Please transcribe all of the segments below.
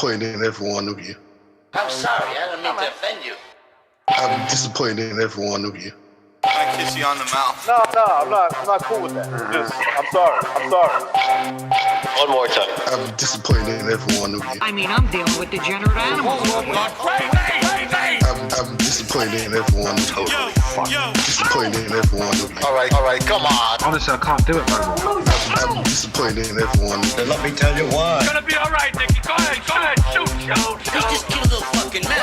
disappointed in every one of you. I'm sorry, I don't mean to offend you. I'm disappointed in every one of you. I kiss you on the mouth. No, I'm not cool with that. Just, I'm sorry. One more time. I'm disappointed in every one of you. I mean, I'm dealing with degenerate animals. I'm disappointed in every one of you. Disappointed in every one of you. All right, come on. Honestly, I can't do it no more. I'm disappointed in every one of you. Let me tell you why. It's gonna be all right, Nicky. Go ahead, shoot. You just killed a fucking man.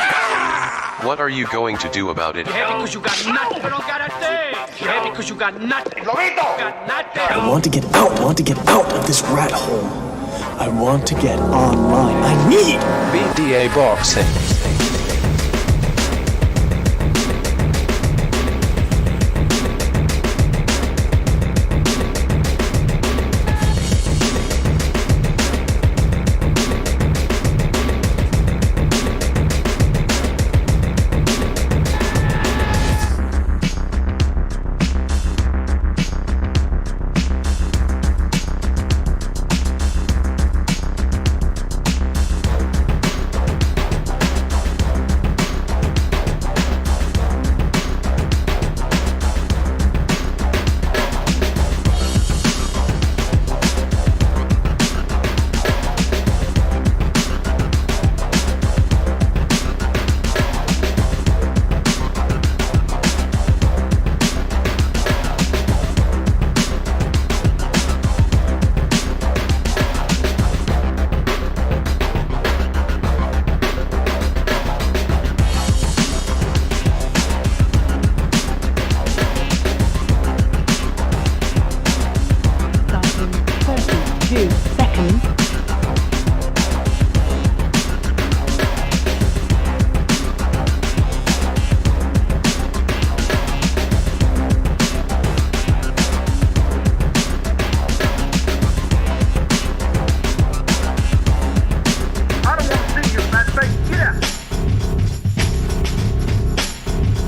What are you going to do about it? You're happy because you got nothing. You don't got a thing. You're happy because you got nothing. Got nothing. I want to get out of this rat hole. I want to get online. I need BDA Boxing.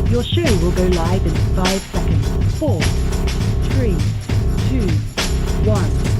Your show will go live in 5 seconds. 4, 3, 2, 1.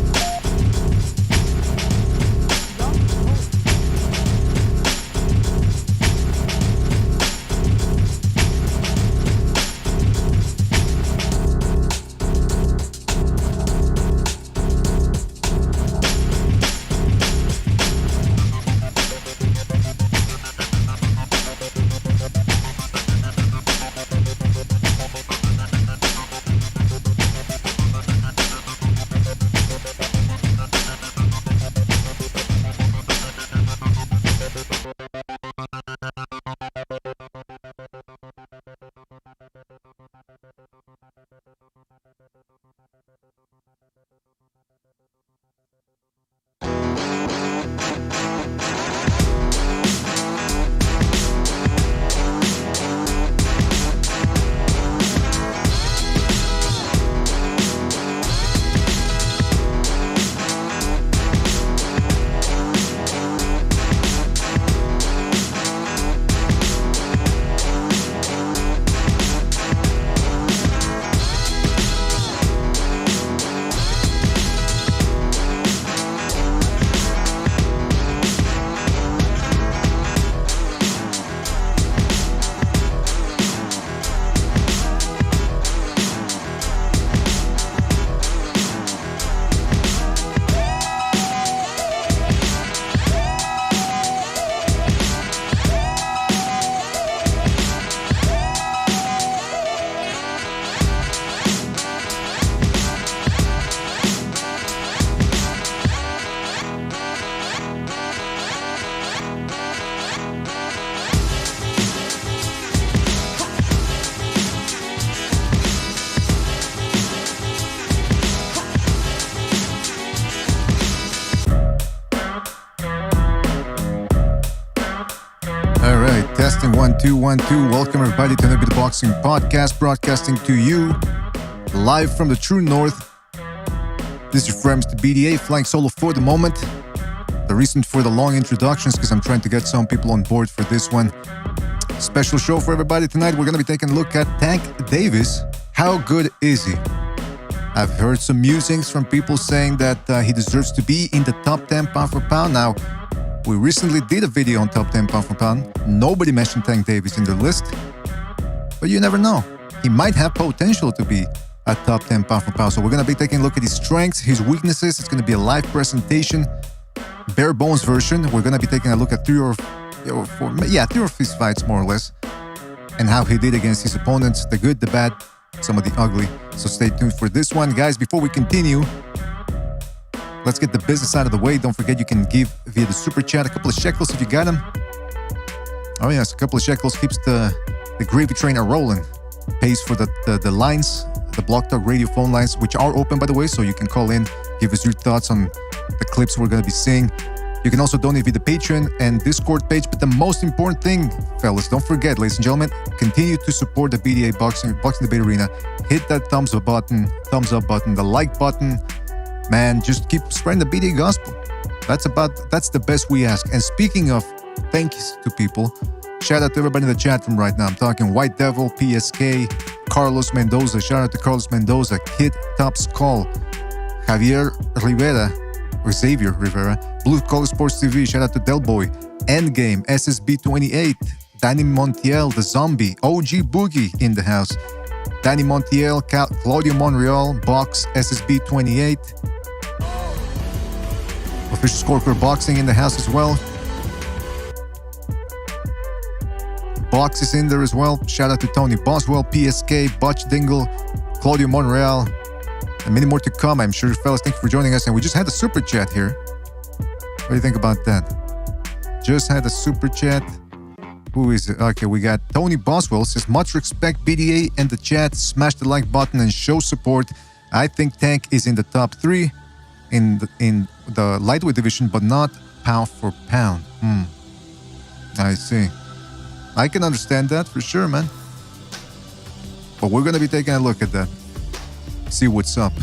Testing 1 2 1 2. Welcome everybody to another BDA Boxing podcast, broadcasting to you live from the true north. This is your friend Mr. BDA, flying solo for the moment. The reason for the long introductions because I'm trying to get some people on board for this one. Special show for everybody tonight. We're going to be taking a look at Tank Davis. How good is he? I've heard some musings from people saying that he deserves to be in the top 10 pound for pound. Now, We recently did a video on top 10 pound for pound. Nobody mentioned Tank Davis in the list. But you never know. He might have potential to be a top 10 pound for pound. So we're going to be taking a look at his strengths, his weaknesses. It's going to be a live presentation, bare bones version. We're going to be taking a look at three or four his fights, more or less, and how he did against his opponents, the good, the bad, some of the ugly. So stay tuned for this one. Guys, before we continue, let's get the business out of the way. Don't forget you can give via the super chat a couple of shekels if you got them. Oh yes, a couple of shekels keeps the gravy train a-rolling. Pays for the lines, the Block Talk radio phone lines, which are open, by the way, so you can call in, give us your thoughts on the clips we're going to be seeing. You can also donate via the Patreon and Discord page. But the most important thing, fellas, don't forget, ladies and gentlemen, continue to support the BDA Boxing Debate Arena. Hit that thumbs up button, the like button. Man, just keep spreading the BDA gospel. That's the best we ask. And speaking of thanks to people, shout out to everybody in the chat room right now. I'm talking White Devil, PSK, Carlos Mendoza. Shout out to Carlos Mendoza, Kid Top Skull, Javier Rivera, or Xavier Rivera, Blue Collar Sports TV. Shout out to Del Boy, Endgame, SSB28, Danny Montiel, The Zombie, OG Boogie in the house, Danny Montiel, Claudio Monreal, Box, SSB28, Official Scorecard Boxing in the house as well. Box is in there as well. Shout out to Tony Boswell, PSK, Butch Dingle, Claudio Monreal, and many more to come. I'm sure, fellas, thank you for joining us. And we just had a super chat here. What do you think about that? Just had a super chat. Who is it? Okay, we got Tony Boswell says, much respect BDA and the chat. Smash the like button and show support. I think Tank is in the top 3 in the lightweight division, but not pound for pound. I see. I can understand that for sure, man. But we're going to be taking a look at that. See what's up.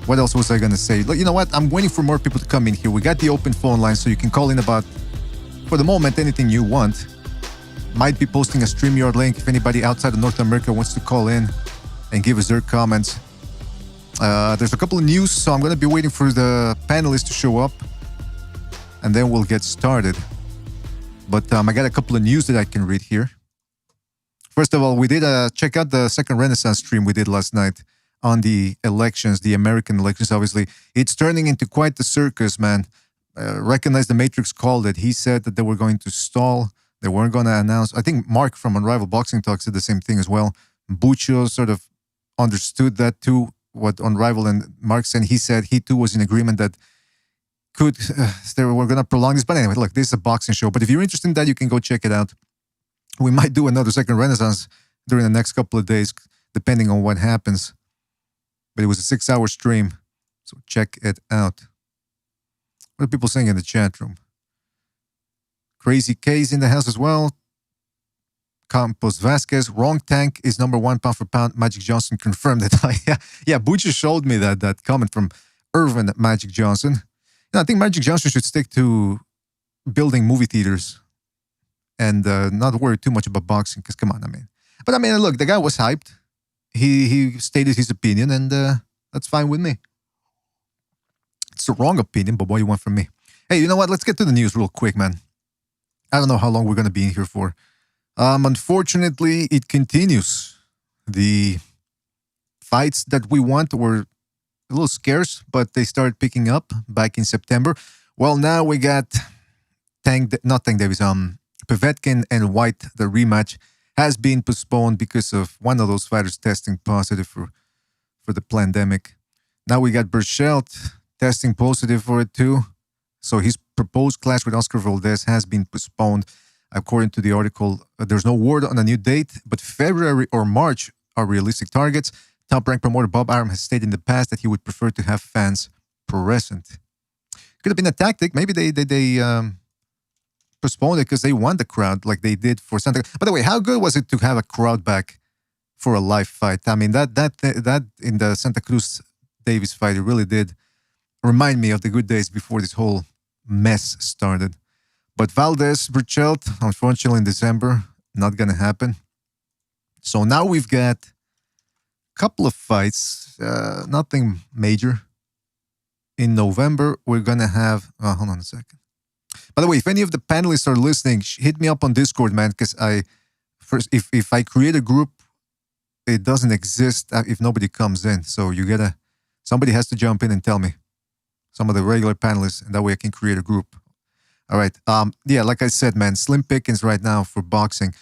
What else was I going to say? Look, you know what? I'm waiting for more people to come in here. We got the open phone line, so you can call in about, for the moment, anything you want. Might be posting a StreamYard link if anybody outside of North America wants to call in and give us their comments. There's a couple of news, so I'm going to be waiting for the panelists to show up, and then we'll get started. But I got a couple of news that I can read here. First of all, we did check out the second Renaissance stream we did last night on the elections, the American elections, obviously. It's turning into quite the circus, man. Recognize the Matrix called it. He said that they were going to stall. They weren't going to announce. I think Mark from Unrivaled Boxing Talk said the same thing as well. Buccio sort of understood that too, what Unrivaled and Mark said. He said he too was in agreement that they were going to prolong this. But anyway, look, this is a boxing show. But if you're interested in that, you can go check it out. We might do another second Renaissance during the next couple of days, depending on what happens. But it was a 6-hour stream, so check it out. What are people saying in the chat room? Crazy K's in the house as well. Campos Vasquez, wrong Tank is number 1 pound for pound. Magic Johnson confirmed it. Yeah, Butcher showed me that comment from Irvin at Magic Johnson. I think Magic Johnson should stick to building movie theaters and not worry too much about boxing, because come on, But look, the guy was hyped. He stated his opinion, and that's fine with me. It's the wrong opinion, but what do you want from me? Hey, you know what? Let's get to the news real quick, man. I don't know how long we're going to be in here for. Unfortunately, it continues. The fights that we want were a little scarce, but they started picking up back in September. Well, now we got Povetkin and White. The rematch has been postponed because of one of those fighters testing positive for the pandemic. Now we got Berchelt testing positive for it too. So his proposed clash with Oscar Valdez has been postponed. According to the article, there's no word on a new date, but February or March are realistic targets. Top-ranked promoter Bob Arum has stated in the past that he would prefer to have fans present. Could have been a tactic. Maybe they postponed it because they want the crowd like they did for Santa. By the way, how good was it to have a crowd back for a live fight? That in the Santa Cruz Davis fight, it really did remind me of the good days before this whole mess started. But Valdez, Berchelt, unfortunately in December, not going to happen. So now we've got a couple of fights, nothing major. in November, we're going to have... hold on a second. By the way, if any of the panelists are listening, hit me up on Discord, man, because if I create a group, it doesn't exist if nobody comes in. So somebody has to jump in and tell me, some of the regular panelists, and that way I can create a group. All right. Yeah, like I said, man, slim pickings right now for boxing.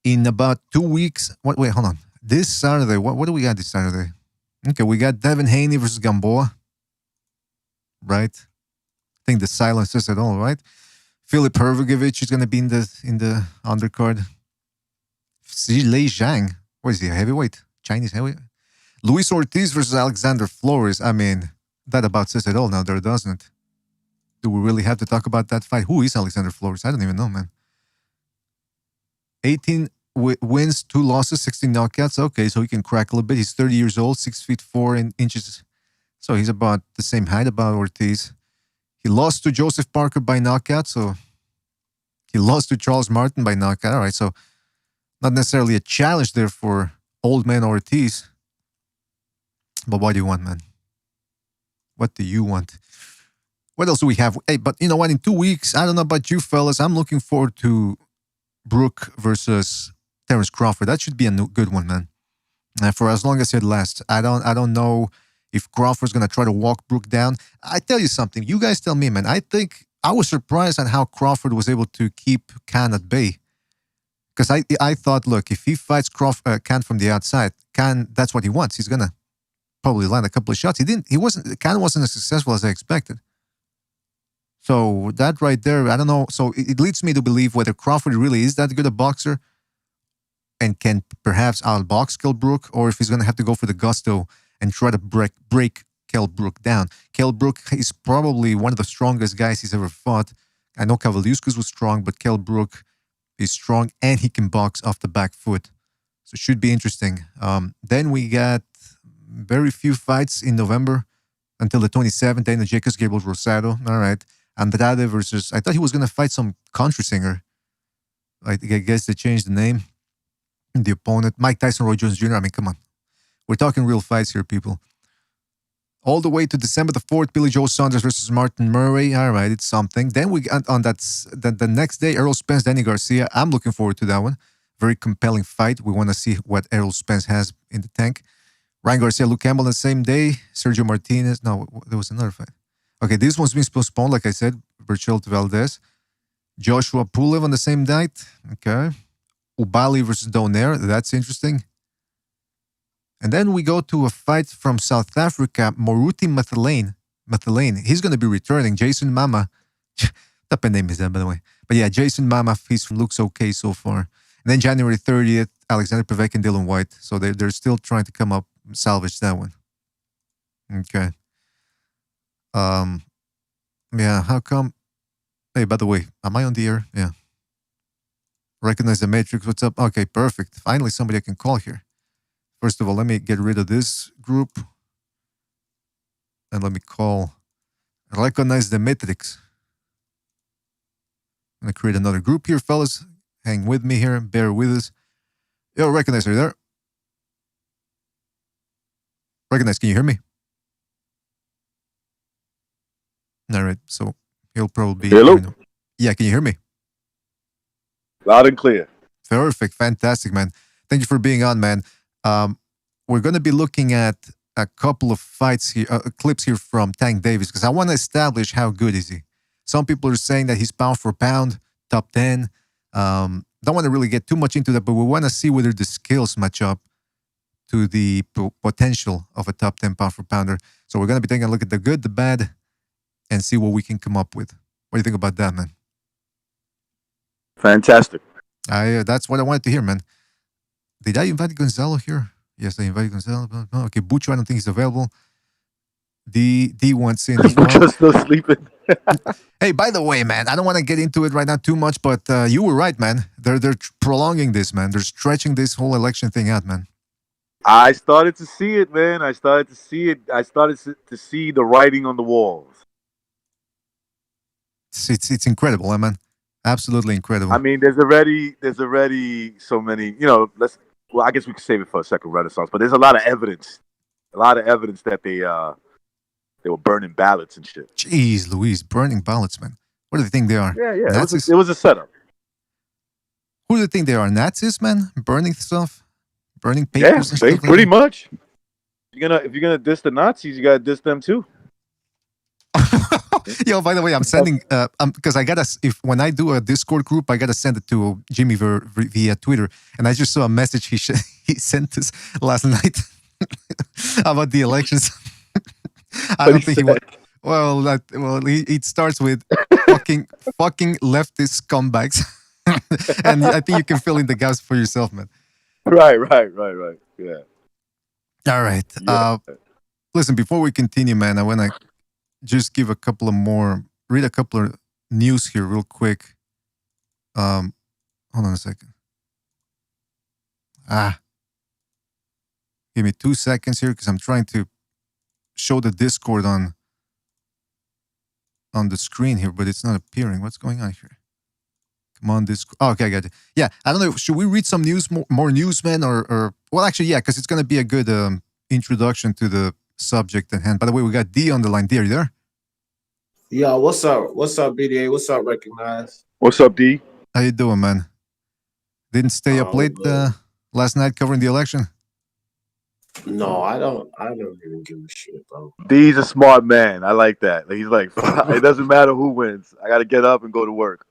In about 2 weeks, wait, hold on. This Saturday, what do we got this Saturday? Okay, we got Devin Haney versus Gamboa. Right? I think the silence says it all, right? Filip Hrgović is going to be in the undercard. Lei Zhang, what is he, a heavyweight? Chinese heavyweight? Luis Ortiz versus Alexander Flores. I mean, that about says it all now, there, doesn't it? Do we really have to talk about that fight? Who is Alexander Flores? I don't even know, man. 18 wins, 2 losses, 16 knockouts. Okay, so he can crack a little bit. He's 30 years old, 6 feet 4 inches. So he's about the same height about Ortiz. He lost to Joseph Parker by knockout, so he lost to Charles Martin by knockout. All right, so not necessarily a challenge there for old man Ortiz. But what do you want, man? What do you want? What else do we have? Hey, but you know what? In 2 weeks, I don't know about you fellas, I'm looking forward to Brook versus Terence Crawford. That should be a good one, man. For as long as it lasts. I don't know if Crawford's going to try to walk Brook down. I tell you something. You guys tell me, man. I think I was surprised at how Crawford was able to keep Khan at bay. Because I thought, look, if he fights Khan from the outside, Khan, that's what he wants. He's going to probably land a couple of shots. Khan wasn't as successful as I expected. So that right there, I don't know. So it leads me to believe whether Crawford really is that good a boxer and can perhaps outbox Kell Brook, or if he's going to have to go for the gusto and try to break Kell Brook down. Kell Brook is probably one of the strongest guys he's ever fought. I know Kavaliauskas was strong, but Kell Brook is strong and he can box off the back foot. So it should be interesting. Then we got very few fights in November until the 27th. Dana Jacobs, Gabriel Rosado. All right. Andrade versus... I thought he was going to fight some country singer. I guess they changed the name. The opponent, Mike Tyson, Roy Jones Jr. I mean, come on. We're talking real fights here, people. All the way to December the 4th, Billy Joe Saunders versus Martin Murray. All right, it's something. Then we got on the next day, Errol Spence, Danny Garcia. I'm looking forward to that one. Very compelling fight. We want to see what Errol Spence has in the tank. Ryan Garcia, Luke Campbell the same day. Sergio Martinez. No, there was another fight. Okay, this one's been postponed, like I said. Berchelt Valdez. Joshua Pulev on the same night. Okay. Ubali versus Donaire. That's interesting. And then we go to a fight from South Africa. Moruti Mathelane. He's going to be returning. Jason Mama. What name is that, by the way? But yeah, Jason Mama. He looks okay so far. And then January 30th, Alexander Pavek and Dylan White. So they're still trying to come up and salvage that one. Okay. Yeah, how come? Hey, by the way, am I on the air? Yeah. Recognize the Matrix. What's up? Okay, perfect. Finally, somebody I can call here. First of all, let me get rid of this group. And let me call. Recognize the Matrix. I'm going to create another group here, fellas. Hang with me here. Bear with us. Yo, Recognize, are you there? Recognize, can you hear me? All right, so he'll probably be... Hello? Yeah, can you hear me? Loud and clear. Perfect. Fantastic, man. Thank you for being on, man. We're going to be looking at a couple of fights here, clips here from Tank Davis, because I want to establish how good is he. Some people are saying that he's pound for pound, top 10. Don't want to really get too much into that, but we want to see whether the skills match up to the potential of a top 10 pound for pounder. So we're going to be taking a look at the good, the bad, and see what we can come up with. What do you think about that, man? Fantastic. That's what I wanted to hear, man. Did I invite Gonzalo here? Yes, I invited Gonzalo. Okay, Bucho, I don't think he's available. D wants in as well. Bucho's still sleeping. Hey, by the way, man, I don't want to get into it right now too much, but you were right, man. They're prolonging this, man. They're stretching this whole election thing out, man. I started to see it, man. I started to see it. I started to see the writing on the walls. It's incredible, man. Absolutely incredible. I mean, there's already so many, I guess we could save it for a second, Renaissance, but there's a lot of evidence that They were burning ballots and shit. Jeez, Louise, burning ballots, man. What do they think they are? Yeah. Nazis? It was a setup. Who do they think they are? Nazis, man? Burning stuff? Burning papers Yeah, and stuff like pretty that? much. If you're gonna diss the Nazis, you gotta diss them too. Yo, by the way, I'm sending because I gotta when I do a Discord group, I gotta send it to Jimmy via Twitter, and I just saw a message he sent us last night about the elections. I don't think he was. Well, it starts with fucking leftist scumbags, and I think you can fill in the gaps for yourself, man. Right. Yeah. All right. Yeah. Listen, before we continue, man, I want to just give read a couple of news here real quick. Hold on a second. Give me 2 seconds here because I'm trying to show the Discord on the screen here, but it's not appearing. What's going on here? Come on, Discord. Oh, okay, I got it. Yeah, I don't know. Should we read some news, more news, man? Or well, actually, yeah, because it's going to be a good introduction to the subject at hand. By the way, we got D on the line. D, are you there? Yeah, what's up? What's up, BDA? What's up, Recognize? What's up, D? How you doing, man? Didn't stay up late last night covering the election? No, I don't even give a shit, bro. D's a smart man. I like that. He's like, it doesn't matter who wins. I got to get up and go to work.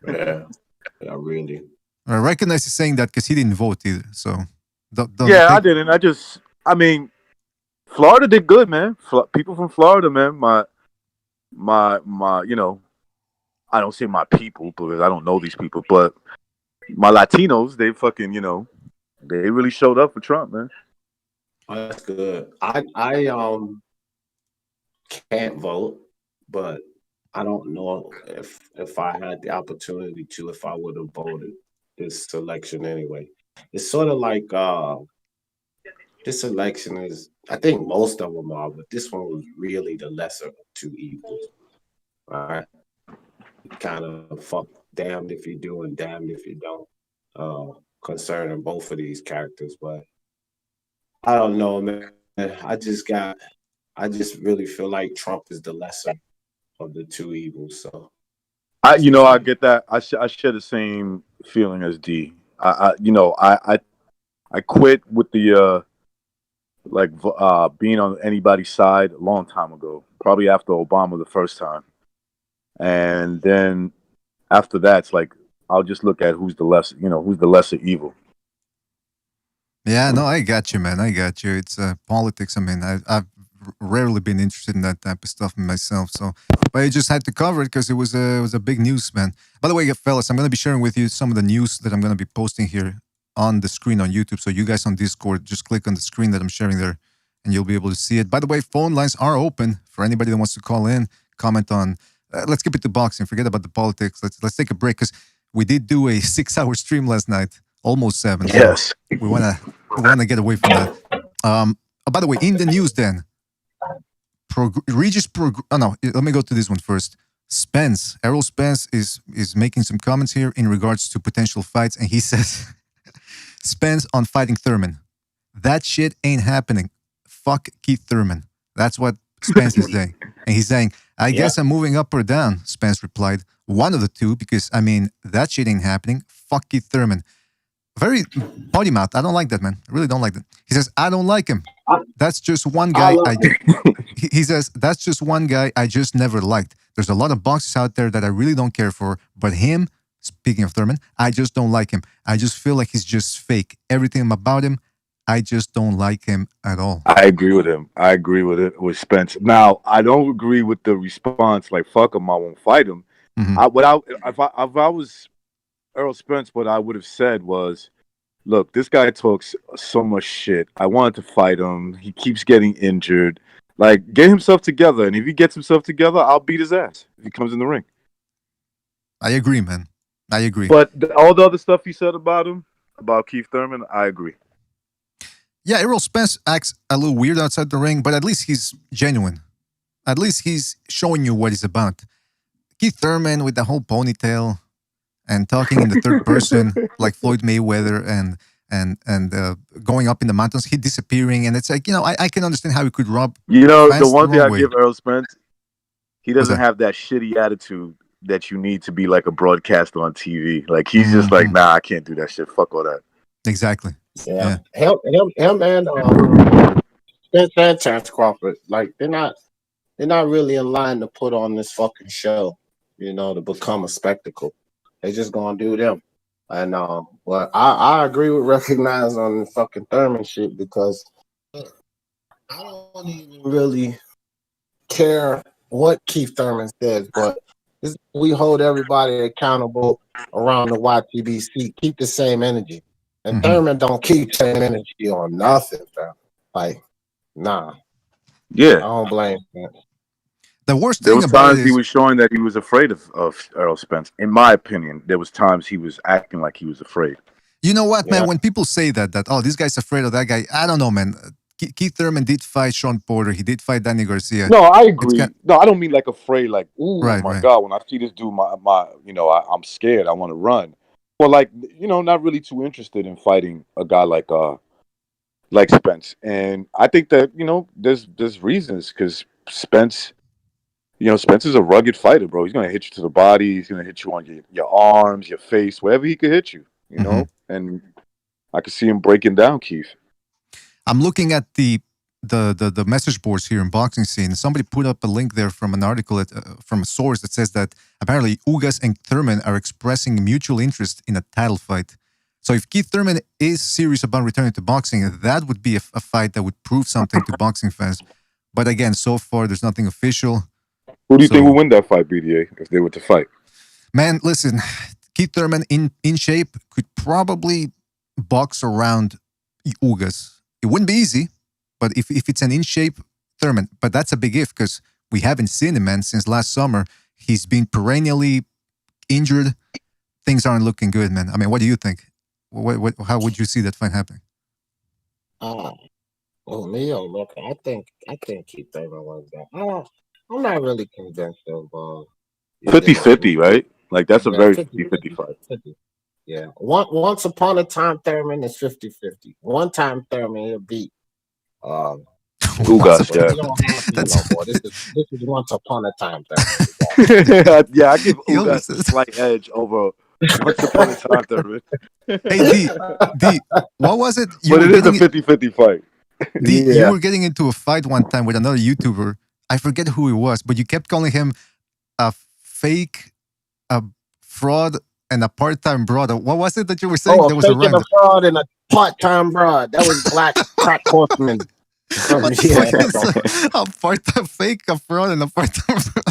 Yeah, really. I recognize he's saying that because he didn't vote either. So, I didn't. I mean, Florida did good, man. People from Florida, man. My, you know, I don't say my people because I don't know these people, but my Latinos, they fucking, you know, they really showed up for Trump, man. Oh, that's good. I can't vote, but I don't know if I had the opportunity to, if I would have voted this election anyway. It's sort of like this election is, I think most of them are, but this one was really the lesser of two evils. All right. Kind of fuck damned if you do and damned if you don't, concerning both of these characters. But I don't know, man. I just really feel like Trump is the lesser of the two evils. So I get that. I share the same feeling as D. I quit with the being on anybody's side a long time ago, probably after Obama the first time. And then after that, it's like, I'll just look at who's the lesser evil. Yeah, no, I got you, man. I got you. It's politics. I mean, I've rarely been interested in that type of stuff myself. So, but I just had to cover it because it was a big news, man. By the way, fellas, I'm going to be sharing with you some of the news that I'm going to be posting here on the screen on YouTube. So you guys on Discord, just click on the screen that I'm sharing there and you'll be able to see it. By the way, phone lines are open for anybody that wants to call in, comment on. Let's keep it to boxing. Forget about the politics. Let's take a break because we did do a 6-hour stream last night, almost 7. Yes, so we wanna get away from that. By the way, in the news, then Regis Prograis. Oh no, let me go to this one first. Spence, Errol Spence is making some comments here in regards to potential fights, and he says, Spence on fighting Thurman. That shit ain't happening. Fuck Keith Thurman. That's what Spence is saying. And he's saying, I guess I'm moving up or down, Spence replied. One of the two, because, I mean, that shit ain't happening. Fuck Keith Thurman. Very potty mouth. I don't like that, man. I really don't like that. He says, I don't like him. That's just one guy. He says, that's just one guy I just never liked. There's a lot of boxers out there that I really don't care for. But him, speaking of Thurman, I just don't like him. I just feel like he's just fake. Everything about him, I just don't like him at all. I agree with him. I agree with Spence. Now, I don't agree with the response like, fuck him, I won't fight him. Mm-hmm. If I was Errol Spence, what I would have said was, look, this guy talks so much shit. I wanted to fight him. He keeps getting injured. Like, get himself together. And if he gets himself together, I'll beat his ass if he comes in the ring. I agree, man. I agree. But all the other stuff he said about him, about Keith Thurman, I agree. Yeah, Errol Spence acts a little weird outside the ring, but at least he's genuine. At least he's showing you what he's about. Keith Thurman with the whole ponytail and talking in the third person like Floyd Mayweather and going up in the mountains, he disappearing, and it's like, I can understand how he could rob. The fans one the thing I wrong way. give Earl Spence, he What's doesn't that? have that shitty attitude that you need to be like a broadcaster on TV. Like he's just like, nah, I can't do that shit. Fuck all that. Exactly. Yeah. Him and Spence and Terrence Crawford, like they're not really in line to put on this fucking show, to become a spectacle. They just gonna do them. And well, I agree with Recognize on the fucking Thurman shit, because I don't even really care what Keith Thurman says, but we hold everybody accountable around the YTBC. Keep the same energy. And Thurman don't keep same energy on nothing, fam. Like, nah. Yeah. I don't blame him. The worst There thing was about times it he is, was showing that he was afraid of Earl Spence. In my opinion, there was times he was acting like he was afraid. you know what, man? When people say that this guy's afraid of that guy, I don't know, man. Keith Thurman did fight Sean Porter. He did fight Danny Garcia. No, I agree. No, I don't mean like afraid, like, ooh, Right, my right. God, when I see this dude, I'm scared. I want to run. Well, like, not really too interested in fighting a guy like Spence. And I think that, there's reasons, because Spence is a rugged fighter, bro. He's going to hit you to the body. He's going to hit you on your arms, your face, wherever he could hit you, and I could see him breaking down Keith. I'm looking at the message boards here in boxing scene. Somebody put up a link there from an article from a source that says that apparently Ugas and Thurman are expressing mutual interest in a title fight. So if Keith Thurman is serious about returning to boxing, that would be a fight that would prove something to boxing fans. But again, so far there's nothing official. Who do you think will win that fight, BDA, if they were to fight? Man, listen, Keith Thurman in shape could probably box around Ugas. It wouldn't be easy, but if it's an in-shape Thurman, but that's a big if, because we haven't seen him, man, since last summer. He's been perennially injured. Things aren't looking good, man. I mean, what do you think? How would you see that fight happening? Look, I think Keith Thurman wins that. I'm not really convinced of 50-50, right? Like, that's a very 50-50 fight. 50. Yeah. Once upon a time, Thurman is 50-50. One time, Thurman he'll beat Ugas, yeah. We don't have to no more. This is once upon a time, Thurman. Yeah, I give Ugas a slight edge over once upon a time, Thurman. Hey, D, what was it? But it is a 50-50 fight. D, you were getting into a fight one time with another YouTuber. I forget who it was, but you kept calling him a fake, a fraud, and a part-time broad. What was it that you were saying? There was a fraud and a part-time broad. That was Black Crack Horseman. A part-time fake, a fraud, and a part-time fraud.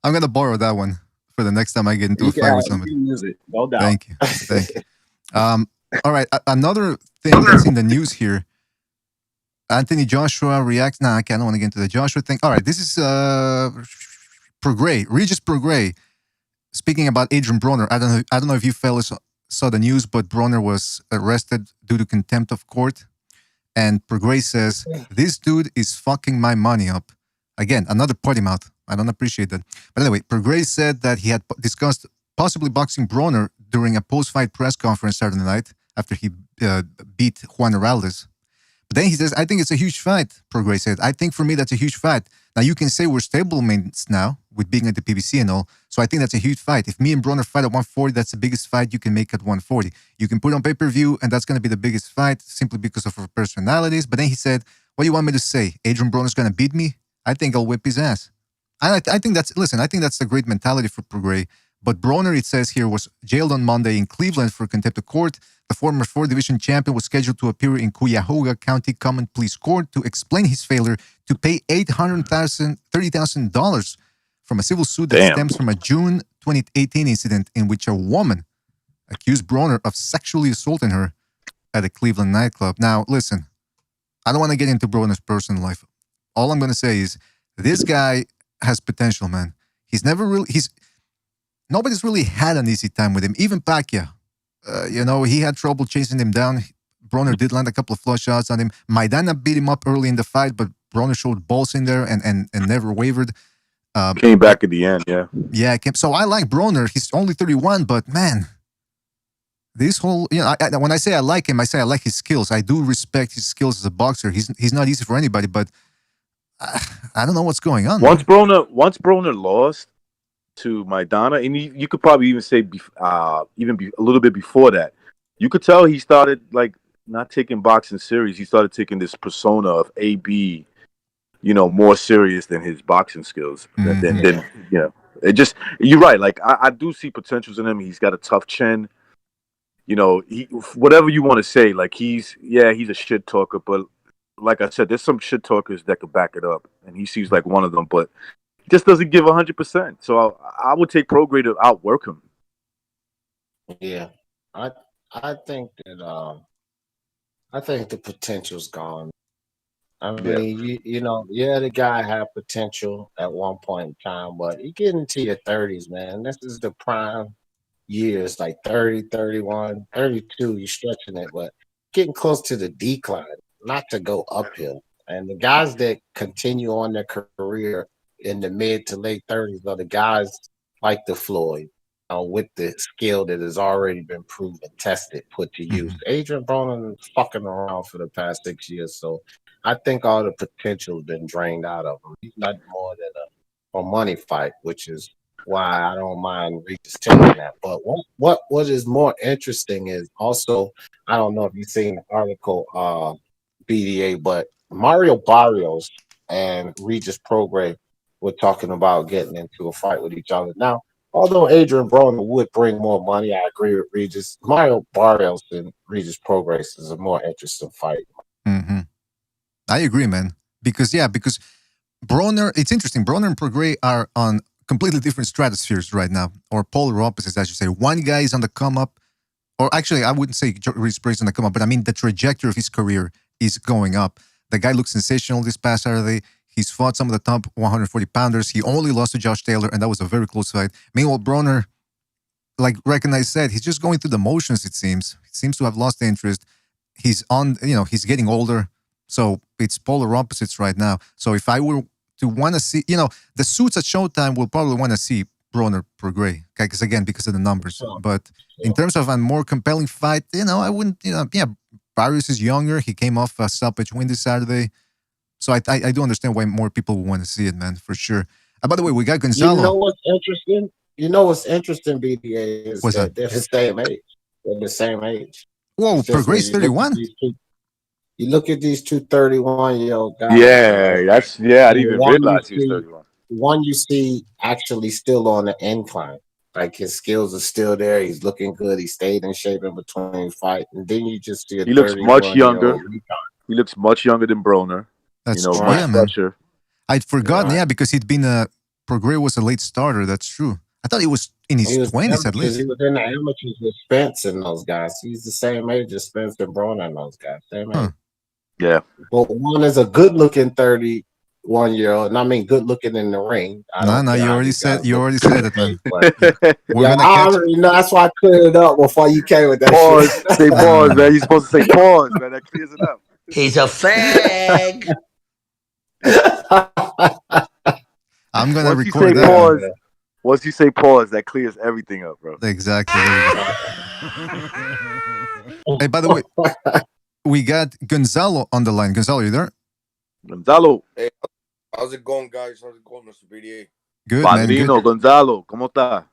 I'm gonna borrow that one for the next time I get into a fight with somebody. You use it, no doubt. Thank you. All right, another thing that's in the news here. Anthony Joshua reacts. I don't want to get into the Joshua thing. All right, this is Prograis, Regis Prograis, speaking about Adrian Broner. I don't know if you fellas saw the news, but Broner was arrested due to contempt of court. And Prograis says, this dude is fucking my money up. Again, another potty mouth. I don't appreciate that. But anyway, Prograis said that he had discussed possibly boxing Broner during a post-fight press conference Saturday night after he beat Juan Heraldez. But then he says, I think it's a huge fight, Prograis said. I think for me, that's a huge fight. Now, you can say we're stablemates now with being at the PBC and all. So I think that's a huge fight. If me and Broner fight at 140, that's the biggest fight you can make at 140. You can put on pay-per-view, and that's going to be the biggest fight simply because of our personalities. But then he said, what do you want me to say? Adrian Broner's going to beat me? I think I'll whip his ass. And I think that's the great mentality for Prograis. But Broner, it says here, was jailed on Monday in Cleveland for contempt of court. The former 4th-division champion was scheduled to appear in Cuyahoga County Common Pleas Court to explain his failure to pay $30,000 from a civil suit that stems from a June 2018 incident in which a woman accused Broner of sexually assaulting her at a Cleveland nightclub. Now, listen, I don't want to get into Broner's personal life. All I'm going to say is this guy has potential, man. Nobody's really had an easy time with him. Even Pacquiao, he had trouble chasing him down. Broner did land a couple of flush shots on him. Maidana beat him up early in the fight, but Broner showed balls in there and never wavered. Came back at the end, yeah. Yeah, so I like Broner. He's only 31, but man, this whole, when I say I like him, I say I like his skills. I do respect his skills as a boxer. He's not easy for anybody, but I don't know what's going on. Once Broner lost to Maidana, and you could probably even say a little bit before that, you could tell he started like not taking boxing serious. He started taking this persona of AB, more serious than his boxing skills. Then it just, you're right. Like I do see potentials in him. He's got a tough chin. Whatever you want to say, like he's a shit talker, but like I said, there's some shit talkers that could back it up, and he seems like one of them, but he just doesn't give 100%. So I would take Prograis to outwork him. Yeah, I think that I think the potential's gone. I mean, the guy had potential at one point in time, but you get into your 30s, man. This is the prime years, like 30, 31, 32, you're stretching it, but getting close to the decline, not to go uphill. And the guys that continue on their career in the mid to late 30s are the guys like the Floyd, with the skill that has already been proven, tested, put to use. Adrian Broner is fucking around for the past 6 years, so I think all the potential has been drained out of him. He's not more than a money fight, which is why I don't mind Regis taking that. But what is more interesting is also, I don't know if you've seen the article, BDA, but Mario Barrios and Regis Prograis were talking about getting into a fight with each other. Now, although Adrian Broner would bring more money, I agree with Regis. Mario Barrios and Regis Prograis is a more interesting fight. I agree, man. Because Broner, it's interesting. Broner and Prograis are on completely different stratospheres right now, or polar opposites, I should say. One guy is on the come up, or actually, I wouldn't say Regis Prograis on the come up, but I mean the trajectory of his career is going up. The guy looked sensational this past Saturday. He's fought some of the top 140 pounders. He only lost to Josh Taylor, and that was a very close fight. Meanwhile, Broner, like Recognize said, he's just going through the motions, it seems. He seems to have lost interest. He's he's getting older. So it's polar opposites right now. So if I were to want to see, the suits at Showtime will probably want to see Broner Prograis, because of the numbers. But in terms of a more compelling fight, I wouldn't, Barrios is younger. He came off a stoppage win this Saturday. So I do understand why more people would want to see it, man, for sure. By the way, we got Gonzalo. You know what's interesting? BDA, is that they're the same age. They're the same age. Whoa, Prograis 31? You look at these two 31-year-old guys. Yeah, I didn't even realize he was 31. One you see actually still on the incline. Like his skills are still there. He's looking good. He stayed in shape in between fights. And then you just see he looks much younger. He looks much younger than Broner. That's true, man. I'd forgotten, because he'd been Prograis was a late starter. That's true. I thought he was in his 20s at least. He was in the amateurs with Spence and those guys. He's the same age as Spence and Broner and those guys. Same age. Yeah. But one is a good-looking 31-year-old, and I mean good-looking in the ring. No, you already said it, man. That's why I cleared it up before you came with that. Pause. Say pause, man. You're supposed to say pause, man. That clears it up. He's a fag. I'm gonna record that. Pause, once you say pause, that clears everything up, bro. Exactly. Hey, by the way, we got Gonzalo on the line. Gonzalo, you there? Gonzalo. Hey, how's it going, guys? How's it going, Mr. BDA? Good, Padrino, man. Good. Gonzalo, ¿cómo está?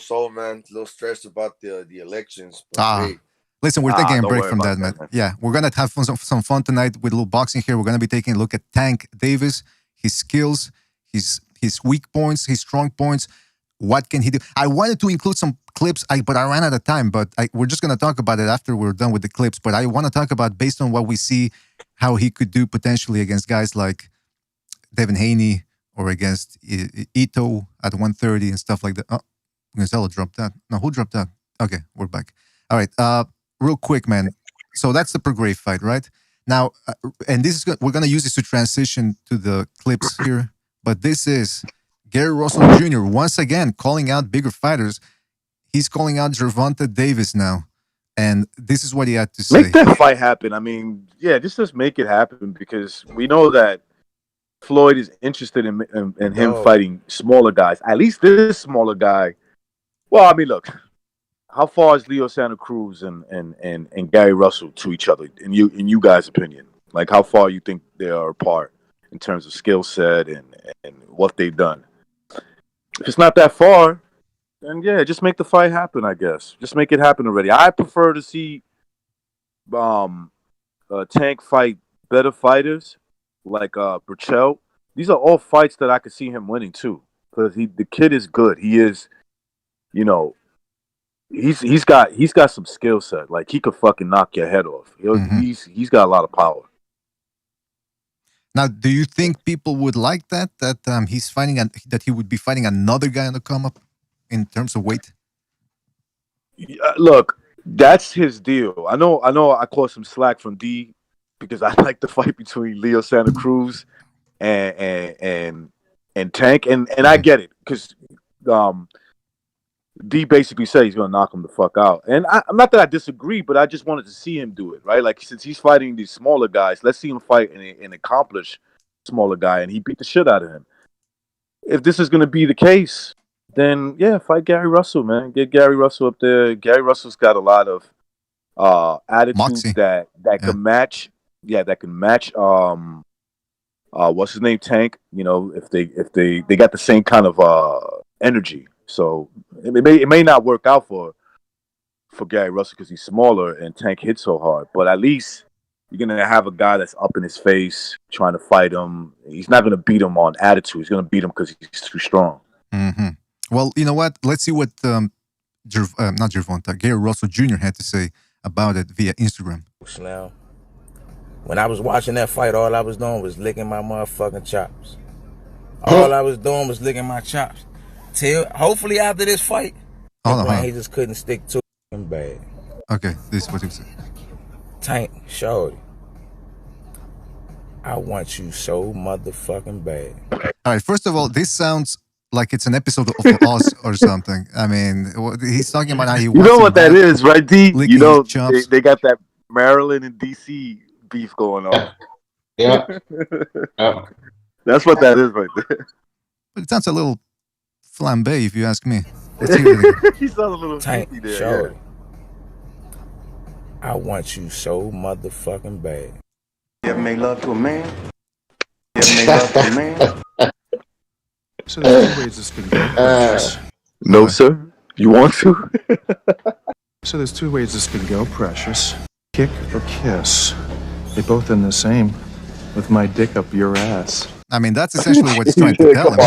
So, man. A little stressed about the elections. Hey. Listen, we're taking a break from that, man. Yeah, we're going to have some fun tonight with a little boxing here. We're going to be taking a look at Tank Davis, his skills, his weak points, his strong points. What can he do? I wanted to include some clips, but I ran out of time. But we're just going to talk about it after we're done with the clips. But I want to talk about, based on what we see, how he could do potentially against guys like Devin Haney or against Ito at 130 and stuff like that. Oh, Gonzalo dropped that. No, who dropped that? Okay, we're back. All right, real quick, man. So that's the Prograis fight, right? Now, and this is we're going to use this to transition to the clips here. But this is Gary Russell Jr. once again calling out bigger fighters. He's calling out Gervonta Davis now. And this is what he had to say. Make that fight happen. I mean, just make it happen, because we know that Floyd is interested in him fighting smaller guys. At least this smaller guy. Well, I mean, look, how far is Leo Santa Cruz and Gary Russell to each other in you guys' opinion? Like how far you think they are apart in terms of skill set and what they've done? If it's not that far, then yeah, just make the fight happen. I guess just make it happen already. I prefer to see Tank fight better fighters like Burchell. These are all fights that I could see him winning too, because the kid is good. He is, you know, he's got some skill set. Like he could fucking knock your head off. He's got a lot of power. Now, do you think people would like that he's fighting that he would be fighting another guy on the come up in terms of weight? Look, that's his deal. I know. I caught some slack from D because I like the fight between Leo Santa Cruz and Tank, and I get it because D basically said he's gonna knock him the fuck out, and I'm not that I disagree, but I just wanted to see him do it, right? Like since he's fighting these smaller guys, let's see him fight an accomplished smaller guy, and he beat the shit out of him. If this is gonna be the case, then yeah, fight Gary Russell, man. Get Gary Russell up there. Gary Russell's got a lot of attitudes that can match. Yeah, that can match. What's his name? Tank. You know, if they got the same kind of energy. So it may not work out for Gary Russell because he's smaller and Tank hits so hard. But at least you're gonna have a guy that's up in his face trying to fight him. He's not gonna beat him on attitude. He's gonna beat him because he's too strong. Mm-hmm. Well, you know what? Let's see what not Gervonta, Gary Russell Jr. had to say about it via Instagram. Now, when I was watching that fight, all I was doing was licking my motherfucking chops. All I was doing was licking my chops. Till hopefully after this fight, he just couldn't stick to him bad. Okay, this is what he said. Tank, shorty, I want you so motherfucking bad. All right, first of all, this sounds like it's an episode of Us or something. I mean, he's talking about how he wants. You know what that is, right, D? You know, they got that Maryland and DC beef going on. Yeah. That's what that is right there. But it sounds a little flambe, if you ask me. He sounds a little Tank, there. shorty, I want you so motherfucking bad. You ever make love to a man? You ever make love to a man? So there's two ways this can go, Precious. No, sir. You want to? So there's two ways this can go, Precious. Kick or kiss. They both end the same. With my dick up your ass. I mean, that's essentially what he's trying to tell him.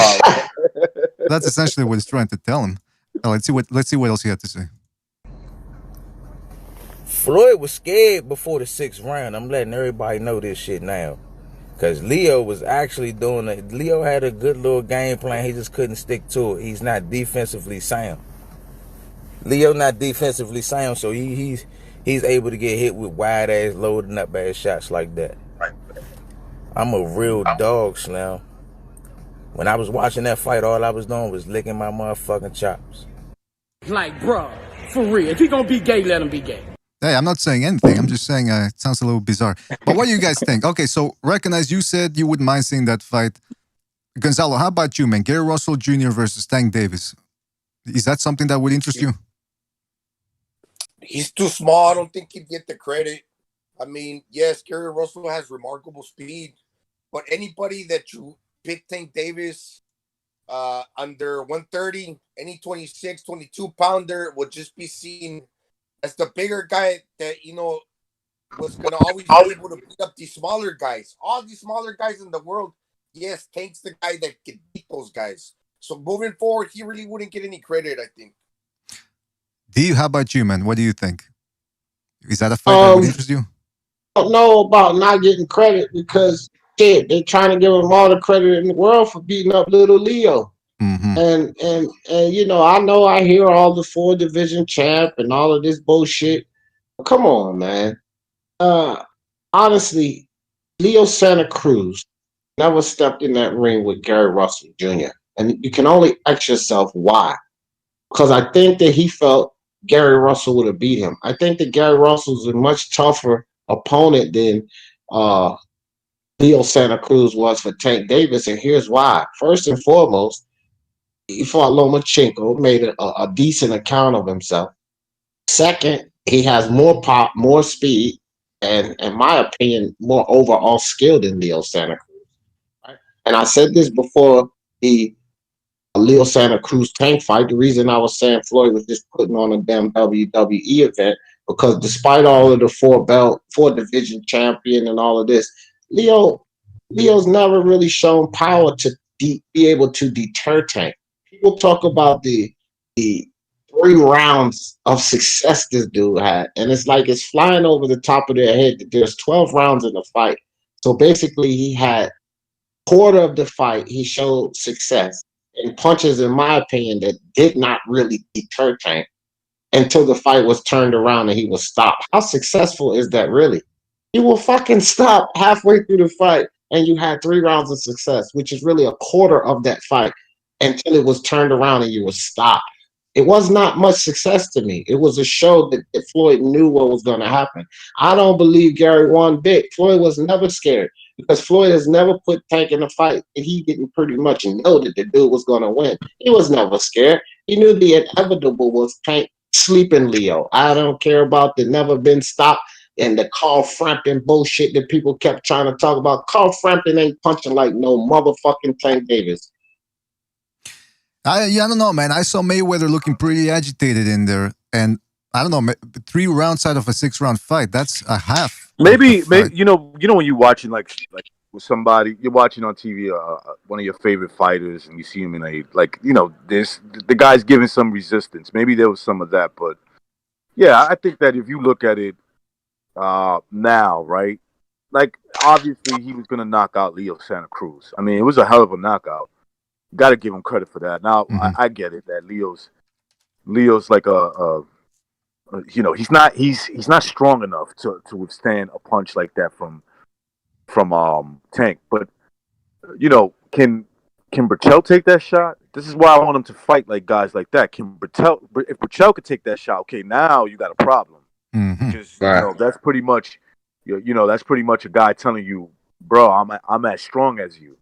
That's essentially what he's trying to tell him. Let's see what else he had to say. Floyd was scared before the 6th round. I'm letting everybody know this shit now. Because Leo was actually doing it. Leo had a good little game plan. He just couldn't stick to it. He's not defensively sound. Leo not defensively sound, so he's able to get hit with wide ass, loading up ass shots like that. I'm a real dog, Slam. When I was watching that fight, all I was doing was licking my motherfucking chops. Like, bro, for real. If he gonna be gay, let him be gay. Hey, I'm not saying anything. I'm just saying it sounds a little bizarre. But what do you guys think? Okay, so recognize you said you wouldn't mind seeing that fight. Gonzalo, how about you, man? Gary Russell Jr. versus Tank Davis. Is that something that would interest you? He's too small. I don't think he'd get the credit. I mean, yes, Gary Russell has remarkable speed, but anybody that you pick Tank Davis under 130, any 26, 22 pounder would just be seen as the bigger guy that, you know, was going to always be able to beat up these smaller guys. All these smaller guys in the world, yes, Tank's the guy that can beat those guys. So moving forward, he really wouldn't get any credit, I think. D, how about you, man? What do you think? Is that a fight that would interest you? I don't know about not getting credit because shit, they're trying to give him all the credit in the world for beating up little Leo. And you know I hear all the 4 division champ and all of this bullshit. Come on, man. Honestly, Leo Santa Cruz never stepped in that ring with Gary Russell Jr. And you can only ask yourself why. Because I think that he felt Gary Russell would have beat him. I think that Gary Russell's a much tougher opponent than Leo Santa Cruz was for Tank Davis, and here's why. First and foremost, he fought Lomachenko, made a decent account of himself. Second, he has more pop, more speed, and in my opinion, more overall skill than Leo Santa Cruz. Right? And I said this before the Leo Santa Cruz tank fight. The reason I was saying Floyd was just putting on a damn WWE event because despite all of the four division champion and all of this, Leo's never really shown power to be able to deter Tank. People talk about the 3 rounds of success this dude had, and it's like it's flying over the top of their head that there's 12 rounds in the fight. So basically, he had quarter of the fight he showed success in punches, in my opinion, that did not really deter Tank until the fight was turned around and he was stopped. How successful is that really? He will fucking stop halfway through the fight and you had 3 rounds of success, which is really a quarter of that fight until it was turned around and you were stopped. It was not much success to me. It was a show that Floyd knew what was going to happen. I don't believe Gary one bit. Floyd was never scared because Floyd has never put Tank in a fight and he didn't pretty much know that the dude was going to win. He was never scared. He knew the inevitable was Tank sleeping Leo. I don't care about the never been stopped and the Carl Frampton bullshit that people kept trying to talk about. Carl Frampton ain't punching like no motherfucking Tank Davis. I don't know, man. I saw Mayweather looking pretty agitated in there, and I don't know, 3 rounds out of a 6-round fight. That's a half. Maybe you know when you're watching like with somebody, you're watching on TV, one of your favorite fighters, and you see him in the guy's giving some resistance. Maybe there was some of that, but yeah, I think that if you look at it now, right, like obviously he was gonna knock out Leo Santa Cruz. I mean, it was a hell of a knockout. Got to give him credit for that. Now I get it that Leo's like he's not strong enough to withstand a punch like that from Tank. But can Burchell take that shot? This is why I want him to fight like guys like that. If Burchell could take that shot, okay, now you got a problem because that's pretty much that's pretty much a guy telling you, bro, I'm as strong as you.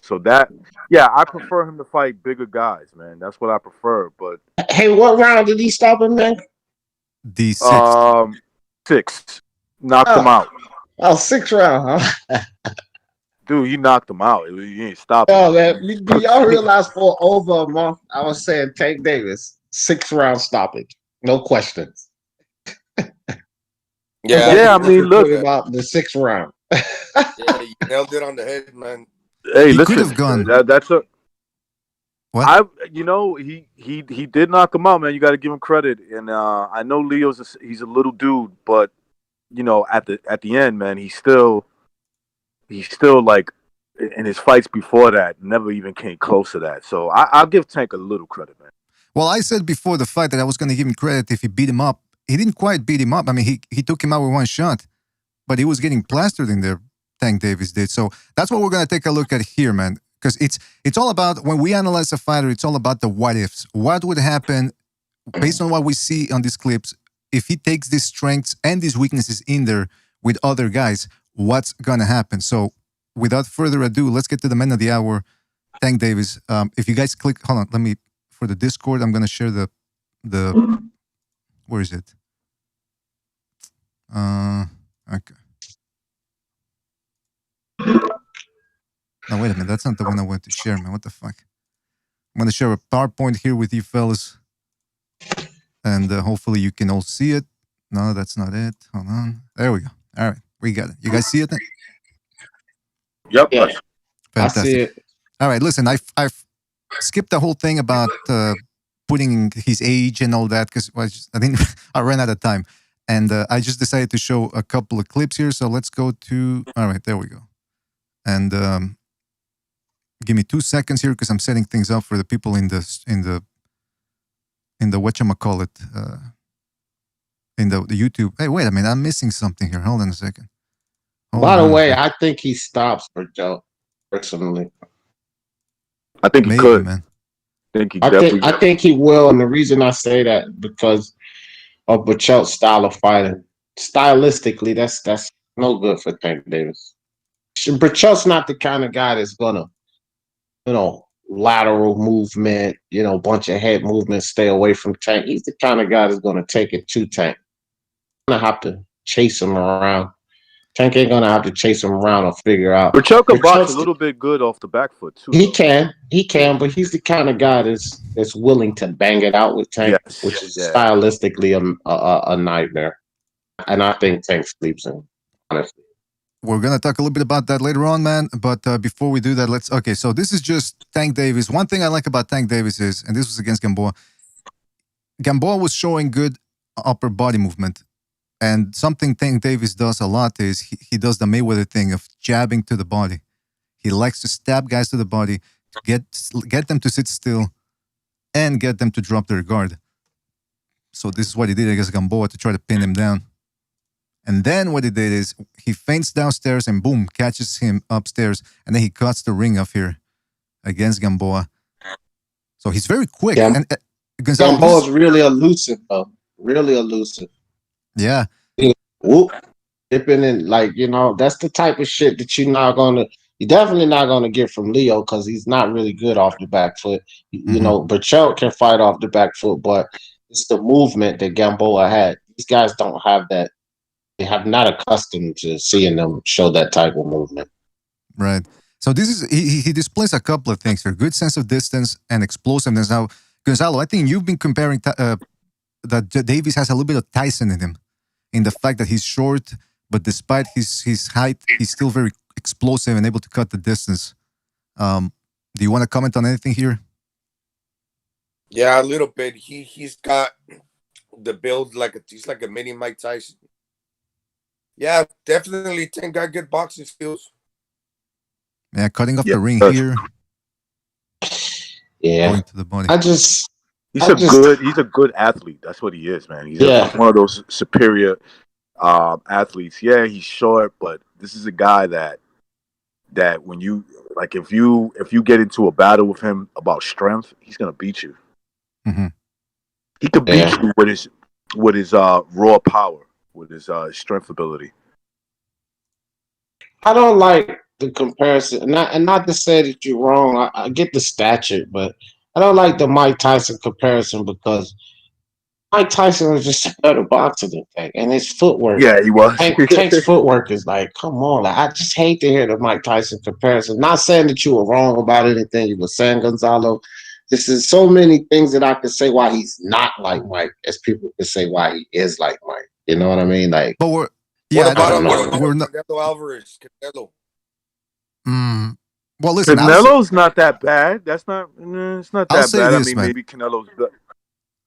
So that, yeah, I prefer him to fight bigger guys, man. That's what I prefer. But hey, what round did he stop him, man? The 6th. 6. Knocked him out. Oh, 6th round, huh? Dude, he knocked him out. He ain't stopping. Oh, man, do y'all realize for over a month I was saying Tank Davis 6th round stoppage, no questions. Yeah, I mean, look about the 6th round. Yeah, you nailed it on the head, man. Hey, he listen, could have gone. That's a. What? He did knock him out, man. You got to give him credit. And I know he's a little dude, but at the end, man, he's still like in his fights before that never even came close to that. So I'll give Tank a little credit, man. Well, I said before the fight that I was going to give him credit if he beat him up. He didn't quite beat him up. I mean, he took him out with 1 shot, but he was getting plastered in there. Tank Davis did. So that's what we're going to take a look at here, man. Because it's all about, when we analyze a fighter, it's all about the what ifs. What would happen based on what we see on these clips if he takes these strengths and these weaknesses in there with other guys? What's going to happen? So without further ado, let's get to the man of the hour, Tank Davis. If you guys click, hold on, for the Discord, I'm going to share the where is it? Okay. No, wait a minute. That's not the one I want to share, man. What the fuck? I'm going to share a PowerPoint here with you fellas. And hopefully you can all see it. No, that's not it. Hold on. There we go. All right. We got it. You guys see it then? Yep. Yeah. Fantastic. I see it. All right. Listen, I've skipped the whole thing about putting his age and all that because I ran out of time. And I just decided to show a couple of clips here. So let's go to, all right, there we go. And give me 2 seconds here because I'm setting things up for the people in the whatchamacallit, in the YouTube. Hey, wait a minute, I'm missing something here. Hold on a second. By the way, I think he stops for Joe, personally. I think he could. Man. I think he will, and the reason I say that because of Burchell's style of fighting. Stylistically, that's no good for Tank Davis. Burchell's not the kind of guy that's gonna, lateral movement, bunch of head movement, stay away from Tank. He's the kind of guy that's going to take it to Tank. Gonna have to chase him around. Tank ain't gonna have to chase him around or figure out. Burchell can box a little bit good off the back foot too. He can, but he's the kind of guy that's willing to bang it out with Tank, which is stylistically a nightmare. And I think Tank sleeps in, honestly. We're gonna talk a little bit about that later on, man. But before we do that, okay. So this is just Tank Davis. One thing I like about Tank Davis is, and this was against Gamboa. Gamboa was showing good upper body movement. And something Tank Davis does a lot is he does the Mayweather thing of jabbing to the body. He likes to stab guys to the body, to get them to sit still, and get them to drop their guard. So this is what he did against Gamboa to try to pin him down. And then what he did is he feints downstairs and boom, catches him upstairs. And then he cuts the ring off here against Gamboa. So he's very quick. Yeah. And Gamboa's really elusive, though. Really elusive. Yeah. Whoop. Dipping in, that's the type of shit that you're definitely not gonna get from Leo because he's not really good off the back foot. Burchell can fight off the back foot, but it's the movement that Gamboa had. These guys don't have that. They have not accustomed to seeing them show that type of movement. Right. So this is he displays a couple of things here: good sense of distance and explosiveness. Now, Gonzalo, I think you've been comparing that Davis has a little bit of Tyson in him, in the fact that he's short, but despite his height, he's still very explosive and able to cut the distance. Do you want to comment on anything here? Yeah, a little bit. He's got the build he's like a mini Mike Tyson. Yeah, definitely. Tank got good boxing skills. Yeah, cutting off the ring here. Yeah, going to the body. He's a good athlete. That's what he is, man. He's one of those superior athletes. Yeah, he's short, but this is a guy that when you if you get into a battle with him about strength, he's gonna beat you. Mm-hmm. He could beat you with his raw power, with his strength ability. I don't like the comparison, not to say that you're wrong. I get the stature, but I don't like the Mike Tyson comparison because Mike Tyson was just a better boxer than Tank, and his footwork. Yeah, he was. Tank's footwork is come on. I just hate to hear the Mike Tyson comparison. Not saying that you were wrong about anything you were saying, Gonzalo. This is so many things that I could say why he's not like Mike, as people could say why he is like Mike. You know what I mean? But what about Canelo Alvarez? Canelo. Well, listen, Canelo's not that bad. It's not that bad. I mean, maybe Canelo's good.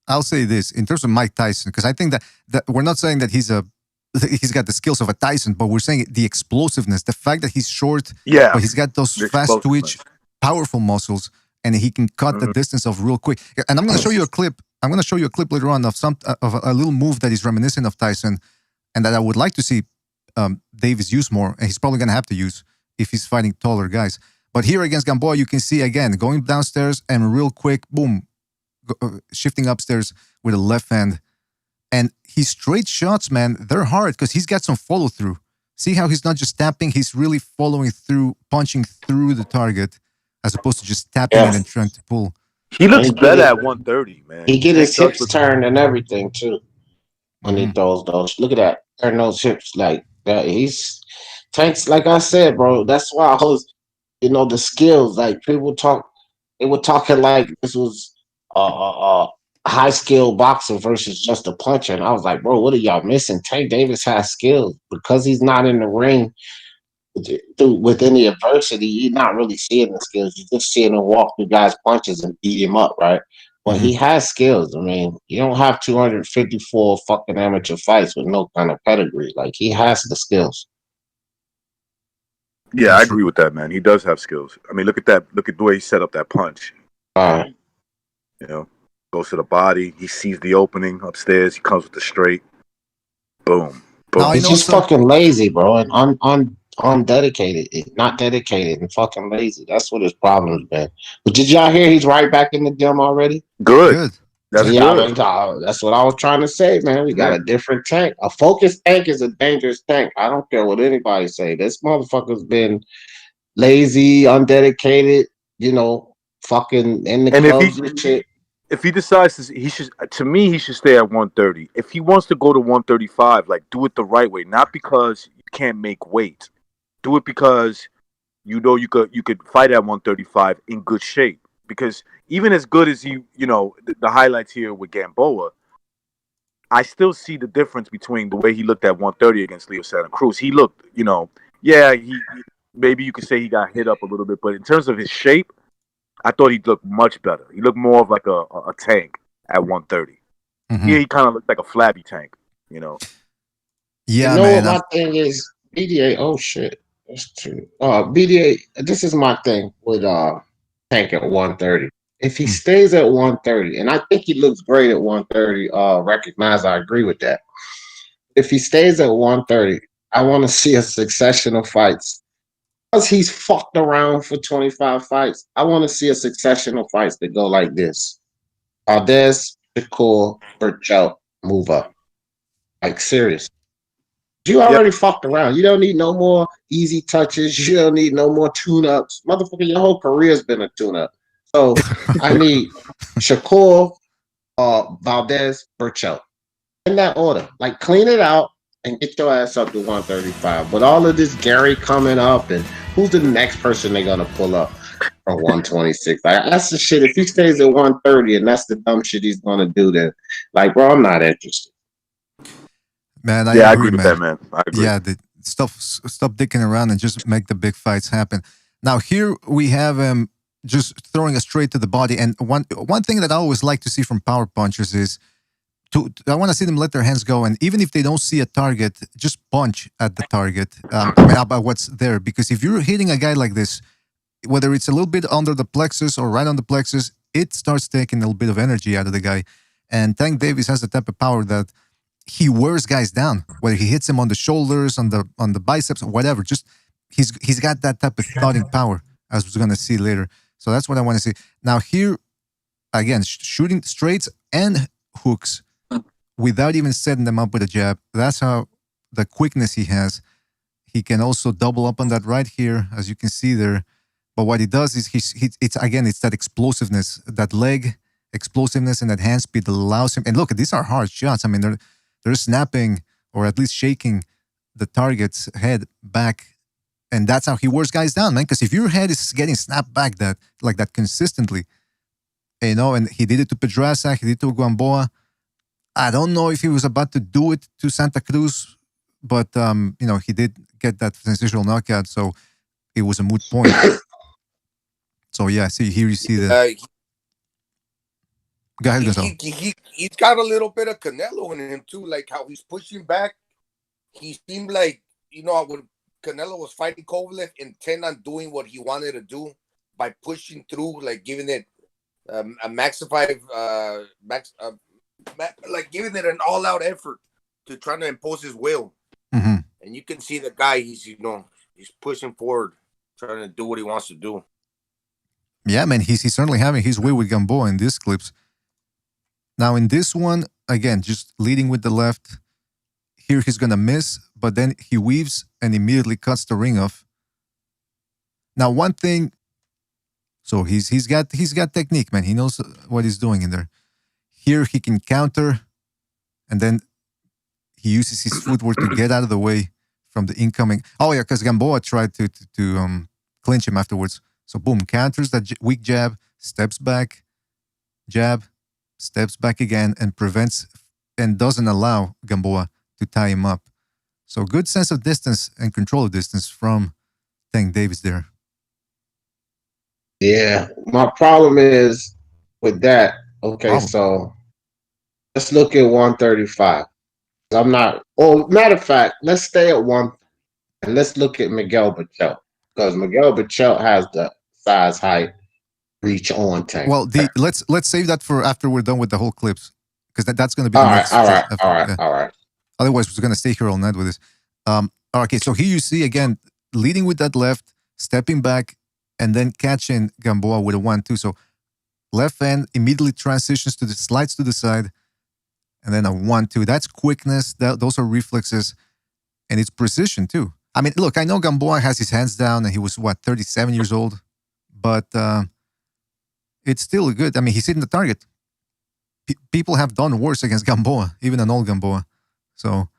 I'll say this in terms of Mike Tyson, because I think that we're not saying that he's got the skills of a Tyson, but we're saying the explosiveness, the fact that he's short, but he's got those fast twitch, powerful muscles, and he can cut the distance off real quick. And I'm going to show you a clip. I'm going to show you a clip later on of a little move that is reminiscent of Tyson, and that I would like to see Davis use more, and he's probably going to have to use if he's fighting taller guys. But here against Gamboa, you can see again going downstairs and real quick, boom, shifting upstairs with a left hand. And his straight shots, man, they're hard because he's got some follow through. See how he's not just tapping, he's really following through, punching through the target, as opposed to just tapping it and trying to pull. He looks better at 130, man. He get his hips turned and everything too when he throws those. Look at that, turn those hips like that. Tank's like I said, bro. That's why I was, the skills. Like they were talking like this was a high skill boxer versus just a puncher, and I was like, bro, what are y'all missing? Tank Davis has skills because he's not in the ring with any adversity. You're not really seeing the skills. You're just seeing him walk through guys' punches and beat him up, right? But he has skills. I mean, you don't have 254 fucking amateur fights with no kind of pedigree. Like he has the skills. Yeah, I agree with that, man. He does have skills. I mean, look at that. Look at the way he set up that punch. Goes to the body. He sees the opening upstairs. He comes with the straight. Boom. Boom. He's just fucking lazy, bro, and undedicated. Not dedicated and fucking lazy. That's what his problem's been. But did y'all hear he's right back in the gym already? Good. That's good. That's what I was trying to say, man. We got a different tank. A focused tank is a dangerous tank. I don't care what anybody say. This motherfucker's been lazy, undedicated, fucking in the And clubs and shit. if he decides he should stay at 130. If he wants to go to 135, like do it the right way, not because you can't make weight. Do it because you know you could fight at 135 in good shape. Because even as good as the highlights here with Gamboa, I still see the difference between the way he looked at 130 against Leo Santa Cruz. He looked, he maybe you could say he got hit up a little bit, but in terms of his shape, I thought he looked much better. He looked more of like a tank at 130. Mm-hmm. Here he kind of looked like a flabby tank, Yeah, you know man. What my thing is, BDA. Oh shit, that's true. BDA. This is my thing with Tank at 130. If he stays at 130, and I think he looks great at 130, recognize I agree with that. If he stays at 130, I want to see a succession of fights. Because he's fucked around for 25 fights, I want to see a succession of fights that go like this. Valdez, Shakur, Burchell, move up. Like, serious. You already fucked around. You don't need no more easy touches. You don't need no more tune-ups. Motherfucker, your whole career's been a tune-up. So I need Shakur, Valdez, Burchell. In that order. Like, clean it out and get your ass up to 135. But all of this Gary coming up, and who's the next person they're going to pull up from 126? Like, that's the shit. If he stays at 130 and that's the dumb shit he's going to do, then, like, bro, I'm not interested. Man, I agree with that, man. I agree. Yeah, stop dicking around and just make the big fights happen. Now, here we have him just throwing us straight to the body. And one thing that I always like to see from power punchers is I want to see them let their hands go, and even if they don't see a target, just punch at the target. About what's there, because if you're hitting a guy like this, whether it's a little bit under the plexus or right on the plexus, it starts taking a little bit of energy out of the guy. And Tank Davis has the type of power that he wears guys down, whether he hits them on the shoulders, on the biceps, or whatever. Just he's got that type of thudding power, as we're gonna see later. So that's what I want to see. Now here, again, shooting straights and hooks without even setting them up with a jab. That's how the quickness he has. He can also double up on that right here, as you can see there. But what he does is it's that explosiveness, that leg explosiveness and that hand speed that allows him. And look, these are hard shots. I mean, they're snapping or at least shaking the target's head back. And that's how he wears guys down, man. Because if your head is getting snapped back like that consistently, and he did it to Pedraza, he did it to Gamboa. I don't know if he was about to do it to Santa Cruz, but he did get that sensational knockout, so it was a moot point. So yeah, see here you see that. Go ahead, Gonzalo. He's got a little bit of Canelo in him too, like how he's pushing back. He seemed like when Canelo was fighting Kovalev, intent on doing what he wanted to do by pushing through, like giving it a like giving it an all-out effort to try to impose his will. Mm-hmm. And you can see the guy, he's pushing forward, trying to do what he wants to do. Yeah, man, he's certainly having his way with Gamboa in these clips. Now in this one, again, just leading with the left. Here he's gonna miss, but then he weaves and immediately cuts the ring off. Now one thing, so he's got technique, man. He knows what he's doing in there. Here he can counter, and then he uses his footwork to get out of the way from the incoming. Oh yeah, because Gamboa tried to clinch him afterwards. So boom, counters that weak jab, steps back, jab, steps back again, and prevents and doesn't allow Gamboa to tie him up. So good sense of distance and control of distance from Tank Davis there. Yeah, my problem is with that. Okay, so let's look at 135. I'm not. Well, matter of fact, let's stay at 1, and let's look at Miguel Bachelt, because Miguel Bachelt has the size, height, reach on Tank. Well, let's save that for after we're done with the whole clips, because that's going to be all the right. next. All right. Otherwise, we're going to stay here all night with this. Okay, so here you see again leading with that left, stepping back, and then catching Gamboa with a 1-2. So left hand immediately transitions to the slides to the side, and then a 1-2. That's quickness. Those are reflexes, and it's precision too. I mean, look, I know Gamboa has his hands down, and he was 37 years old, but it's still good. I mean, he's hitting the target. People have done worse against Gamboa, even an old Gamboa. So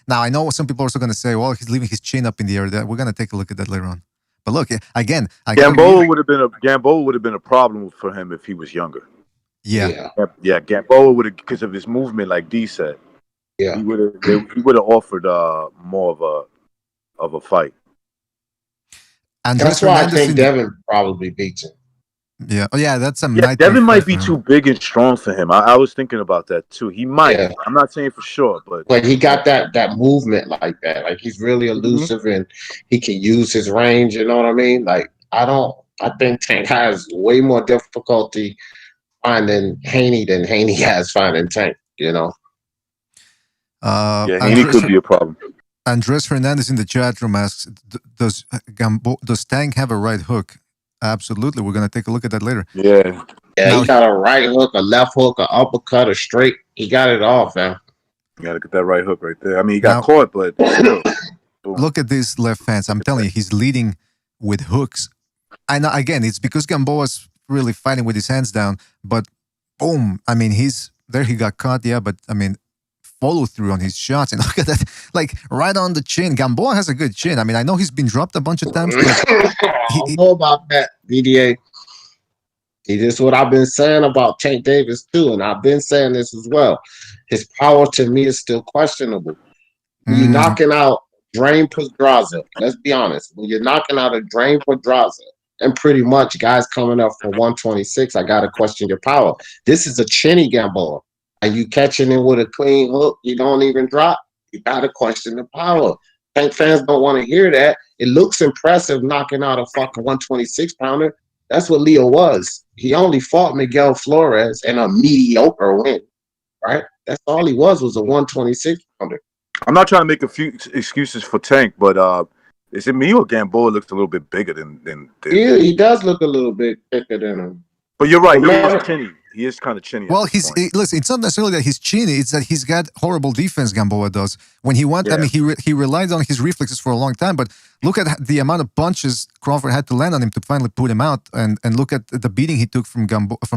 now I know some people are also going to say, well, he's leaving his chin up in the air. We're going to take a look at that later on. But look, again, Gamboa would have been a problem for him if he was younger. Yeah. Gamboa would have, because of his movement, like D said. Yeah, he would have offered more of a fight. And that's why I think Devin probably beats him. Yeah. Oh, yeah. That's Devin might be too big and strong for him. I was thinking about that too. He might. Yeah. I'm not saying for sure, but he got that movement like that. Like he's really elusive and he can use his range. You know what I mean? Like I think Tank has way more difficulty finding Haney than Haney has finding Tank. You know. Haney could be a problem. Andres Hernandez in the chat room asks, does Tank have a right hook? Absolutely. We're going to take a look at that later. Yeah. He got a right hook, a left hook, an uppercut, a straight. He got it all, man. You got to get that right hook right there. I mean, he got caught, but still. Look at these left hands. I'm telling you, he's leading with hooks. And again, it's because Gamboa's really fighting with his hands down. But boom. I mean, he got caught. Yeah, but I mean, follow through on his shots, and look at that, like right on the chin. Gamboa has a good chin. I mean, I know he's been dropped a bunch of times. But I don't know about that, BDA. This is what I've been saying about Tank Davis too, and I've been saying this as well. His power to me is still questionable. When you're knocking out Drain Pedraza, let's be honest. When you're knocking out a Drain Pedraza, and pretty much guys coming up for 126, I gotta question your power. This is a chinny Gamboa. And you catching it with a clean hook, you don't even drop, you got to question the power. Tank fans don't want to hear that. It looks impressive knocking out a fucking 126-pounder. That's what Leo was. He only fought Miguel Flores in a mediocre win, right? That's all he was a 126-pounder. I'm not trying to make a few excuses for Tank, but is it me or Gamboa looks a little bit bigger than Yeah, he does look a little bit bigger than him. But you're right, he is chinny. He is kind of chinny. Well, listen, it's not necessarily that he's chinny, it's that he's got horrible defense, Gamboa does. When he went, I mean, he relied on his reflexes for a long time, but look at the amount of punches Crawford had to land on him to finally put him out, and look at the beating he took from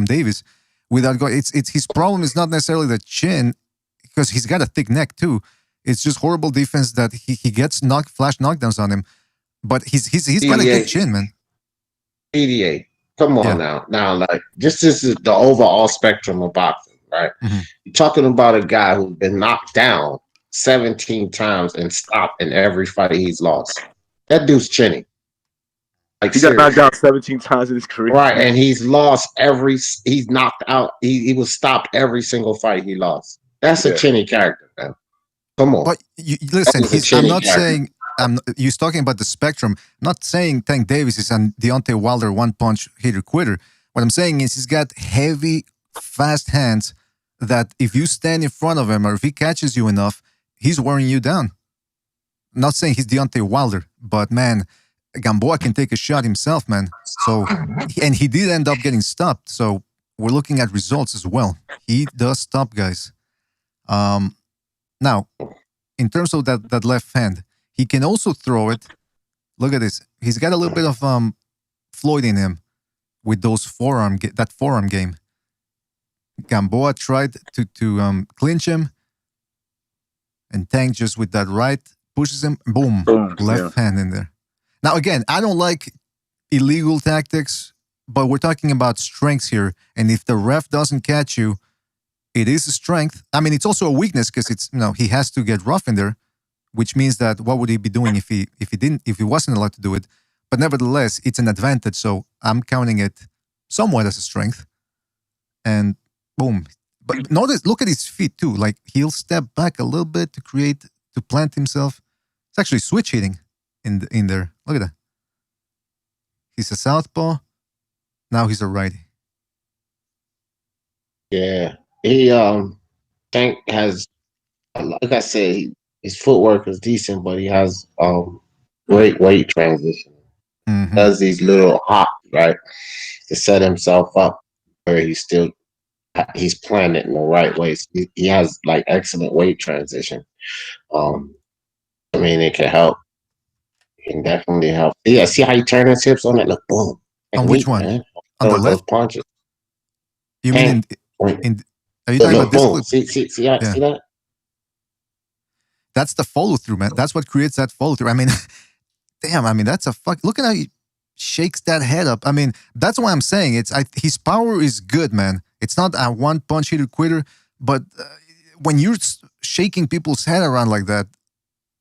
Davis without going. It's his problem is not necessarily the chin, because he's got a thick neck too. It's just horrible defense that he gets flash knockdowns on him, but he's got a good chin, man. 88. Come on now, like this is the overall spectrum of boxing, right? You're talking about a guy who's been knocked down 17 times and stopped in every fight he's lost. That dude's chinny. Like he got knocked down 17 times in his career, right? And he's lost he's knocked out. He was stopped every single fight he lost. That's a chinny character, man. Come on. But listen, I'm not saying. You're talking about the spectrum. I'm not saying Tank Davis is a Deontay Wilder one-punch hitter-quitter. What I'm saying is he's got heavy, fast hands that if you stand in front of him or if he catches you enough, he's wearing you down. I'm not saying he's Deontay Wilder, but man, Gamboa can take a shot himself, man. So, and he did end up getting stopped. So we're looking at results as well. He does stop guys. Now, in terms of that left hand, he can also throw it. Look at this. He's got a little bit of Floyd in him with those forearm game. Gamboa tried to clinch him, and Tank just with that right pushes him. Boom, left hand in there. Now again, I don't like illegal tactics, but we're talking about strengths here. And if the ref doesn't catch you, it is a strength. I mean, it's also a weakness because it's he has to get rough in there. Which means that what would he be doing if he wasn't allowed to do it? But nevertheless, it's an advantage. So I'm counting it somewhat as a strength. And boom. But notice, look at his feet too. Like he'll step back a little bit to plant himself. It's actually switch hitting in there. Look at that. He's a southpaw. Now he's a righty. Yeah, Tank has, like I said. His footwork is decent, but he has great weight transition. Does these little hops, right, to set himself up where he's playing it in the right way. So he has like excellent weight transition. I mean, it can help. It can definitely help. Yeah, see how he turned his hips on it? Look, boom. On which one? Man. On the Those left? punches. You mean are you talking about this clip? See that? That's the follow through, man. That's what creates that follow through. I mean, damn. I mean, that's a fuck. Look at how he shakes that head up. I mean, that's why I'm saying his power is good, man. It's not a one punch hitter quitter, but when you're shaking people's head around like that,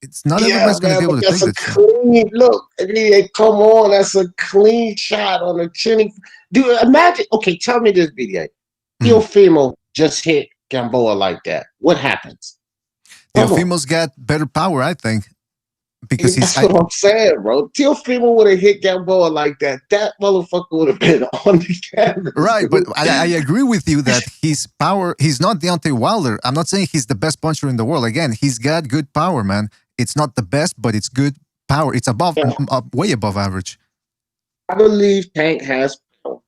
it's not everybody's going to be able to take that shot. Clean look. Come on, that's a clean shot on a chinny. Dude, imagine. Okay, tell me this, BDA. Teofimo just hit Gamboa like that. What happens? Teofimo's got better power, I think. Because that's what I'm saying, bro. Teofimo would have hit Gamboa like that. That motherfucker would have been on the camera. Right, but I agree with you that his power, he's not Deontay Wilder. I'm not saying he's the best puncher in the world. Again, he's got good power, man. It's not the best, but it's good power. It's way above average. I believe Tank has power.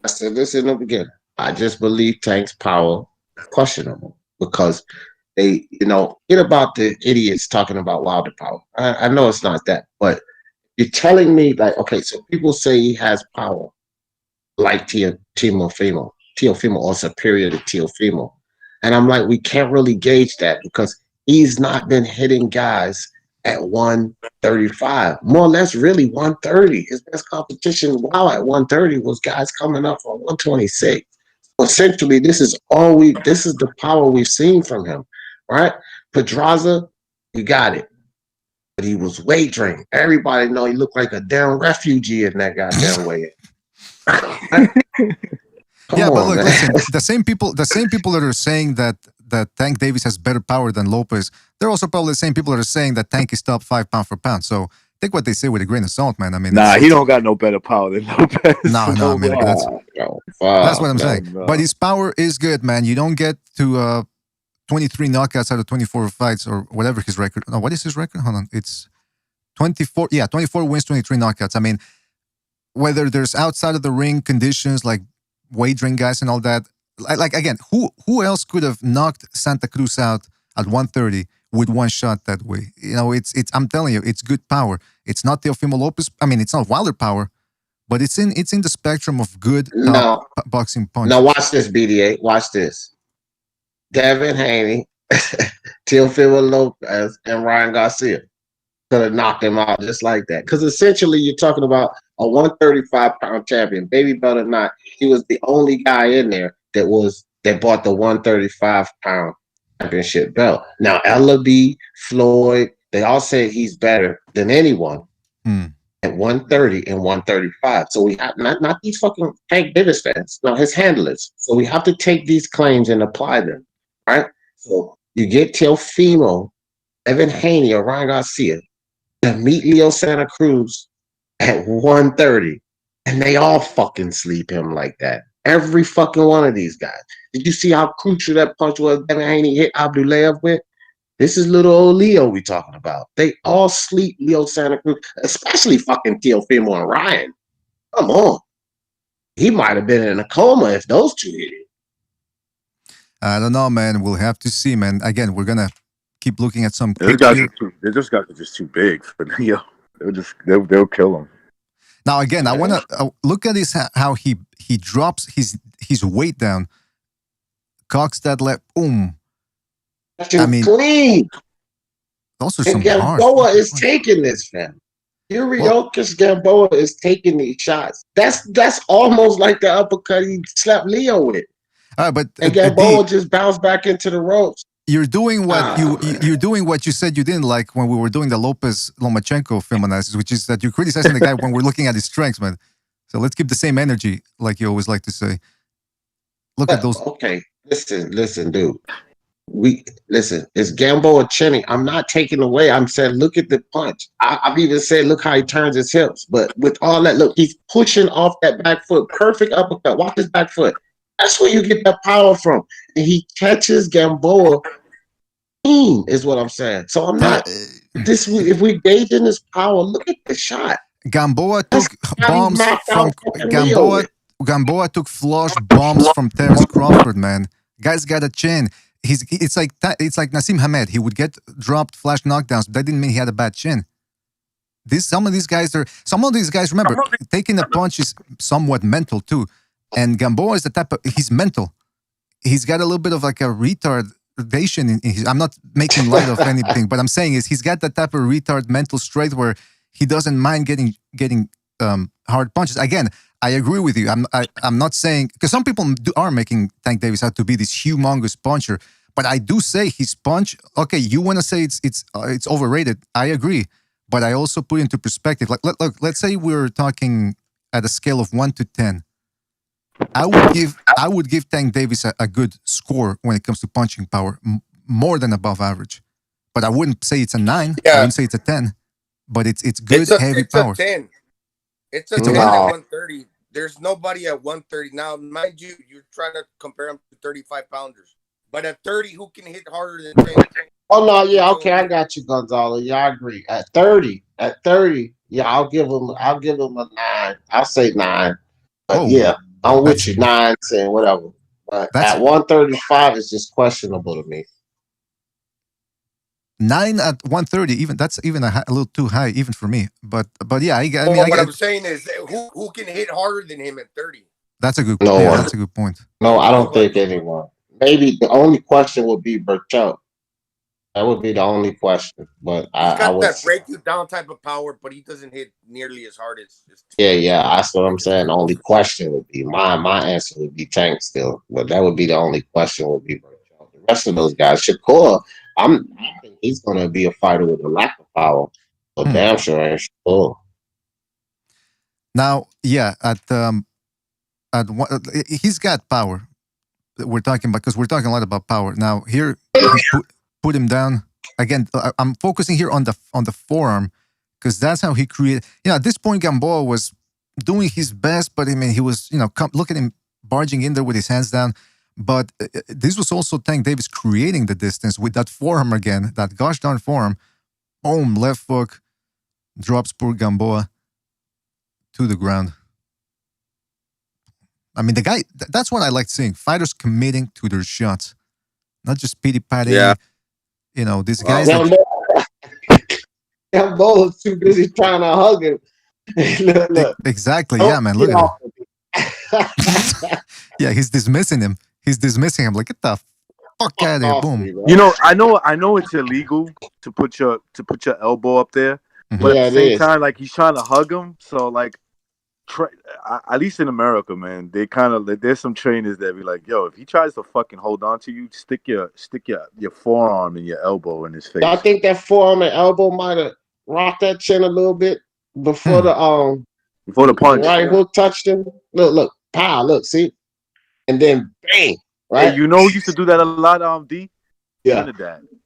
I said this in the beginning. I just believe Tank's power is questionable because they, get about the idiots talking about Wilder power. I know it's not that, but you're telling me like, okay, so people say he has power like Teofimo or superior to Teofimo. And I'm like, we can't really gauge that because he's not been hitting guys at 135, more or less really 130. His best competition while at 130 was guys coming up from 126. Essentially, this is the power we've seen from him, right? Pedraza, you got it. But he was wagering. Everybody know he looked like a damn refugee in that goddamn way. But look, listen, the same people that are saying that Tank Davis has better power than Lopez, they're also probably the same people that are saying that Tank is top 5 pound for pound. So take what they say with a grain of salt, man. I mean, he don't got no better power than Lopez. No, man. That's what I'm saying. No. But his power is good, man. You don't get to 23 knockouts out of 24 fights or whatever his record. No, what is his record? Hold on. It's 24. Yeah, 24 wins, 23 knockouts. I mean, whether there's outside of the ring conditions like wagering guys and all that, like again, who else could have knocked Santa Cruz out at 130 with one shot that way? It's I'm telling you, it's good power. It's not Teofimo Lopez. I mean, it's not Wilder power, but it's in the spectrum of good boxing punches. Now watch this, BDA. Watch this. Devin Haney, Teofimo Lopez, and Ryan Garcia could have knocked him out just like that. Because essentially, you're talking about a 135-pound champion, baby belt or not. He was the only guy in there that bought the 135-pound championship belt. Now, Ellaby, Floyd, they all say he's better than anyone at 130 and 135. So we have not these fucking Tank Davis fans, no, his handlers. So we have to take these claims and apply them, right? So you get Teofimo, Evan Haney, or Ryan Garcia to meet Leo Santa Cruz at 130, and they all fucking sleep him like that. Every fucking one of these guys. Did you see how crucial that punch was Devin Haney hit Abdulayev with? This is little old Leo we talking about. They all sleep Leo Santa Cruz, especially fucking Teofimo and Ryan. Come on. He might have been in a coma if those two hit it. I don't know, man. We'll have to see, man. Again, we're going to keep looking at some Those guys are just too big for Leo. They'll kill him. Now again, I want to look at this how he drops his weight down, cocks that left, boom. I mean, clean. Those are and some Gamboa is taking this, fam. Yuriokis Gamboa is taking these shots. That's almost like the uppercut he slapped Leo with. But and Gamboa just bounced back into the ropes. You're doing what you're doing what you said you didn't like when we were doing the Lopez Lomachenko film analysis, which is that you're criticizing the guy when we're looking at his strengths, man. So let's keep the same energy, like you always like to say. Look at those. Okay, listen, dude. It's Gamboa chinning. I'm not taking away. I'm saying, look at the punch. I've even said, look how he turns his hips. But with all that, look, he's pushing off that back foot. Perfect uppercut. Watch his back foot. That's where you get that power from. And he catches Gamboa clean, is what I'm saying. So I'm not if we gauge in his power, look at the shot. Gamboa took bombs from Gamboa took flush bombs from Terence Crawford, man. Guy's got a chin. It's like Nassim Hamed. He would get dropped flash knockdowns, but that didn't mean he had a bad chin. Some of these guys, remember, taking a punch is somewhat mental too. And Gamboa is the type of, he's mental. He's got a little bit of like a retardation in his, I'm not making light of anything, but I'm saying is he's got that type of retard mental strength where he doesn't mind getting hard punches. Again, I agree with you. I'm not saying, because some people are making Tank Davis out to be this humongous puncher, but I do say his punch, okay, you want to say it's overrated. I agree. But I also put into perspective, like, look, let's say we're talking at a scale of 1 to 10. I would give Tank Davis a good score when it comes to punching power, more than above average. But I wouldn't say it's a 9. Yeah. I wouldn't say it's a 10. But it's good, heavy power. It's a 10. It's a 10 at 130. There's nobody at 130. Now, mind you, you're trying to compare him to 35 pounders. But at 30, who can hit harder than Tank? Oh no, yeah, okay, I got you, Gonzalo. Yeah, I agree. At 30, yeah, I'll give him a 9. I'll say 9. But yeah, I'm with you, 9, 10, whatever. But at 135, it's just questionable to me. 9 at 130, even that's even a little too high, even for me. But yeah, what I'm saying is, who can hit harder than him at 30? That's a good point. Yeah, that's a good point. No, I don't think anyone. Maybe the only question would be Burchell. That would be the only question. But I would that break you down type of power, but he doesn't hit nearly as hard as. Yeah, that's what I'm saying. The only question would be my answer would be Tank still, but that would be the only question would be Burchell. The rest of those guys, Shakur, I think he's going to be a fighter with a lack of power. So damn sure ain't Shakur. Now, yeah, he's got power. We're talking about, because we're talking a lot about power. Now here, put him down again. I'm focusing here on the forearm, because that's how he created. At this point, Gamboa was doing his best, but I mean, he was, look at him barging in there with his hands down. But this was also Tank Davis creating the distance with that forearm again, that gosh darn forearm. Boom, left hook, drops poor Gamboa to the ground. I mean, the guy, that's what I like seeing. Fighters committing to their shots. Not just pity-patty. Yeah. These guys. Gamboa's too busy trying to hug him. Look. Exactly. Yeah, man. Look at him. Yeah, he's dismissing him. Get the fuck out of here. Boom. I know it's illegal to put your elbow up there. But at the same time, like, he's trying to hug him. So, like, at least in America, man, they kind of, there's some trainers that be like, yo, if he tries to fucking hold on to you, stick your forearm and your elbow in his face. I think that forearm and elbow might have rocked that chin a little bit before the punch. The right hook touched him. Look, pow, look, see, and then bang. Right. Hey, who used to do that a lot, D? Yeah.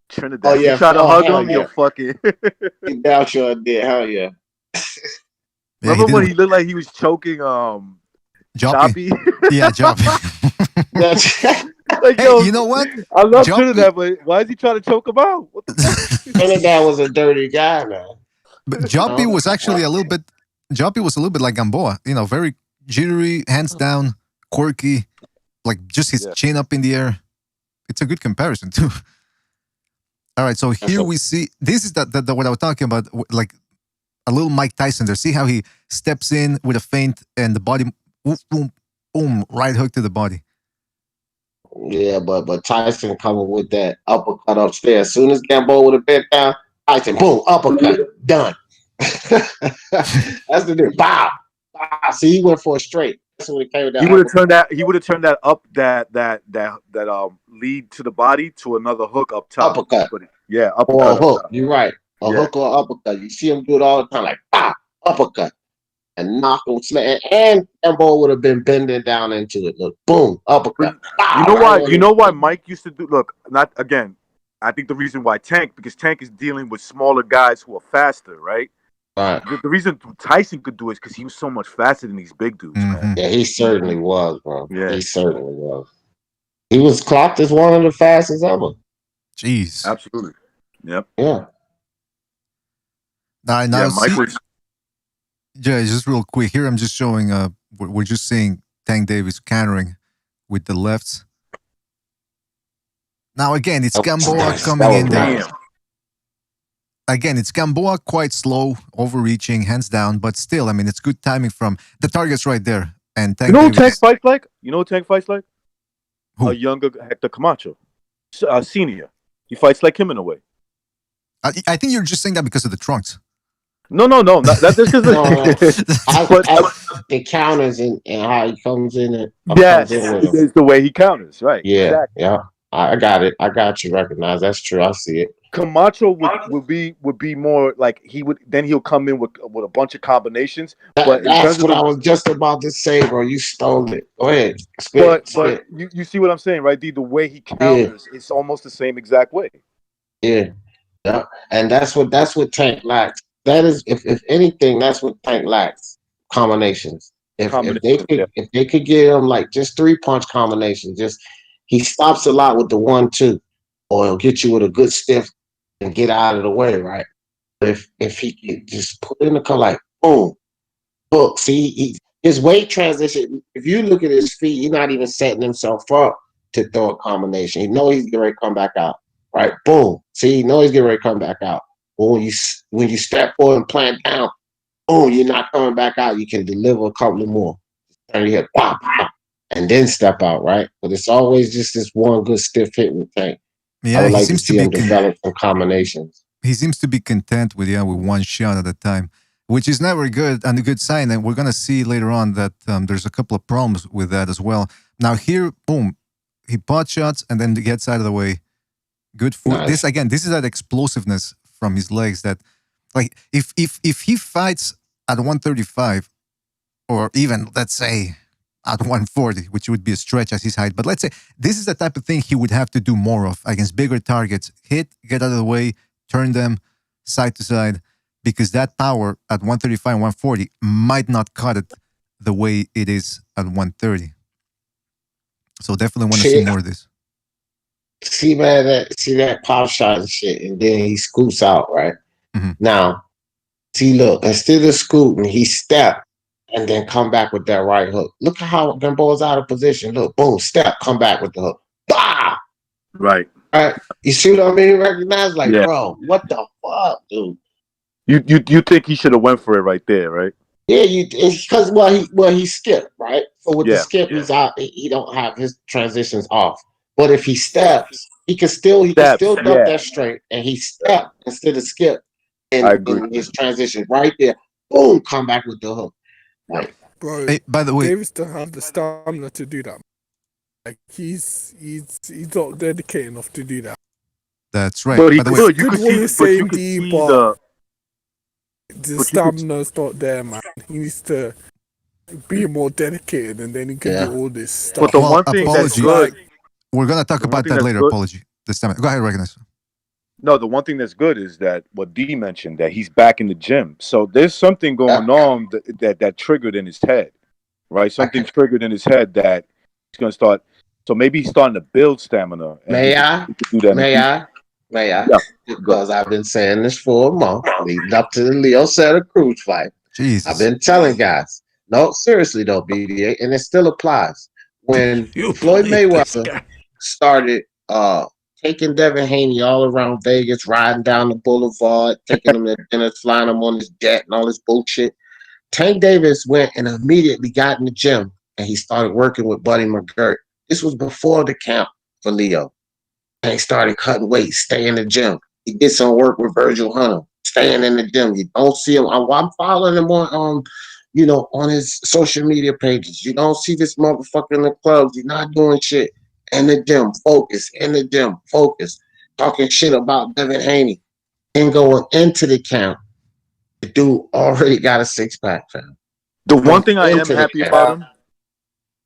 Trinidad. Oh yeah. You try to hug him, you'll fucking. He damn sure did. Hell yeah. Remember when he looked like he was choking Joppy? Yeah, Joppy. Like, yo, you know what? I love Trinidad, but why is he trying to choke him out? What the fuck? Trinidad was a dirty guy, man. But Joppy was actually a little bit like Gamboa. Very jittery, hands down, quirky, like just his chin up in the air. It's a good comparison too. All right, so here we see, this is the what I was talking about, like a little Mike Tyson there. See how he steps in with a feint and the body, boom, boom, right hook to the body. Yeah, but Tyson coming with that uppercut upstairs. As soon as Gamboa would have bent down, Tyson, boom, uppercut, done. That's the deal. Bow. See, he went for a straight. That's when it came down. He would have turned that up that lead to the body to another hook up top. Uppercut. Uppercut. Or a hook. You're right. A hook or uppercut. You see him do it all the time, like pow, uppercut, and knock him. And Gamboa would have been bending down into it. Look, boom, uppercut. You know why Mike used to do? Look, not again. I think the reason why because Tank is dealing with smaller guys who are faster, right? Right. The reason Tyson could do it is because he was so much faster than these big dudes, man. Yeah, he certainly was, bro. Yeah, he certainly was. He was clocked as one of the fastest ever. Jeez. Absolutely. Yep. Yeah. Now Mike was. Yeah, just real quick here. I'm just showing. We're just seeing Tank Davis countering with the lefts. Now again, it's Gamboa coming in there. again, it's Gamboa quite slow, overreaching, hands down, but still, I mean, it's good timing from the target's right there. And You know who Tank fights like? You know who Tank fights like? Who? A younger Hector Camacho, senior. He fights like him in a way. I think you're just saying that because of the trunks. No, that's just because the counters and how he comes in and yes, it's the way he counters, right? Yeah, exactly. yeah. I got it. I got you. Recognize that's true. I see it. Camacho would be more like he'll come in with a bunch of combinations. But That's what I was just about to say, bro. You stole it. Go ahead. But you see what I'm saying, right? The way he counters, it's almost the same exact way. Yeah. Yeah. And that's what Tank lacks. That is, if anything, that's what Tank lacks. Combinations. If they could give him like just 3-punch combinations, he stops a lot with the 1-2, or he'll get you with a good stiff and get out of the way, right? If he could just put in the car like boom, hook. See, his weight transition. If you look at his feet, he's not even setting himself up to throw a combination. He knows he's getting ready to come back out. Right, boom. See, he knows he's getting ready to come back out. But when you step forward and plant down, boom, you're not coming back out. You can deliver a couple more. Turn your head, pop, and then step out, right? But it's always just this one good stiff hit with Tank. Yeah, I would like to see him develop some combinations. He seems to be content with one shot at a time, which is never good and a good sign. And we're gonna see later on that there's a couple of problems with that as well. Now here, boom, he pot shots and then gets out of the way. Good foot. Nice. This is that explosiveness from his legs that, like, if he fights at 135, or even let's say at 140, which would be a stretch as his height, but let's say this is the type of thing he would have to do more of against bigger targets. Hit, get out of the way, turn them side to side, because that power at 135 and 140 might not cut it the way it is at 130. So definitely want to see more of this. See, man, that pop shot and shit, and then he scoots out, right? Mm-hmm. Now, see, look, instead of scooting, he stepped and then come back with that right hook. Look at how Gamboa's out of position. Look, boom, step, come back with the hook. Bah! Right. All right. You see what I mean? Recognize, like, bro, what the fuck, dude? You think he should have went for it right there, right? Yeah, it's because he skipped, right? So with the skip, he's out. He don't have his transitions off. But if he steps, he can still dump that straight, and he stepped instead of skip in his transition right there. Boom, come back with the hook. Like, bro, hey, by the way, Davis don't have the stamina to do that. Like he's not dedicated enough to do that. That's right. But by the way, you could see the stamina's not there, man. He needs to be more dedicated, and then he can do all this stuff. But the one thing that's good. We're going to talk about that later. Apology. This time. Go ahead, Recognize. No, the one thing that's good is that what D mentioned, that he's back in the gym. So there's something going on that triggered in his head, right? Something triggered in his head that he's going to start. So maybe he's starting to build stamina. May I? Yeah. Because I've been saying this for a month, leading up to the Leo Santa Cruz fight. Jesus. I've been telling guys. No, seriously though, BDA, and it still applies. When Floyd Mayweather started taking Devin Haney all around Vegas, riding down the boulevard, taking him to dinner, flying him on his jet and all this bullshit, Tank Davis went and immediately got in the gym and he started working with Buddy McGirt. This was before the camp for Leo. And he started cutting weight, stay in the gym. He did some work with Virgil Hunter, staying in the gym. You don't see him. I'm following him on on his social media pages. You don't see this motherfucker in the clubs. He's not doing shit. In the gym, focus. In the gym, focus. Talking shit about Devin Haney. And going into the camp, the dude already got a 6-pack, fam. The one thing I am happy about him,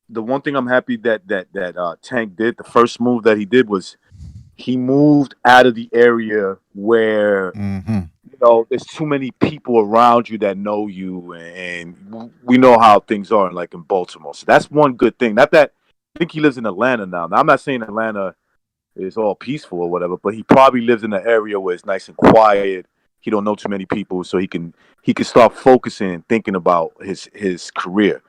the one thing I'm happy that Tank did, the first move that he did was he moved out of the area where there's too many people around you that know you, and we know how things are, like in Baltimore. So that's one good thing. Not that I think he lives in Atlanta now. Now I'm not saying Atlanta is all peaceful or whatever, but he probably lives in an area where it's nice and quiet. He don't know too many people, so he can start focusing and thinking about his career.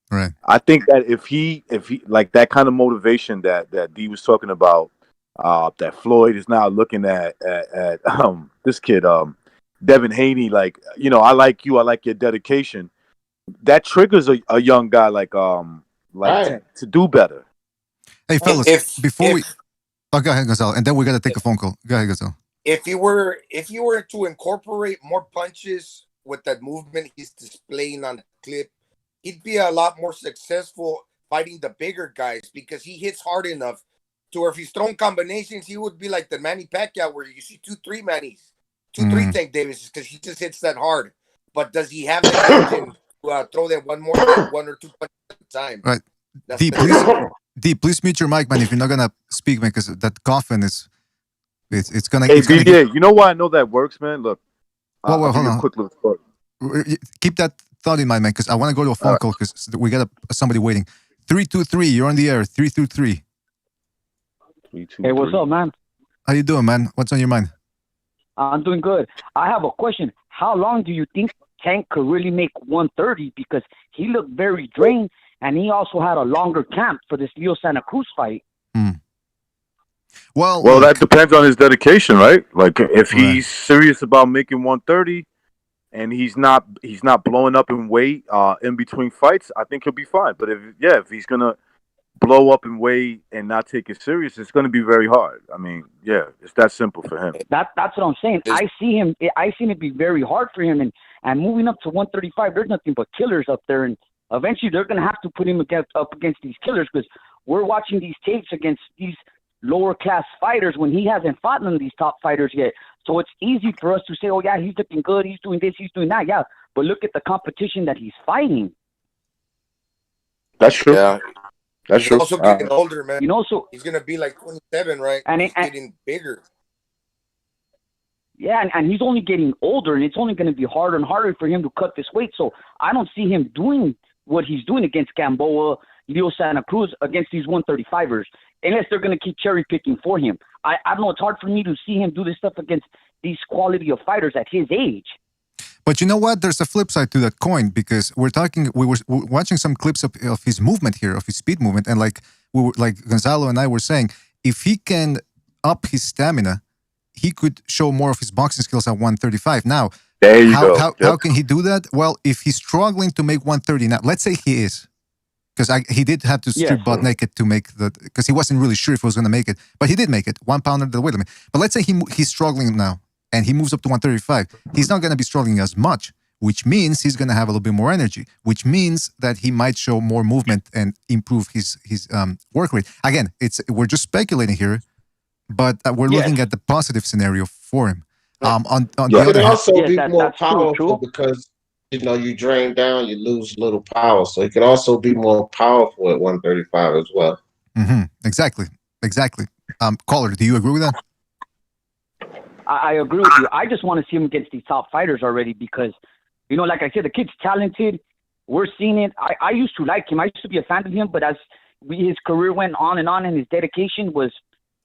Right. I think that if he like that kind of motivation that D was talking about, that Floyd is now looking at this kid Devin Haney, like, I like you, I like your dedication. That triggers a young guy like Right. to do better. Hey, fellas, before we... Oh, go ahead, Gonzalo, and then we got to take a phone call. Go ahead, Gonzalo. If you were to incorporate more punches with that movement he's displaying on the clip, he'd be a lot more successful fighting the bigger guys because he hits hard enough to where if he's throwing combinations, he would be like the Manny Pacquiao where you see 2-3 Manny's, 2-3 Tank Davis because he just hits that hard. But does he have the engine to throw that one or two punches at a time? Right. That's D, please mute your mic, man, if you're not going to speak, man, because that coughing is... It's gonna. Hey, it's gonna BDA, you know why I know that works, man? Look, well, hold on. A quick little story. Keep that thought in mind, man, because I want to go to a phone call because we got somebody waiting. 323, you're on the air. 323. Hey, what's up, man? How you doing, man? What's on your mind? I'm doing good. I have a question. How long do you think Tank could really make 130? Because he looked very drained, and he also had a longer camp for this Leo Santa Cruz fight. Well, that depends on his dedication, right? Like if he's serious about making 130 and he's not blowing up in weight in between fights, I think he'll be fine. But if he's gonna blow up in weight and not take it serious, it's gonna be very hard. I mean, it's that simple for him. That's what I'm saying. I seen it be very hard for him, and moving up to 135, there's nothing but killers up there, and eventually they're gonna have to put him up against these killers because we're watching these tapes against these lower class fighters when he hasn't fought none of these top fighters yet. So it's easy for us to say, oh yeah, he's looking good, he's doing this, he's doing that. Yeah, but look at the competition that he's fighting. That's true. Yeah. That's true. He's also getting older, man. So he's gonna be like 27, right? And he's getting bigger. Yeah, and he's only getting older, and it's only going to be harder and harder for him to cut this weight. So I don't see him doing what he's doing against Gamboa, Leo Santa Cruz, against these 135ers, unless they're going to keep cherry picking for him. I don't know. It's hard for me to see him do this stuff against these quality of fighters at his age. But you know what? There's a flip side to that coin because we were watching some clips of his movement here, of his speed movement, and like Gonzalo and I were saying, if he can up his stamina, he could show more of his boxing skills at 135. Now, there you go. How can he do that? Well, if he's struggling to make 130 now, let's say he is, because he did have to strip butt naked to make because he wasn't really sure if he was going to make it, but he did make it, 1 pound under the weight limit. But let's say he's struggling now and he moves up to 135. He's not going to be struggling as much, which means he's going to have a little bit more energy, which means that he might show more movement and improve his work rate. Again, we're just speculating here, but we're looking at the positive scenario for him. On the other hand, also be more powerful because you drain down, you lose a little power. So he could also be more powerful at 135 as well. Exactly. Caller, do you agree with that? I agree with you. I just want to see him against these top fighters already because, like I said, the kid's talented. We're seeing it. I used to like him. I used to be a fan of him, but as his career went on and his dedication was,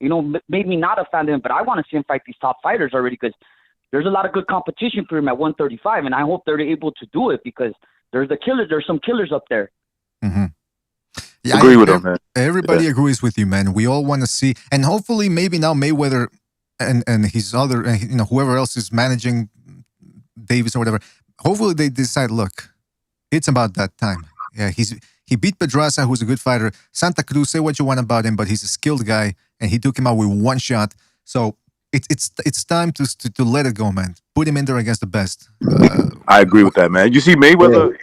made me not a fan of him. But I want to see him fight these top fighters already because there's a lot of good competition for him at 135, and I hope they're able to do it because there's some killers up there. Yeah, agree with him, man. Everybody agrees with you, man. We all want to see, and hopefully, maybe now Mayweather and his other, whoever else is managing Davis or whatever. Hopefully, they decide. Look, it's about that time. Yeah, he beat Pedraza, who's a good fighter. Santa Cruz, say what you want about him, but he's a skilled guy, and he took him out with one shot. So it's time to let it go, man. Put him in there against the best. I agree with that, man. You see, Mayweather.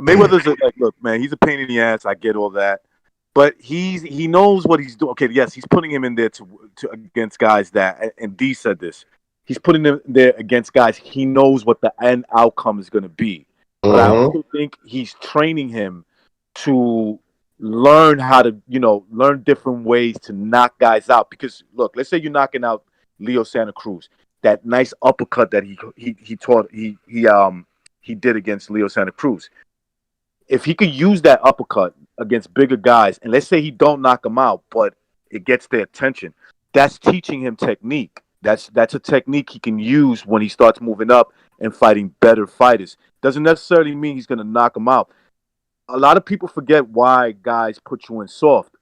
Mayweather's look, man. He's a pain in the ass. I get all that, but he knows what he's doing. Okay, yes, he's putting him in there to against guys that, and D said this. He's putting him there against guys he knows what the end outcome is going to be. But I also think he's training him to learn how to, learn different ways to knock guys out. Because look, let's say you're knocking out Leo Santa Cruz, that nice uppercut that he did against Leo Santa Cruz. If he could use that uppercut against bigger guys, and let's say he don't knock him out, but it gets their attention, that's teaching him technique. That's a technique he can use when he starts moving up and fighting better fighters. Doesn't necessarily mean he's going to knock him out. A lot of people forget why guys put you in soft.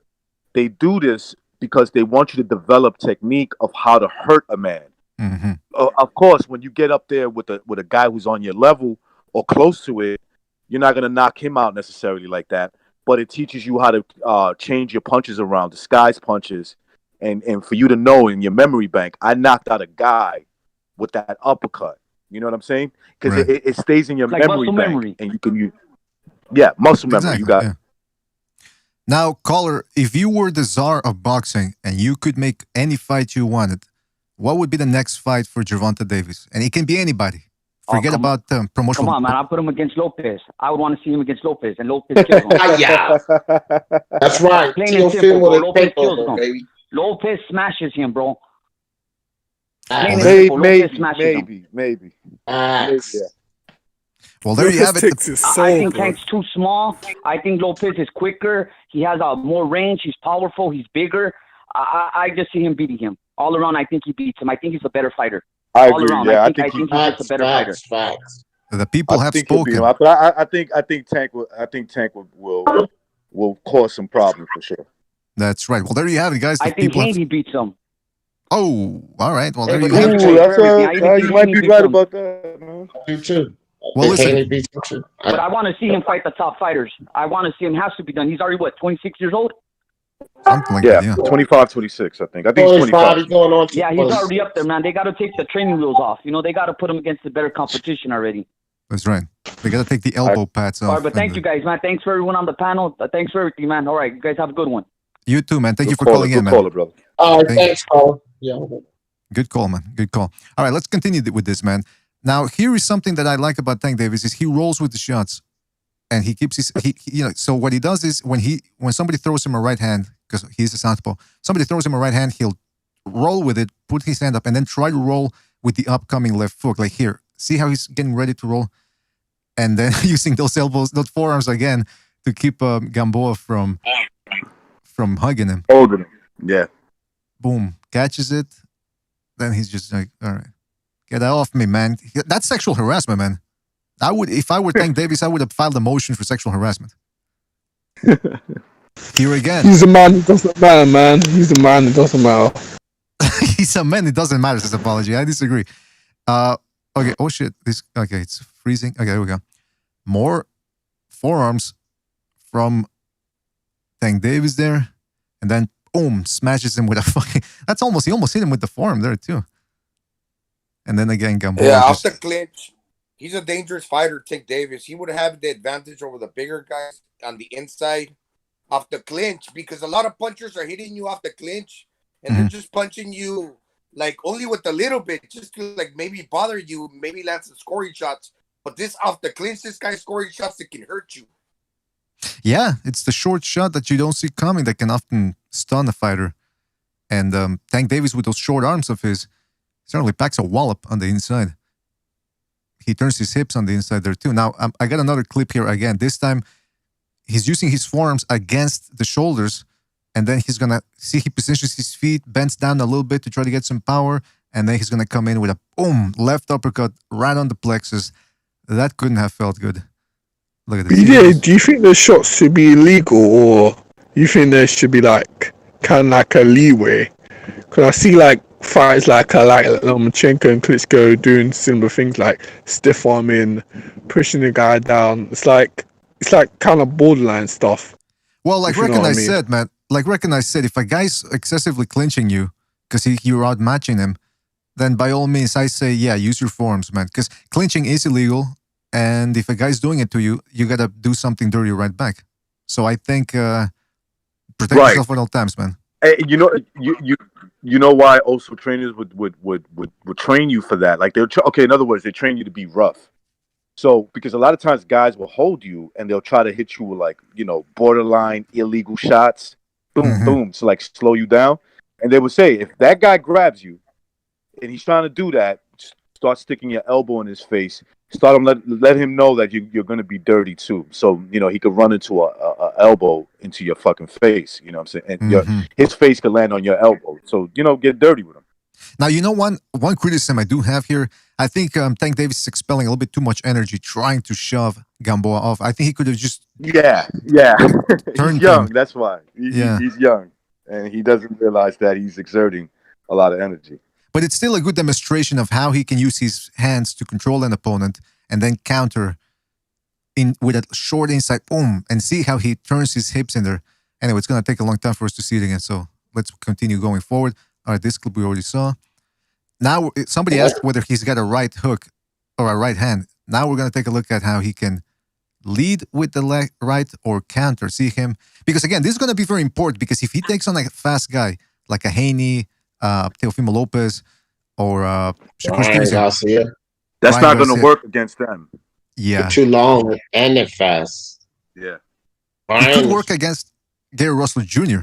They do this because they want you to develop technique of how to hurt a man. Of course, when you get up there with a guy who's on your level or close to it, you're not gonna knock him out necessarily like that. But it teaches you how to change your punches around, disguise punches, and for you to know in your memory bank, I knocked out a guy with that uppercut. You know what I'm saying? Because it stays in your like memory muscle bank, memory. and you can use muscle memory. Exactly, You got yeah. Now, caller, if you were the czar of boxing and you could make any fight you wanted, what would be the next fight for Gervonta Davis? And it can be anybody. Forget about promotional. Come on, man. I'll put him against Lopez. I would want to see him against Lopez, and Lopez kills him. Yeah. That's right. Plain and Teofimo simple, bro. with a Lopez kills takeover, him. baby. Lopez smashes him, bro. Plain and maybe, simple. Lopez smashes him. maybe. Yeah. Well, there you have it. I think Tank's too small. I think Lopez is quicker. He has more range. He's powerful. He's bigger. I just see him beating him. All around, I think he beats him. I think he's a better fighter. I All agree. around, Yeah, I think he's just a better fighter. Facts. The people have think he'll beat spoken. him. But I think Tank will cause some problems for sure. That's right. Well, there you have it, guys. The I think people have- Haney beats him. Oh, all right. Well, Hey, there but you have Haney it. beats everything. You might be right about that, man. You too. Well, listen. But I want to see him fight the top fighters. I want to see him. Has to be done. He's already, 26 years old? Something like Yeah, that, yeah. 25, 26, I think. I think he's 25. He's going on. Yeah, he's already up there, man. They got to take the training wheels off. They got to put him against the better competition already. That's right. They got to take the elbow pads off. All right, but thank you guys, man. Thanks for everyone on the panel. Thanks for everything, man. All right, you guys have a good one. You too, man. Thank you for calling in, man. Good caller, brother. All right, thanks, caller. Yeah. Good call, man. Good call. All right, let's continue with this, man. Now, here is something that I like about Tank Davis is he rolls with the shots, and he keeps his. So what he does is when somebody throws him a right hand, because he's a southpaw, somebody throws him a right hand, he'll roll with it, put his hand up, and then try to roll with the upcoming left foot. Like here, see how he's getting ready to roll, and then using those elbows, those forearms again to keep Gamboa from hugging him. Holding him. Yeah. Boom, catches it. Then he's just like, all right, get that off me, man. That's sexual harassment, man. If I were Tank Davis, I would have filed a motion for sexual harassment. Here again. He's a man, it doesn't matter, man. He's a man, it doesn't matter. He's a man, it doesn't matter, says Apology. I disagree. Okay, oh shit. Okay, it's freezing. Okay, here we go. More forearms from Tank Davis there. And then, boom, smashes him with a fucking... He almost hit him with the forearm there, too. And then again, Gamboa. Yeah, off the clinch. He's a dangerous fighter, Tank Davis. He would have the advantage over the bigger guys on the inside off the clinch because a lot of punchers are hitting you off the clinch and they're just punching you like only with a little bit, just to like maybe bother you, maybe land some scoring shots. But this off the clinch, this guy's scoring shots that can hurt you. Yeah, it's the short shot that you don't see coming that can often stun a fighter. And Tank Davis with those short arms of his certainly packs a wallop on the inside. He turns his hips on the inside there too. Now, I got another clip here again. This time, he's using his forearms against the shoulders, and then he's going to see he positions his feet, bends down a little bit to try to get some power, and then he's going to come in with a boom, left uppercut right on the plexus. That couldn't have felt good. Look at this. BDA, do you think the shots should be illegal, or you think there should be like kind of like a leeway? Because I see like fights like Lomachenko and Klitschko doing similar things like stiff arming, pushing the guy down. It's like kind of borderline stuff. Well, like Recognize said, man, like Recognize said, if a guy's excessively clinching you because you're outmatching him, then by all means, I say, yeah, use your forearms, man. Because clinching is illegal, and if a guy's doing it to you, you gotta do something dirty right back. So I think protect yourself at all times, man. Hey, you know why also trainers would train you for that? Like in other words, they train you to be rough. So because a lot of times guys will hold you and they'll try to hit you with like, borderline illegal shots, boom, boom, to like slow you down. And they would say, if that guy grabs you and he's trying to do that, start sticking your elbow in his face. Let him know that you're going to be dirty too. So, he could run into a elbow into your fucking face. You know what I'm saying? And his face could land on your elbow. So, get dirty with him. Now, one criticism I do have here, I think Tank Davis is expelling a little bit too much energy trying to shove Gamboa off. I think he could have just... Yeah. He's young, that's why. He's young. And he doesn't realize that he's exerting a lot of energy. But it's still a good demonstration of how he can use his hands to control an opponent and then counter in with a short inside boom and see how he turns his hips in there. Anyway, it's going to take a long time for us to see it again, so let's continue going forward. All right, this clip we already saw. Now, somebody asked whether he's got a right hook or a right hand. Now we're going to take a look at how he can lead with the leg right or counter. See him. Because again, this is going to be very important because if he takes on a fast guy like a Haney, Teofimo Lopez, or Shakur Stevenson, that's not going to work against them. Yeah. Too long and they're fast. Yeah. It could work against Gary Russell Jr.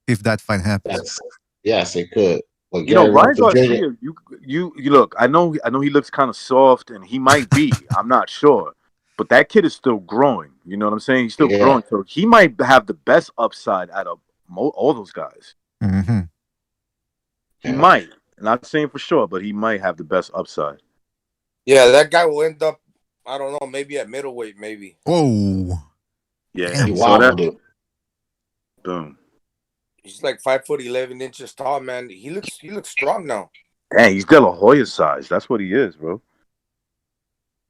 if that fight happens. Yes, it could. But You know, Ryan Garcia, you look, I know he looks kind of soft and he might be, I'm not sure. But that kid is still growing. You know what I'm saying? He's still growing. So he might have the best upside out of all those guys. Mm-hmm. He might. Not saying for sure, but he might have the best upside. Yeah, that guy will end up, I don't know, maybe at middleweight, maybe. Oh. Yeah, he wobbled it. Boom. He's like 5'11" tall, man. He looks strong now. Dang, he's De La Hoya size. That's what he is, bro.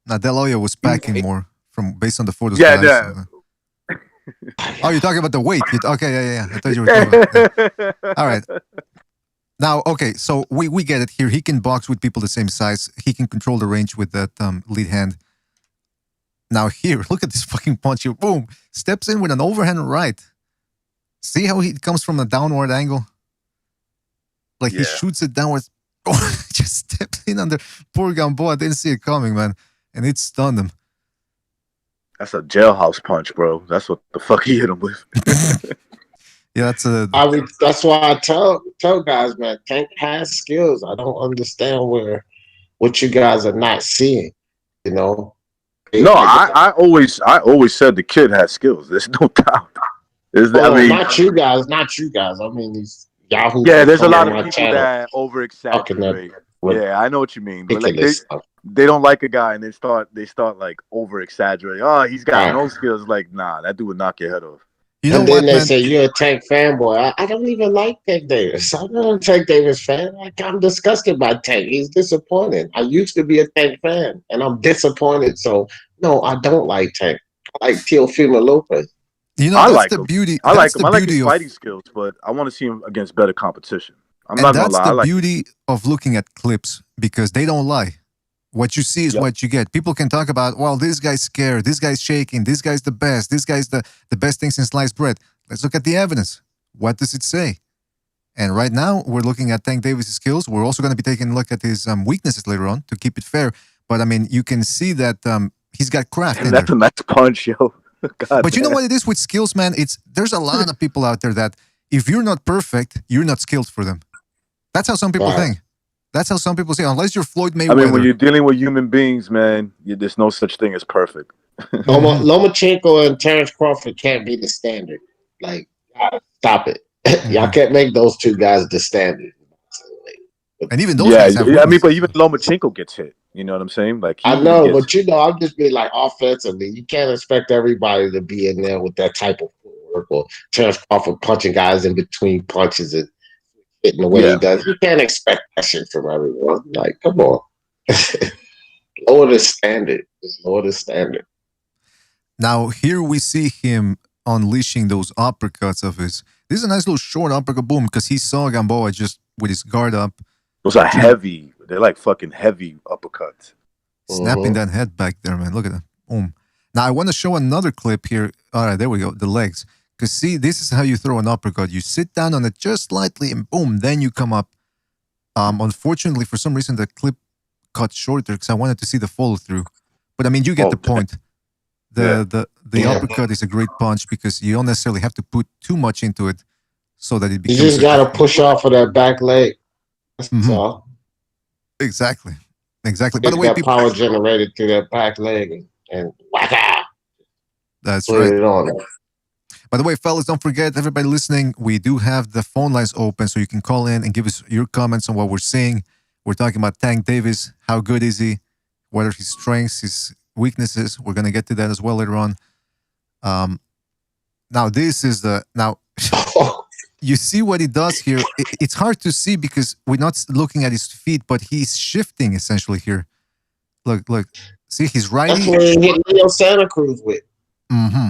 Now, De La Hoya was packing more based on the photos. Yeah, guys, oh, you're talking about the weight. Okay, yeah. I thought you were talking about All right. Now, okay, so we get it here. He can box with people the same size. He can control the range with that lead hand. Now here, look at this fucking punch here. Boom. Steps in with an overhand right. See how he comes from a downward angle? Like he shoots it downwards. Oh, just steps in under poor Gamboa. Didn't see it coming, man. And it stunned him. That's a jailhouse punch, bro. That's what the fuck he hit him with. Yeah, that's why I tell guys, man, Tank has skills. I don't understand what you guys are not seeing. You know. No, I always said the kid has skills. There's no doubt. Not you guys. I mean these Yahoo. Yeah, there's a lot of people that over exaggerate. Yeah, I know what you mean. But like they don't like a guy and they start like over exaggerating. Oh, he's got no skills. Like, nah, that dude would knock your head off. And then they say you're a Tank fanboy. I don't even like Tank Davis. I'm not a Tank Davis fan. I'm disgusted by Tank. He's disappointing. I used to be a Tank fan, and I'm disappointed. So no, I don't like Tank. I like Teofimo Lopez. You know, I that's like the him. beauty. I like him. I like beauty his of fighting skills, but I want to see him against better competition. I'm not gonna lie. That's the beauty of looking at clips because they don't lie. What you see is what you get. People can talk about, well, this guy's scared, this guy's shaking, this guy's the best, this guy's the best thing since sliced bread. Let's look at the evidence. What does it say? And right now, we're looking at Tank Davis' skills. We're also going to be taking a look at his weaknesses later on to keep it fair. But, I mean, you can see that he's got craft in That's there. a nice punch, yo. God, but you know what it is with skills, man? There's a lot of people out there that if you're not perfect, you're not skilled for them. That's how some people think. That's how some people say, unless you're Floyd Mayweather. I mean, when you're dealing with human beings, man, there's no such thing as perfect. Lomachenko and Terrence Crawford can't be the standard. Like, stop it. Y'all can't make those two guys the standard. And even those guys have I mean, but even Lomachenko gets hit. You know what I'm saying? Like I know, but I'm just being like offensively. You can't expect everybody to be in there with that type of footwork or Terrence Crawford punching guys in between punches and hitting the way he does. You can't expect that shit from everyone. Like, come on. Lower the standard. Just lower the standard. Now, here we see him unleashing those uppercuts of his. This is a nice little short uppercut, boom, because he saw Gamboa just with his guard up. Those are heavy. They're like fucking heavy uppercuts. Snapping that head back there, man. Look at that. Boom. Now, I want to show another clip here. All right, there we go. The legs. Because see, this is how you throw an uppercut. You sit down on it just slightly and boom, then you come up. Unfortunately, for some reason, the clip cut shorter because I wanted to see the follow through. But I mean, you get the point. The uppercut is a great punch because you don't necessarily have to put too much into it so that it becomes. You just got to push off of that back leg. That's all. Exactly. By the way, people, power generated through that back leg and whack out. That's put right. It on. By the way, fellas, don't forget, everybody listening, we do have the phone lines open so you can call in and give us your comments on what we're seeing. We're talking about Tank Davis. How good is he? What are his strengths, his weaknesses? We're going to get to that as well later on. Now, this is the... Now, you see what he does here. It's hard to see because we're not looking at his feet, but he's shifting essentially here. Look. See, he's righty. That's what he hit Leo Santa Cruz with. Mm-hmm.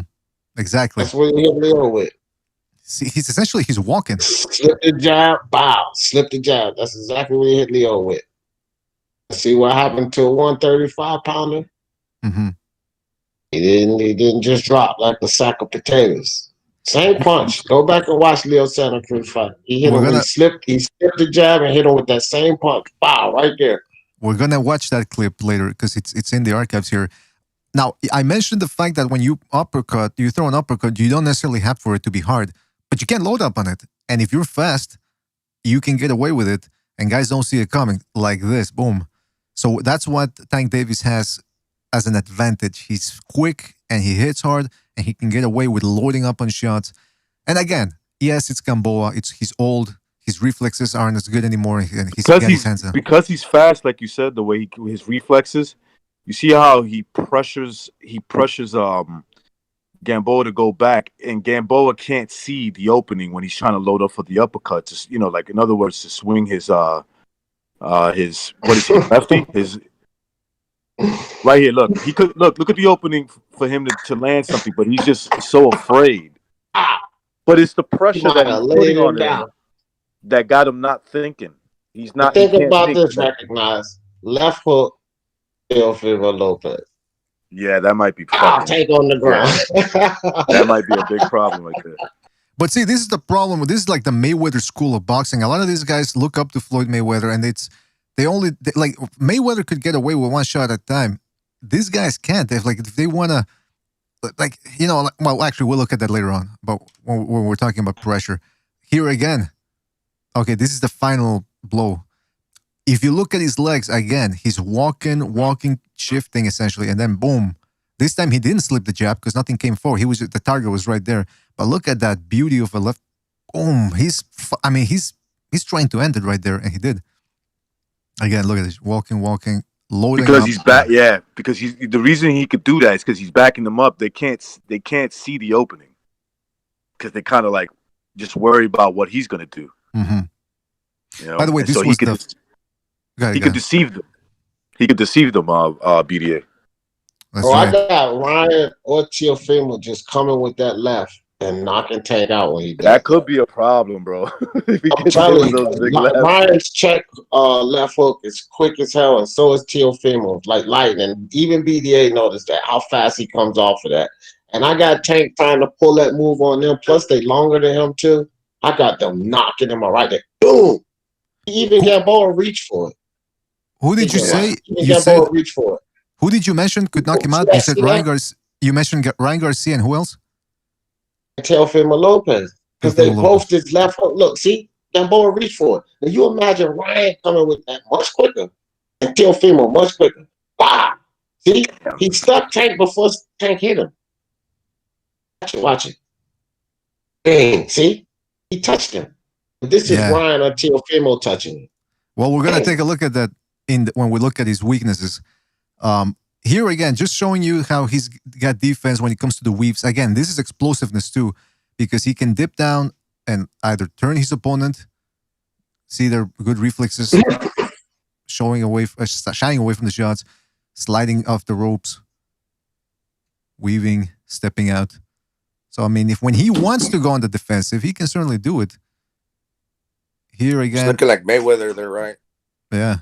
Exactly. That's what he hit Leo with. See, he's walking. Slip the jab, bow. Slip the jab. That's exactly what he hit Leo with. See what happened to a 135 pounder? Mm-hmm. He didn't just drop like a sack of potatoes. Same punch. Go back and watch Leo Santa Cruz fight. He hit him. He slipped the jab and hit him with that same punch. Bow, right there. We're gonna watch that clip later because it's in the archives here. Now, I mentioned the fact that when you throw an uppercut, you don't necessarily have for it to be hard, but you can load up on it. And if you're fast, you can get away with it, and guys don't see it coming like this. Boom. So that's what Tank Davis has as an advantage. He's quick and he hits hard, and he can get away with loading up on shots. And again, yes, it's Gamboa. He's old. His reflexes aren't as good anymore. And because he's fast, like you said, the way his reflexes. You see how he pressures Gamboa to go back, and Gamboa can't see the opening when he's trying to load up for the uppercut. Just, like in other words, to swing his what is he, lefty? His right here. Look, he could look at the opening for him to land something, but he's just so afraid. But it's the pressure that he's putting on him that got him not thinking. He's not. Think about this. Recognize left hook. Teofimo Lopez. Yeah, that might be. Take on the ground. That might be a big problem right there. But see, this is the problem. This is like the Mayweather school of boxing. A lot of these guys look up to Floyd Mayweather, and like Mayweather could get away with one shot at a time. These guys can't. If they want to, well, actually, we'll look at that later on. But when we're talking about pressure, here again, okay, this is the final blow. If you look at his legs, again, he's walking, shifting essentially, and then boom. This time he didn't slip the jab because nothing came forward. The target was right there. But look at that beauty of a left. Boom. He's trying to end it right there, and he did. Again, look at this. Walking, loading because up. He's back. Yeah, because the reason he could do that is because he's backing them up. They can't see the opening because they kind of like just worry about what he's gonna do. Mm-hmm. By the way, this was he could deceive them. He could deceive them, BDA. I got Ryan or Teofimo just coming with that left and knocking Tank out when he does. That could be a problem, bro. I'm telling you, Ryan's check left hook is quick as hell, and so is Teofimo, like lightning. Even BDA noticed that, how fast he comes off of that. And I got Tank trying to pull that move on them, plus they longer than him too. I got them knocking him out right there. Boom! Even Gamboa reached for it. Who did you say? Reach for it. Who did you mention could knock him out? You said Ryan Garcia. You mentioned Ryan Garcia, and who else? Teofimo Lopez. Because they both did left hook. Look, see? Gamboa reached for it. Now you imagine Ryan coming with that much quicker and Teofimo much quicker. Wow! See? He stuck Tank before Tank hit him. Watch it. Bang! See? He touched him. This is Ryan or Teofimo touching him. Well, we're going to take a look at that when we look at his weaknesses. Here again, just showing you how he's got defense when it comes to the weaves. Again, this is explosiveness too, because he can dip down and either turn his opponent, see their good reflexes, shying away from the shots, sliding off the ropes, weaving, stepping out. So, I mean, when he wants to go on the defensive, he can certainly do it. Here again. It's looking like Mayweather there, right? Yeah.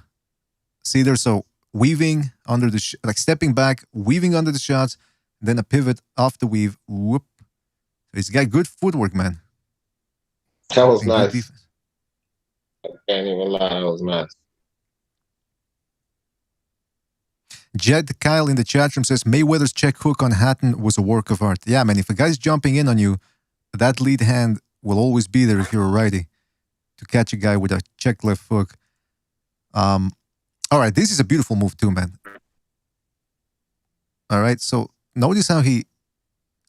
See, there's so weaving under the like stepping back, weaving under the shots, then a pivot off the weave. Whoop! He's got good footwork, man. That was nice. I can't even lie, that was nice. Jed Kyle in the chat room says Mayweather's check hook on Hatton was a work of art. Yeah, man. If a guy's jumping in on you, that lead hand will always be there if you're a righty to catch a guy with a check left hook. All right, this is a beautiful move too, man. All right, so notice how he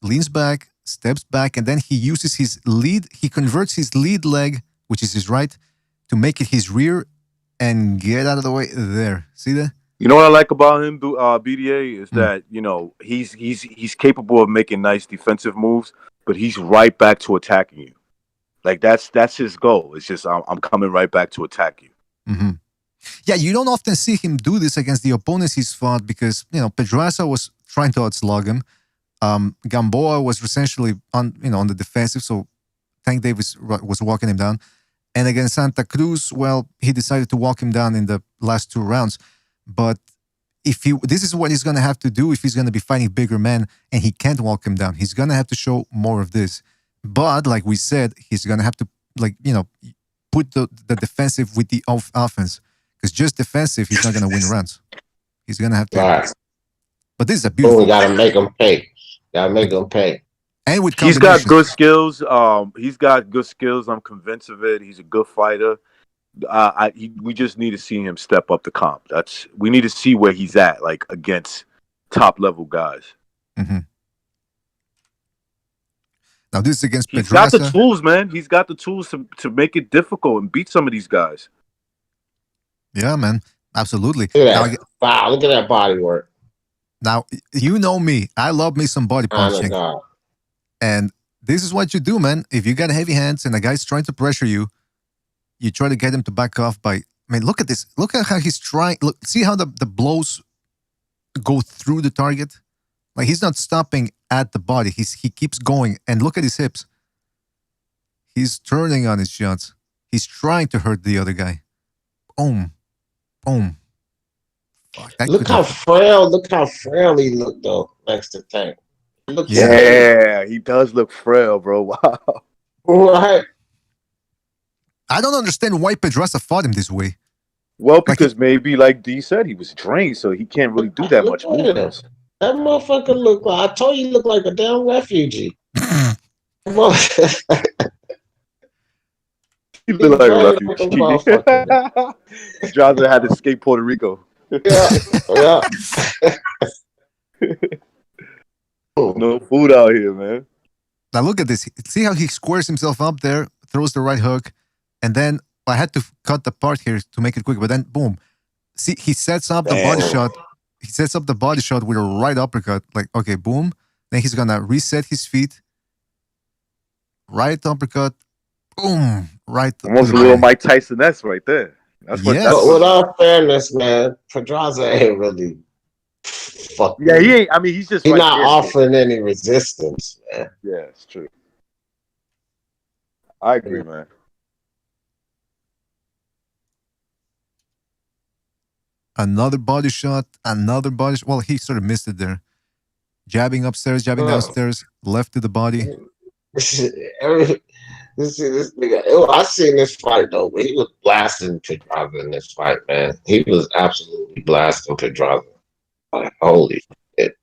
leans back, steps back, and then he uses his lead. He converts his lead leg, which is his right, to make it his rear and get out of the way there. See that? You know what I like about him, BDA, is that, you know, he's capable of making nice defensive moves, but he's right back to attacking you. Like that's his goal. It's just I'm coming right back to attack you. Mm-hmm. Yeah, you don't often see him do this against the opponents he's fought because Pedraza was trying to outslug him. Gamboa was essentially on the defensive, so Tank Davis was walking him down. And against Santa Cruz, well, he decided to walk him down in the last 2 rounds. But this is what he's going to have to do if he's going to be fighting bigger men and he can't walk him down. He's going to have to show more of this. But like we said, he's going to have to put the defensive with the offense. Because just defensive, he's not going to win rounds. He's going to have to. Right. But this is a beautiful. We got to make him pay. Got to make him pay. And with he's got good skills. He's got good skills. I'm convinced of it. He's a good fighter. We just need to see him step up the comp. We need to see where he's at, like against top level guys. Mm-hmm. Now this is against He's Pedraza. got the tools, man. He's got the tools to make it difficult and beat some of these guys. Yeah, man. Absolutely. Look at that. Wow, look at that body work. Now, you know me. I love me some body punching. And this is what you do, man. If you got heavy hands and a guy's trying to pressure you, you try to get him to back off by... I mean, look at this. Look at how he's trying. Look, see how the blows go through the target? Like, he's not stopping at the body. He keeps going. And look at his hips. He's turning on his shots. He's trying to hurt the other guy. Boom. Boom. Fuck, look how frail he looked, though, next to Tank. He does look frail, bro. Wow. Right. I don't understand why Pedraza fought him this way. Well, because maybe, like D said, he was drained, so he can't really do that much movement. That motherfucker looked like, I told you, he looked like a damn refugee. He looked like a refugee. Pedraza had to escape Puerto Rico. Yeah. No food out here, man. Now look at this. See how he squares himself up there, throws the right hook, and then I had to cut the part here to make it quick, but then boom. See, he sets up the body shot. He sets up the body shot with a right uppercut. Like, okay, boom. Then he's gonna reset his feet. Right uppercut. Boom. Right. Almost a little Mike Tyson-esque right there. That's what. Yes. But with all fairness, man, Pedraza ain't really fucking. Yeah, he ain't. I mean, he's not offering any resistance, man. Yeah, it's true. I agree, man. Another body shot. Well, he sort of missed it there. Jabbing upstairs, jabbing downstairs, left to the body. This nigga. I seen this fight though, but he was blasting Pedraza in this fight, man. He was absolutely blasting Pedraza. Like, holy shit.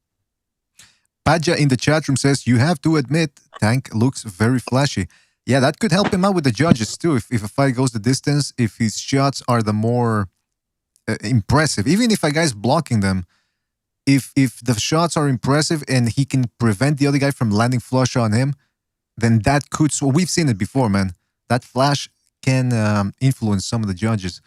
Padja in the chat room says, you have to admit, Tank looks very flashy. Yeah, that could help him out with the judges too. If a fight goes the distance, if his shots are the more impressive, even if a guy's blocking them, if the shots are impressive and he can prevent the other guy from landing flush on him, then that could... So we've seen it before, man. That flash can influence some of the judges.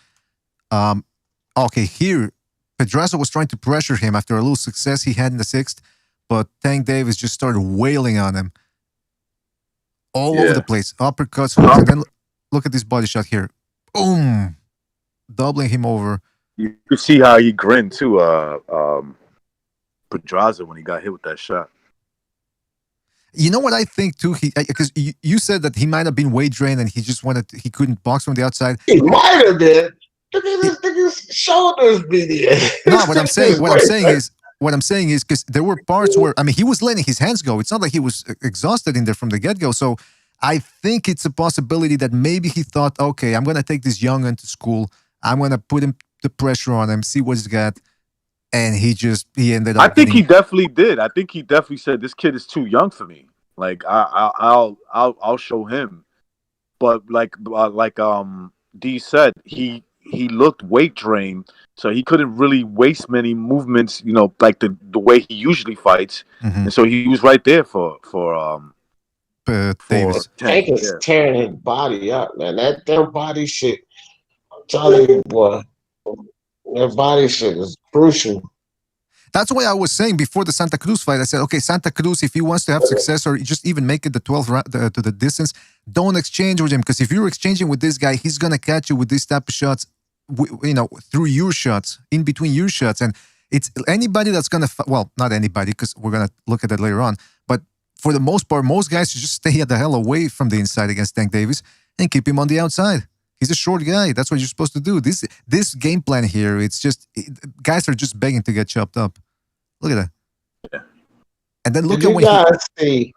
Okay, here, Pedraza was trying to pressure him after a little success he had in the 6th, but Tank Davis just started wailing on him. All over the place. Uppercuts, hooks, and then look at this body shot here. Boom! Doubling him over. You could see how he grinned too, Pedraza, when he got hit with that shot. You know what I think too? Because you said that he might have been weight drained and he couldn't box from the outside. He might have been. Look at this nigga's shoulders, BDA. No, what I'm saying is because there were parts where, I mean, he was letting his hands go. It's not like he was exhausted in there from the get-go. So I think it's a possibility that maybe he thought, okay, I'm going to take this young one to school. I'm going to put the pressure on him, see what he's got. And he ended up. I think he definitely did. I think he definitely said, this kid is too young for me. Like, I'll show him. But like D said, he looked weight drained, so he couldn't really waste many movements, like the way he usually fights. Mm-hmm. And so he was right there for Davis. Tank is tearing his body up, man. That damn body shit, I'm telling you, boy, that body shit is crucial. That's why I was saying before the Santa Cruz fight, I said, okay, Santa Cruz, if he wants to have success or just even make it the 12th round to the distance, don't exchange with him. Because if you're exchanging with this guy, he's going to catch you with these type of shots, through your shots, in between your shots. And it's anybody that's going to, well, not anybody, because we're going to look at that later on. But for the most part, most guys should just stay the hell away from the inside against Tank Davis and keep him on the outside. He's a short guy. That's what you're supposed to do. This game plan here, it's just, guys are just begging to get chopped up. Look at that. Yeah. And then look at when Did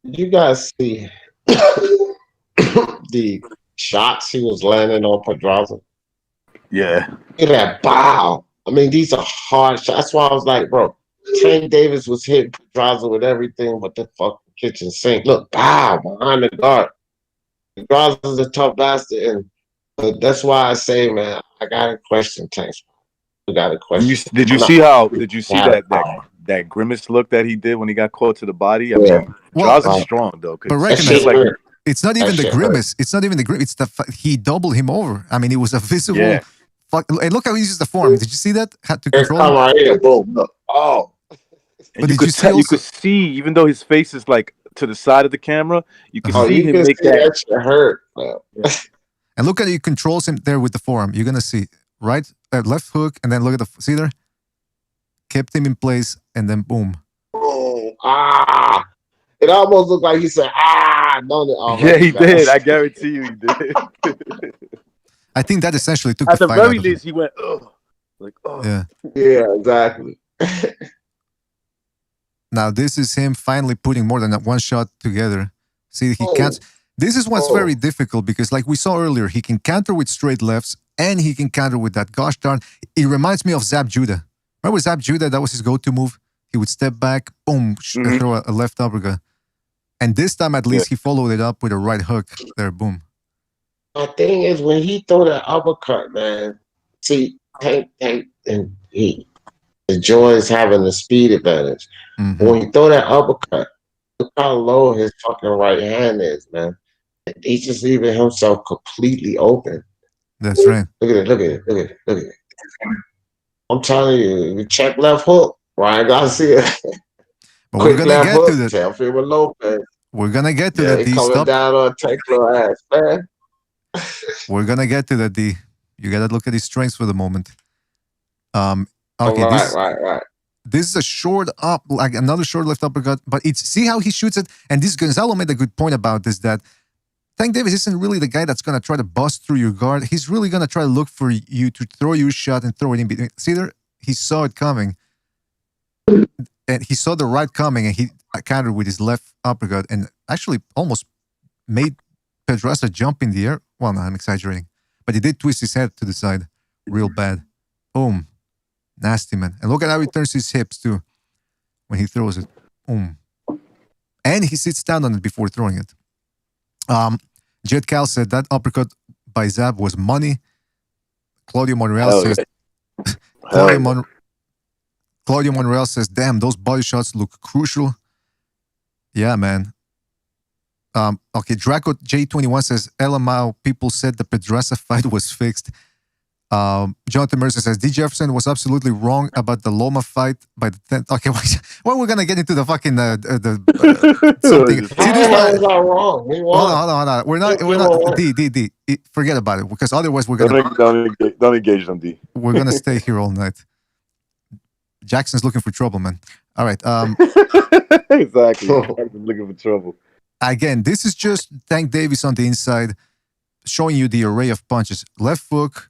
you guys see the shots he was landing on Pedraza? Yeah. Look at that bow. I mean, these are hard shots. That's why I was like, bro, Tank Davis was hitting Pedraza with everything but the fucking kitchen sink. Look, bow behind the guard. Pedraza's a tough bastard, but that's why I say, man, I gotta question Tank. I gotta question. Did you see that grimace look that he did when he got caught to the body? I mean, Pedraza's strong though. But it's not even the grimace. It's not even the grimace. It's he doubled him over. I mean, it was a visible. Yeah. And look how he uses the form. Did you see that? Had to control him. Right here, boom. Oh. But you could see, even though his face is like to the side of the camera, you can see him make that shit hurt. Yeah. And look at he controls him there with the forearm. You're gonna see right, left hook, and then look at see there. Kept him in place, and then boom. Oh, it almost looked like he said, no. Yeah, he did. I guarantee you, he did. I think that essentially took at the the fight very out least. He went, ugh, like, oh, yeah, exactly. Now this is him finally putting more than one shot together. See, he can't. This is what's very difficult because, like we saw earlier, he can counter with straight lefts and he can counter with that. Gosh darn, it reminds me of Zab Judah. Remember Zab Judah? That was his go-to move. He would step back, boom, throw a left uppercut. And this time, at least, he followed it up with a right hook. There, boom. My thing is, when he throw that uppercut, man, see, Tank and he enjoys having the speed advantage. When he throw that uppercut, look how low his fucking right hand is, man. He's just leaving himself completely open. That's right. Look at it. I'm telling you, check left hook. Ryan Garcia. But we're gonna get to that. Teofimo Lopez. We're gonna get to that. He coming down on Tank little ass, man. We're gonna get to that. D. You gotta look at his strengths for the moment. Okay, right. This is a short up, like another short left uppercut, but see how he shoots it. And this Gonzalo made a good point about this, that Tank Davis isn't really the guy that's gonna try to bust through your guard. He's really gonna try to look for you to throw your shot and throw it in between. See there, he saw it coming, and he saw the right coming, and he countered with his left uppercut, and actually almost made Pedraza jump in the air. Well, no, I'm exaggerating, but he did twist his head to the side, real bad. Boom. Nasty, man. And look at how he turns his hips, too, when he throws it. Boom. And he sits down on it before throwing it. Jet Cal said that uppercut by Zab was money. Claudio Monreal says... Claudio Monreal says, damn, those body shots look crucial. Yeah, man. Okay, Draco J21 says, LMAO, people said the Pedraza fight was fixed. Jonathan Mercer says, D. Jefferson was absolutely wrong about the Loma fight by the 10th. Okay, well, we're going to get into the fucking something. See, this is not wrong. Hold on. We're not D. Forget about it, because otherwise we're going to... Don't engage them, D. We're going to stay here all night. Jackson's looking for trouble, man. All right. Exactly. Jackson's looking for trouble. Again, this is just Tank Davis on the inside, showing you the array of punches. Left hook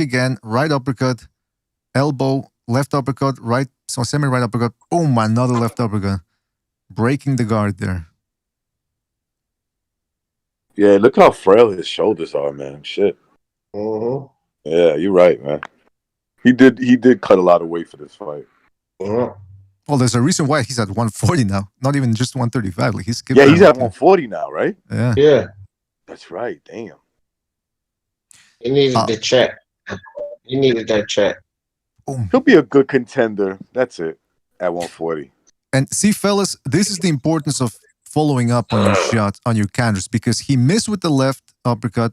again, right uppercut, elbow, left uppercut, right, so semi-right uppercut, boom, another left uppercut. Breaking the guard there. Yeah, look how frail his shoulders are, man. Shit. Yeah, you're right, man. He did cut a lot of weight for this fight. Well, there's a reason why he's at 140 now, not even just 135. Like he's he's at 140 now, right? Yeah. That's right. Damn. He needed the check. He needed that check. He'll be a good contender. That's it. At 140. And see, fellas, this is the importance of following up on your shots, on your counters, because he missed with the left uppercut,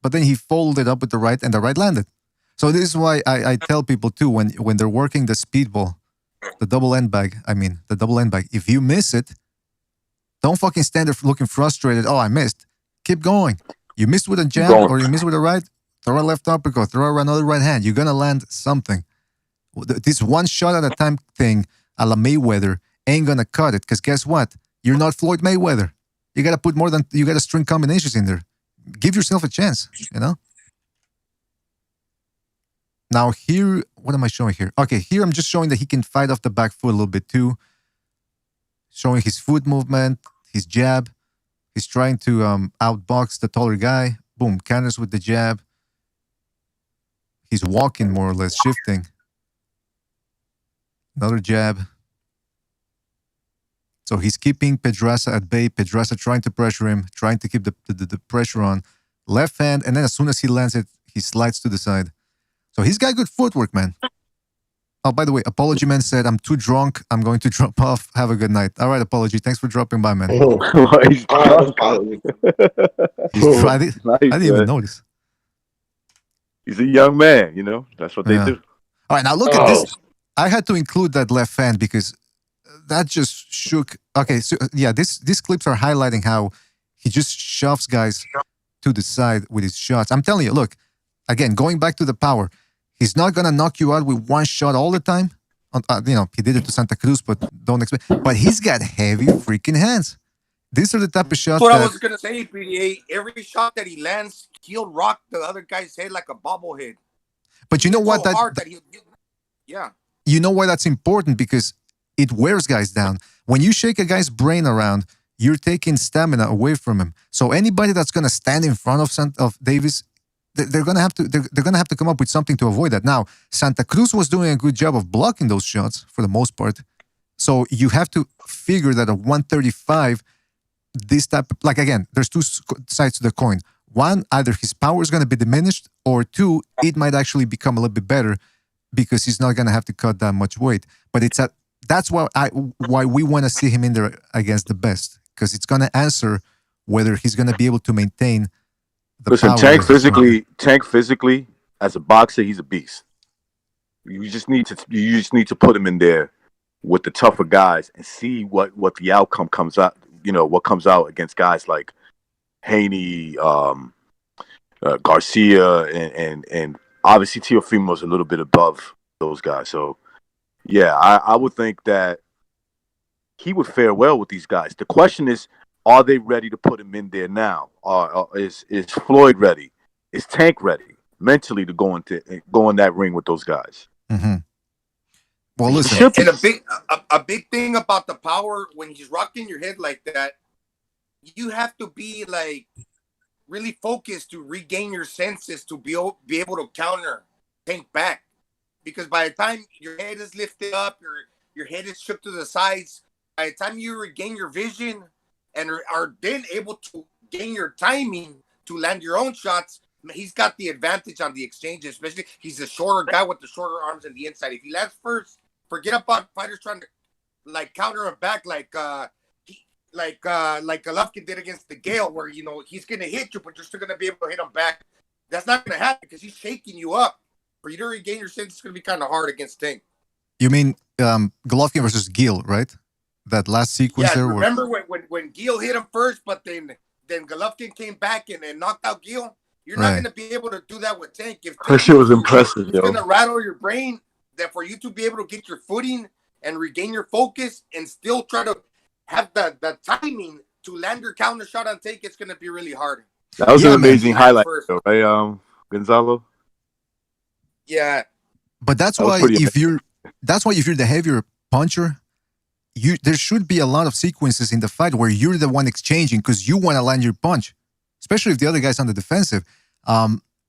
but then he followed it up with the right, and the right landed. So this is why I tell people too, when they're working the speedball, the double end bag, if you miss it, don't fucking stand there looking frustrated. Oh, I missed. Keep going. You missed with a jab or you missed with a right, throw a left uppercut, throw another right hand. You're going to land something. This one shot at a time thing a la Mayweather ain't going to cut it, because guess what? You're not Floyd Mayweather. You got to put you got to string combinations in there. Give yourself a chance, you know? Now here, what am I showing here? Okay, here I'm just showing that he can fight off the back foot a little bit too. Showing his foot movement, his jab. He's trying to outbox the taller guy. Boom, counters with the jab. He's walking more or less, shifting. Another jab. So he's keeping Pedraza at bay. Pedraza trying to pressure him, trying to keep the pressure on. Left hand, and then as soon as he lands it, he slides to the side. So he's got good footwork, man. Oh, by the way, Apology Man said, I'm too drunk. I'm going to drop off. Have a good night. All right, Apology. Thanks for dropping by, man. He's drunk. I didn't even notice. He's a young man, you know. That's what they do. All right, now look at this. I had to include that left hand because that just shook. Okay, so yeah, these clips are highlighting how he just shoves guys to the side with his shots. I'm telling you, look, again, going back to the power, he's not going to knock you out with one shot all the time. You know, he did it to Santa Cruz, but don't expect. But he's got heavy freaking hands. These are the type of shots That's what I was going to say, BDA. Every shot that he lands, he'll rock the other guy's head like a bobblehead. But you know what? Yeah. You know why that's important? Because it wears guys down. When you shake a guy's brain around, you're taking stamina away from him. So anybody that's going to stand in front of Davis, they're going to have to come up with something to avoid that. Now, Santa Cruz was doing a good job of blocking those shots for the most part. So you have to figure that at 135, this type of, like, again, there's two sides to the coin. One, either his power is going to be diminished, or two, it might actually become a little bit better because he's not going to have to cut that much weight. But that's why we want to see him in there against the best, because it's going to answer whether he's going to be able to maintain the Listen, power. Tank physically, as a boxer, he's a beast. You just need to put him in there with the tougher guys and see what the outcome comes out. You know, what comes out against guys like Haney, Garcia, and obviously Teofimo's a little bit above those guys. So, yeah, I would think that he would fare well with these guys. The question is, are they ready to put him in there now? Is Floyd ready? Is Tank ready mentally to go in that ring with those guys? Mm-hmm. Well, listen. And a big thing about the power, when he's rocking your head like that, you have to be like really focused to regain your senses to be able to counter Tank back. Because by the time your head is lifted up, your head is shook to the sides, by the time you regain your vision and are then able to gain your timing to land your own shots, he's got the advantage on the exchange, especially he's a shorter guy with the shorter arms and the inside. If he lands first, forget about fighters trying to like counter him back like Golovkin did against the Gale, where you know he's gonna hit you, but you're still gonna be able to hit him back. That's not gonna happen because he's shaking you up. For you to regain your sense, it's gonna be kind of hard against Tank. You mean Golovkin versus Gil, right? That last sequence there. Remember when Gil hit him first, but then Golovkin came back and knocked out Gil. You're not gonna be able to do that with Tank. If That shit was impressive, it's gonna rattle your brain. That for you to be able to get your footing and regain your focus and still try to have the timing to land your counter shot on Tank, it's gonna be really hard. That was an amazing highlight, though, right, Gonzalo? Yeah, but that's why if you're the heavier puncher, there should be a lot of sequences in the fight where you're the one exchanging because you want to land your punch, especially if the other guy's on the defensive.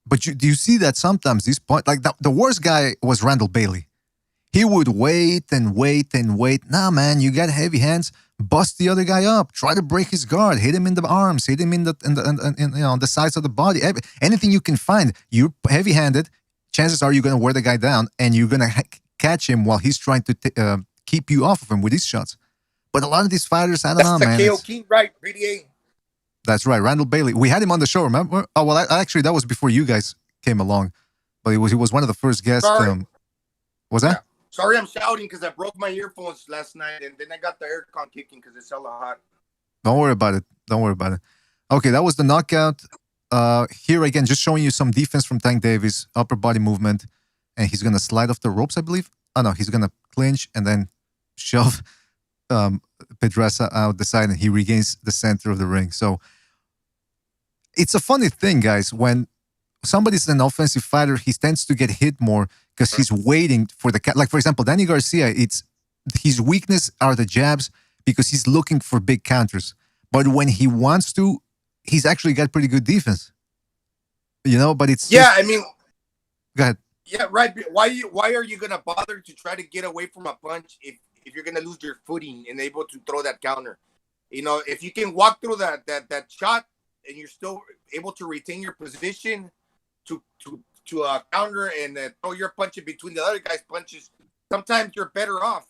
But do you see that sometimes this point, like the worst guy was Randall Bailey. He would wait and wait and wait. Nah, man, you got heavy hands. Bust the other guy up. Try to break his guard. Hit him in the arms. Hit him in on the sides of the body. Anything you can find. You're heavy-handed. Chances are you're going to wear the guy down and you're going to catch him while he's trying to keep you off of him with his shots. But a lot of these fighters, I don't know, man. That's the KO King, right? BDA. That's right, Randall Bailey. We had him on the show, remember? Oh, well, actually, that was before you guys came along. but he was one of the first guests. Sorry. Was that? Yeah. Sorry, I'm shouting because I broke my earphones last night, and then I got the aircon kicking because it's hella hot. Don't worry about it. Don't worry about it. Okay, that was the knockout. Here again, just showing you some defense from Tank Davis, upper body movement, and he's gonna slide off the ropes, I believe. Oh no, he's gonna clinch and then shove Pedraza out the side, and he regains the center of the ring. So it's a funny thing, guys. When somebody's an offensive fighter, he tends to get hit more because he's waiting for the like. For example, Danny Garcia, it's his weakness are the jabs because he's looking for big counters. But when he wants to, he's actually got pretty good defense. You know, but it's yeah. I mean, go ahead. Yeah, right. Why are you gonna bother to try to get away from a punch if you're gonna lose your footing and able to throw that counter? You know, if you can walk through that shot and you're still able to retain your position to counter and throw your punch in between the other guy's punches, sometimes you're better off,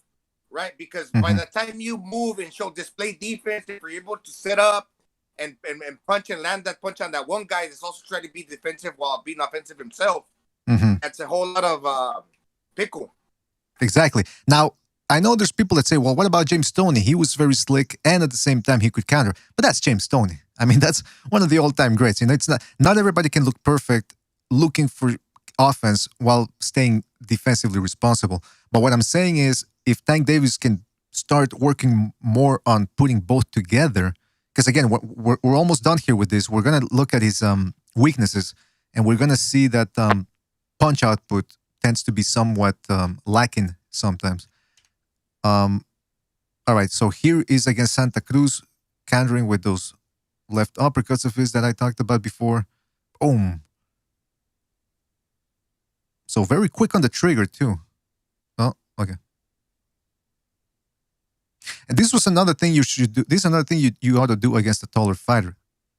right? Because by the time you move and show display defense, if you're able to set up and punch and land that punch on that one guy that's also trying to be defensive while being offensive himself, that's a whole lot of pickle. Exactly. Now, I know there's people that say, well, what about James Toney? He was very slick, and at the same time, he could counter. But that's James Toney. I mean, that's one of the all-time greats. You know, it's not everybody can look perfect looking for offense while staying defensively responsible. But what I'm saying is, if Tank Davis can start working more on putting both together, because again, we're almost done here with this. We're going to look at his weaknesses, and we're going to see that punch output tends to be somewhat lacking sometimes. All right, so here is against Santa Cruz, countering with those left uppercuts of his that I talked about before. Boom. So very quick on the trigger too. Oh, okay. And this was another thing you should do. This is another thing you ought to do against a taller fighter.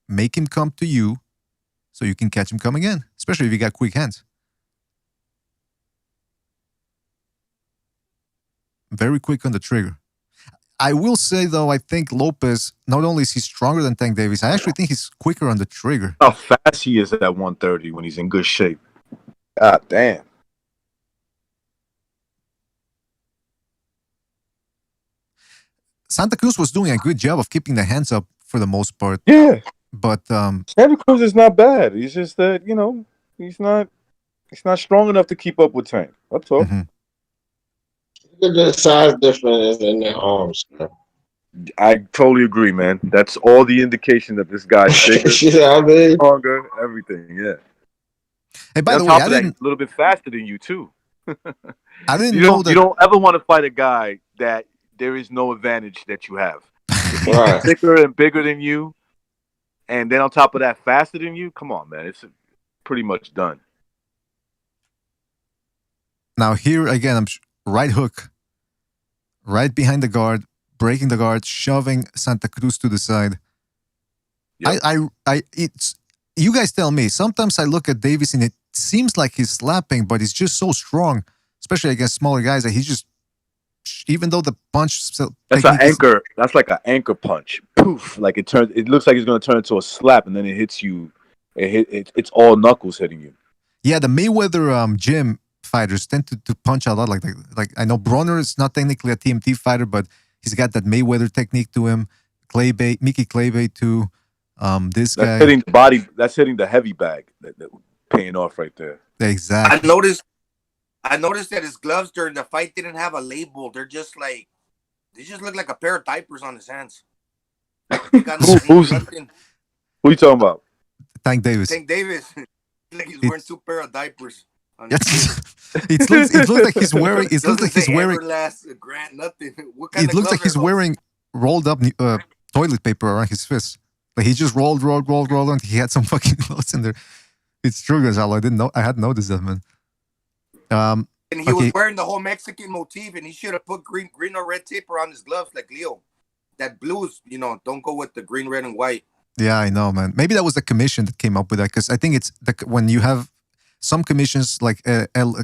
Make him come to you so you can catch him coming in, especially if you got quick hands. Very quick on the trigger. I will say, though, I think Lopez, not only is he stronger than Tank Davis, I actually think he's quicker on the trigger. How fast he is at 130 when he's in good shape. God damn. Santa Cruz was doing a good job of keeping the hands up for the most part. Yeah. But Santa Cruz is not bad. He's just that, you know, he's not strong enough to keep up with Tank. That's all. The size difference in their arms. I totally agree, man. That's all the indication that this guy's bigger, stronger, everything. Yeah. Hey, by the way, I didn't a little bit faster than you too. I didn't know that you don't ever want to fight a guy that there is no advantage that you have. If he's thicker and bigger than you, and then on top of that, faster than you. Come on, man. It's pretty much done. Now here again, I'm right hook, right behind the guard, breaking the guard, shoving Santa Cruz to the side. Yep. It's you guys tell me. Sometimes I look at Davis and it seems like he's slapping, but he's just so strong, especially against smaller guys, that he's just, even though the punch. That's an anchor. That's like an anchor punch. Poof! Like it turns. It looks like it's going to turn into a slap, and then it hits you. It's all knuckles hitting you. Yeah, the Mayweather gym fighters tend to punch a lot. Like I know Broner is not technically a TMT fighter, but he's got that Mayweather technique to him. Mickey Claybay too. This guy. That's hitting the body. That's hitting the heavy bag. That paying off right there. Exactly. I noticed that his gloves during the fight didn't have a label. They just look like a pair of diapers on his hands. Who you talking about? Tank Davis. Tank Davis. Like he's wearing two pair of diapers. It looks like he's wearing. It looks like he's wearing. Nothing. What it looks like he's wearing rolled up toilet paper around his fist. Like he just rolled, and he had some fucking clothes in there. It's true, Gonzalo. I didn't know. I hadn't noticed that, man. And he was wearing the whole Mexican motif, and he should have put green or red tape around his gloves like Leo. That blues, don't go with the green, red, and white. Yeah, I know, man. Maybe that was the commission that came up with that, because I think it's when you have some commissions like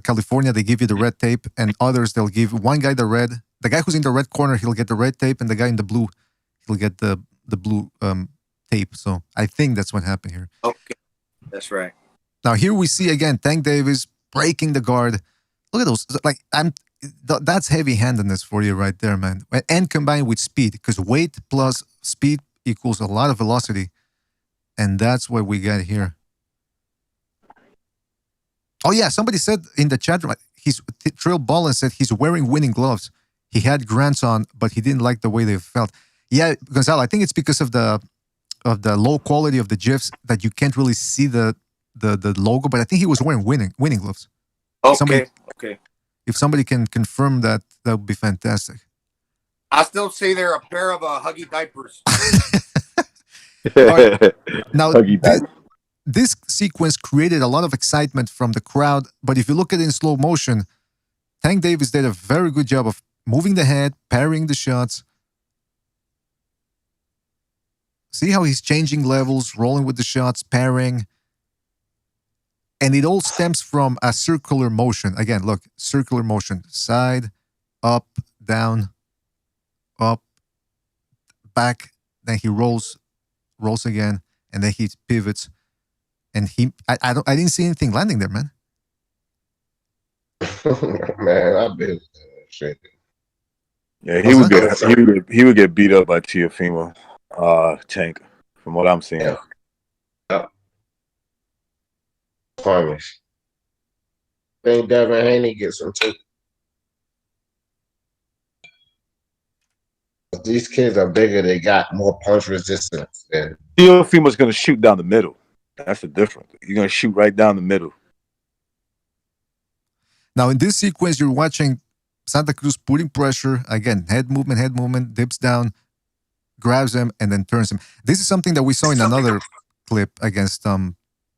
California, they give you the red tape, and others they'll give one guy the red. The guy who's in the red corner, he'll get the red tape, and the guy in the blue, he'll get the blue tape. So I think that's what happened here. Okay, that's right. Now here we see again Tank Davis breaking the guard. Look at those. Like, that's heavy-handedness for you right there, man. And combined with speed, because weight plus speed equals a lot of velocity. And that's what we got here. Oh, yeah, somebody said in the chat room, Trill Ballin said he's wearing winning gloves. He had grants on, but he didn't like the way they felt. Yeah, Gonzalo, I think it's because of the low quality of the GIFs that you can't really see the logo, but I think he was wearing winning gloves. Okay. If somebody can confirm that, that would be fantastic. I still say they're a pair of Huggy diapers. Right. Now, this sequence created a lot of excitement from the crowd, but if you look at it in slow motion, Tank Davis did a very good job of moving the head, parrying the shots. See how he's changing levels, rolling with the shots, parrying. And it all stems from a circular motion. Again, look, circular motion. Side, up, down, up, back. Then he rolls again, and then he pivots. And I didn't see anything landing there, man. Man, I've been shit. Yeah, he would get beat up by Teofimo, Tank, from what I'm seeing. Yeah. Promise. I think Devin Haney gets him too. These kids are bigger. They got more punch resistance. Teofimo's going to shoot down the middle. That's the difference. You're going to shoot right down the middle. Now, in this sequence, you're watching Santa Cruz putting pressure. Again, head movement, dips down, grabs him, and then turns him. This is something that we saw in another clip against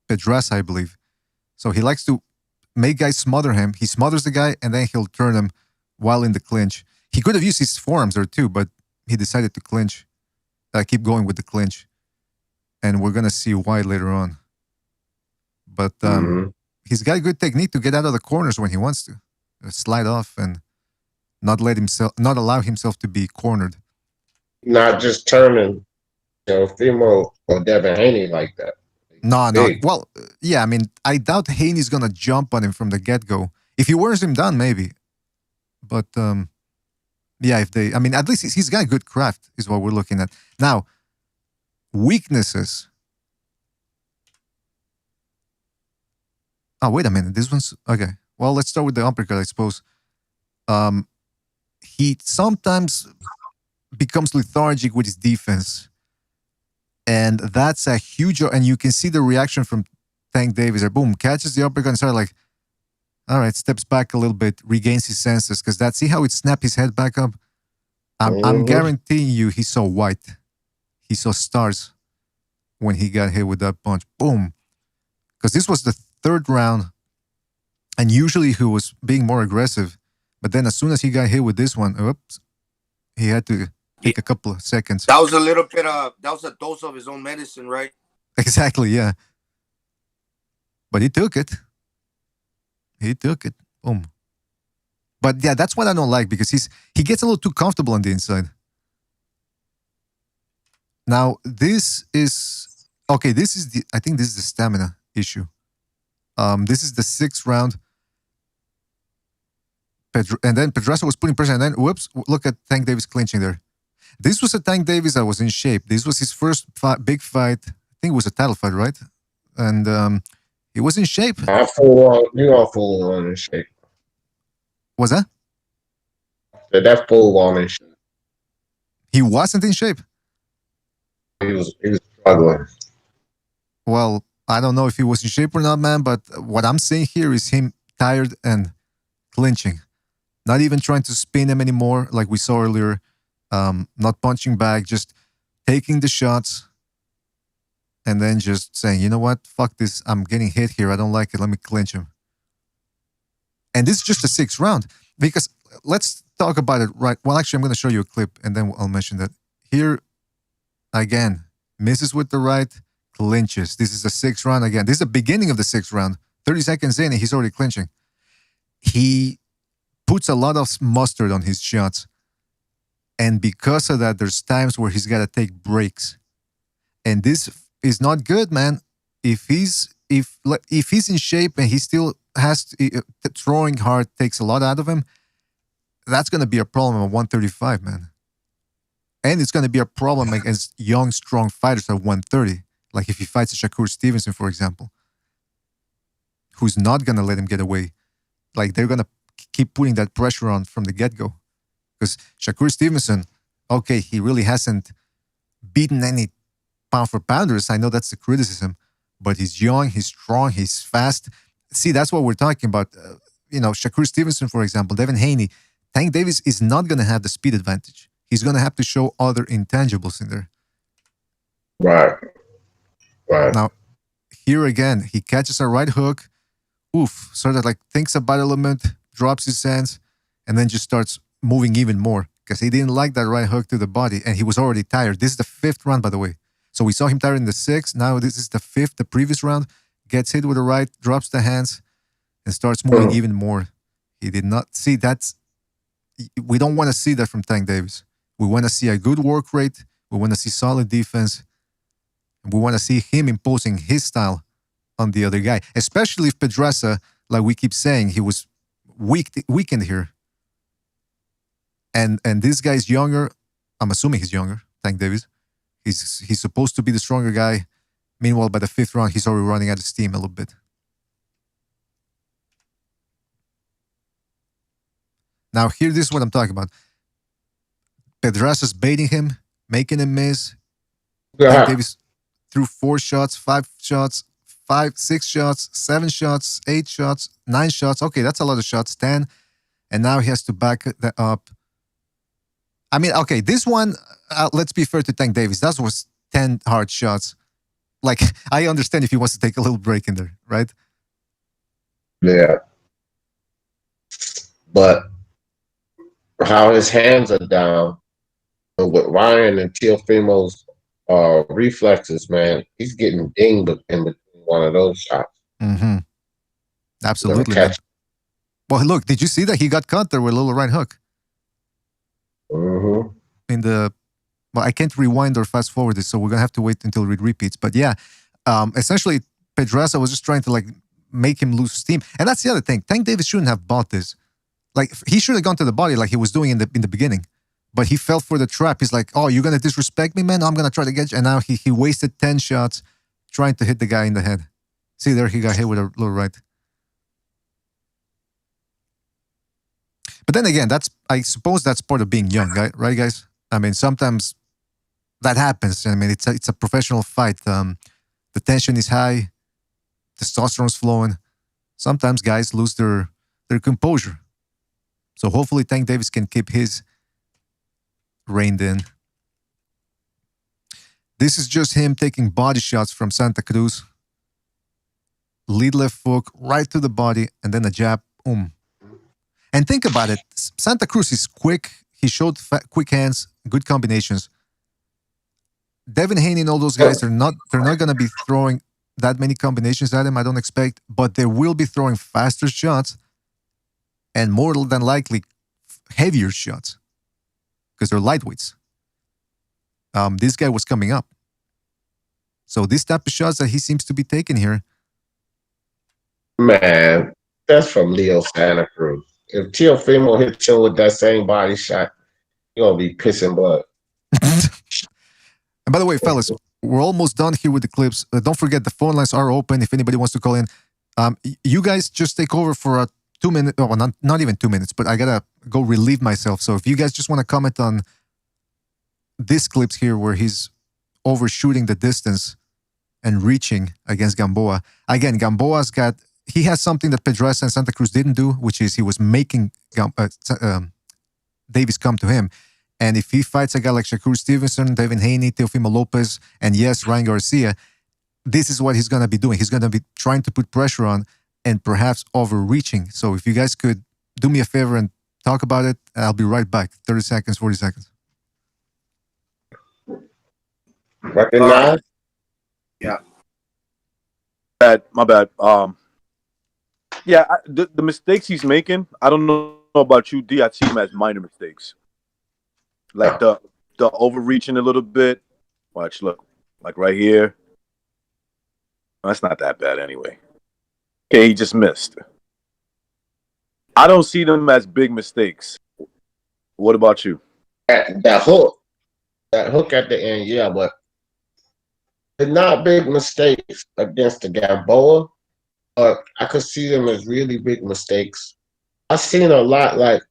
Pedraza, I believe. So he likes to make guys smother him. He smothers the guy, and then he'll turn him while in the clinch. He could have used his forearms there too, but he decided to clinch. Keep going with the clinch. And we're going to see why later on. But he's got a good technique to get out of the corners when he wants to. Slide off and not allow himself to be cornered. Not just turning Teofimo or Devin Haney like that. No. Well, yeah, I mean, I doubt Haney's going to jump on him from the get-go. If he wears him down, maybe. But, yeah, at least he's got a good craft is what we're looking at. Now, weaknesses. Oh, wait a minute. This one's... Okay. Well, let's start with the uppercut, I suppose. He sometimes becomes lethargic with his defense. And that's a huge... And you can see the reaction from Tank Davis. Boom, catches the uppercut and starts like... All right, steps back a little bit, regains his senses. Because see how it snapped his head back up? I'm guaranteeing you he saw white. He saw stars when he got hit with that punch. Boom. Because this was the third round. And usually he was being more aggressive. But then as soon as he got hit with this one, oops, he had to take a couple of seconds. That was a little bit that was a dose of his own medicine, right? Exactly, yeah. But he took it. Boom. But yeah, that's what I don't like because he gets a little too comfortable on the inside. Now, this is I think this is the stamina issue. This is the 6th round. And then Pedraza was putting pressure, and then, whoops, look at Tank Davis clinching there. This was a Tank Davis that was in shape. This was his first big fight. I think it was a title fight, right? And he was in shape. You are full on in shape. Was that? That's full on in shape. He wasn't in shape? He was struggling. Well, I don't know if he was in shape or not, man, but what I'm seeing here is him tired and clinching. Not even trying to spin him anymore like we saw earlier. Not punching back, just taking the shots and then just saying, you know what, fuck this, I'm getting hit here, I don't like it, let me clinch him. And this is just the 6th round because let's talk about it right. Well, actually, I'm going to show you a clip and then I'll mention that. Here, again, misses with the right, clinches. This is the 6th round again. This is the beginning of the 6th round. 30 seconds in and he's already clinching. He puts a lot of mustard on his shots. And because of that, there's times where he's got to take breaks. And this is not good, man. If he's in shape and he's still throwing hard takes a lot out of him. That's going to be a problem at 135, man. And it's going to be a problem against young, strong fighters at 130. Like if he fights a Shakur Stevenson, for example, who's not going to let him get away. Like they're going to keep putting that pressure on from the get-go. Because Shakur Stevenson, okay, he really hasn't beaten any pound-for-pounders. I know that's the criticism. But he's young, he's strong, he's fast. See, that's what we're talking about. Shakur Stevenson, for example, Devin Haney. Tank Davis is not going to have the speed advantage. He's going to have to show other intangibles in there. Right. Now, here again, he catches a right hook. Oof. Sort of like thinks about it a little bit, drops his hands, and then just starts moving even more. Because he didn't like that right hook to the body, and he was already tired. This is the 5th round, by the way. So we saw him tired in the 6th. Now this is the 5th, the previous round. Gets hit with a right, drops the hands, and starts moving even more. He did not see that. We don't want to see that from Tank Davis. We want to see a good work rate. We want to see solid defense. And we want to see him imposing his style on the other guy. Especially if Pedraza, like we keep saying, he was weakened here. And this guy's younger. I'm assuming he's younger, Tank Davis. He's supposed to be the stronger guy. Meanwhile, by the 5th round, he's already running out of steam a little bit. Now, here, this is what I'm talking about. Pedraza's baiting him, making him miss. Tank Davis threw 4 shots, 5 shots, 6 shots, 7 shots, 8 shots, 9 shots. Okay, that's a lot of shots, 10. And now he has to back that up. I mean, okay, this one, let's be fair to Tank Davis. That was 10 hard shots. Like, I understand if he wants to take a little break in there, right? Yeah. But how his hands are down, and with Ryan and Teofimo's reflexes, man, he's getting dinged in between one of those shots. Mm-hmm. Absolutely. Man. Well, look, did you see that he got caught there with a little right hook? Mm-hmm. Well, I can't rewind or fast forward this, so we're gonna have to wait until it repeats. But yeah, essentially, Pedraza was just trying to like make him lose steam, and that's the other thing. Tank Davis shouldn't have bought this. Like he should have gone to the body like he was doing in the beginning, but he fell for the trap. He's like, "Oh, you're gonna disrespect me, man? I'm gonna try to get you." And now he wasted 10 shots trying to hit the guy in the head. See there, he got hit with a little right. But then again, I suppose that's part of being young, right, guys? I mean, sometimes that happens. I mean, it's a professional fight. The tension is high, testosterone's flowing. Sometimes guys lose their composure. So hopefully Tank Davis can keep his reined in. This is just him taking body shots from Santa Cruz. Lead left hook right to the body, and then a jab. And think about it. Santa Cruz is quick. He showed quick hands, good combinations. Devin Haney and all those guys, they're not going to be throwing that many combinations at him, I don't expect, but they will be throwing faster shots and more than likely heavier shots because they're lightweights. This guy was coming up. So this type of shots that he seems to be taking here. Man, that's from Leo Santa Cruz. If Teofimo hits you with that same body shot, you're going to be pissing blood. And by the way, fellas, we're almost done here with the clips. Don't forget, the phone lines are open if anybody wants to call in. You guys just take over for a 2 minute, oh, not even 2 minutes, but I got to go relieve myself. So if you guys just want to comment on this clips here where he's overshooting the distance and reaching against Gamboa. Again, he has something that Pedraza and Santa Cruz didn't do, which is he was making Davis come to him. And if he fights a guy like Shakur Stevenson, Devin Haney, Teofimo Lopez, and yes, Ryan Garcia, this is what he's going to be doing. He's going to be trying to put pressure on and perhaps overreaching. So if you guys could do me a favor and talk about it, I'll be right back. 30 seconds, 40 seconds. Recognize? Yeah. My bad. Yeah, the mistakes he's making, I don't know about you, D. I see him as minor mistakes. Like the overreaching a little bit. Watch, look, like right here. That's not that bad anyway. Okay, he just missed. I don't see them as big mistakes. What about you? That hook at the end, yeah, but they're not big mistakes against the Gamboa, but I could see them as really big mistakes. I've seen a lot, like,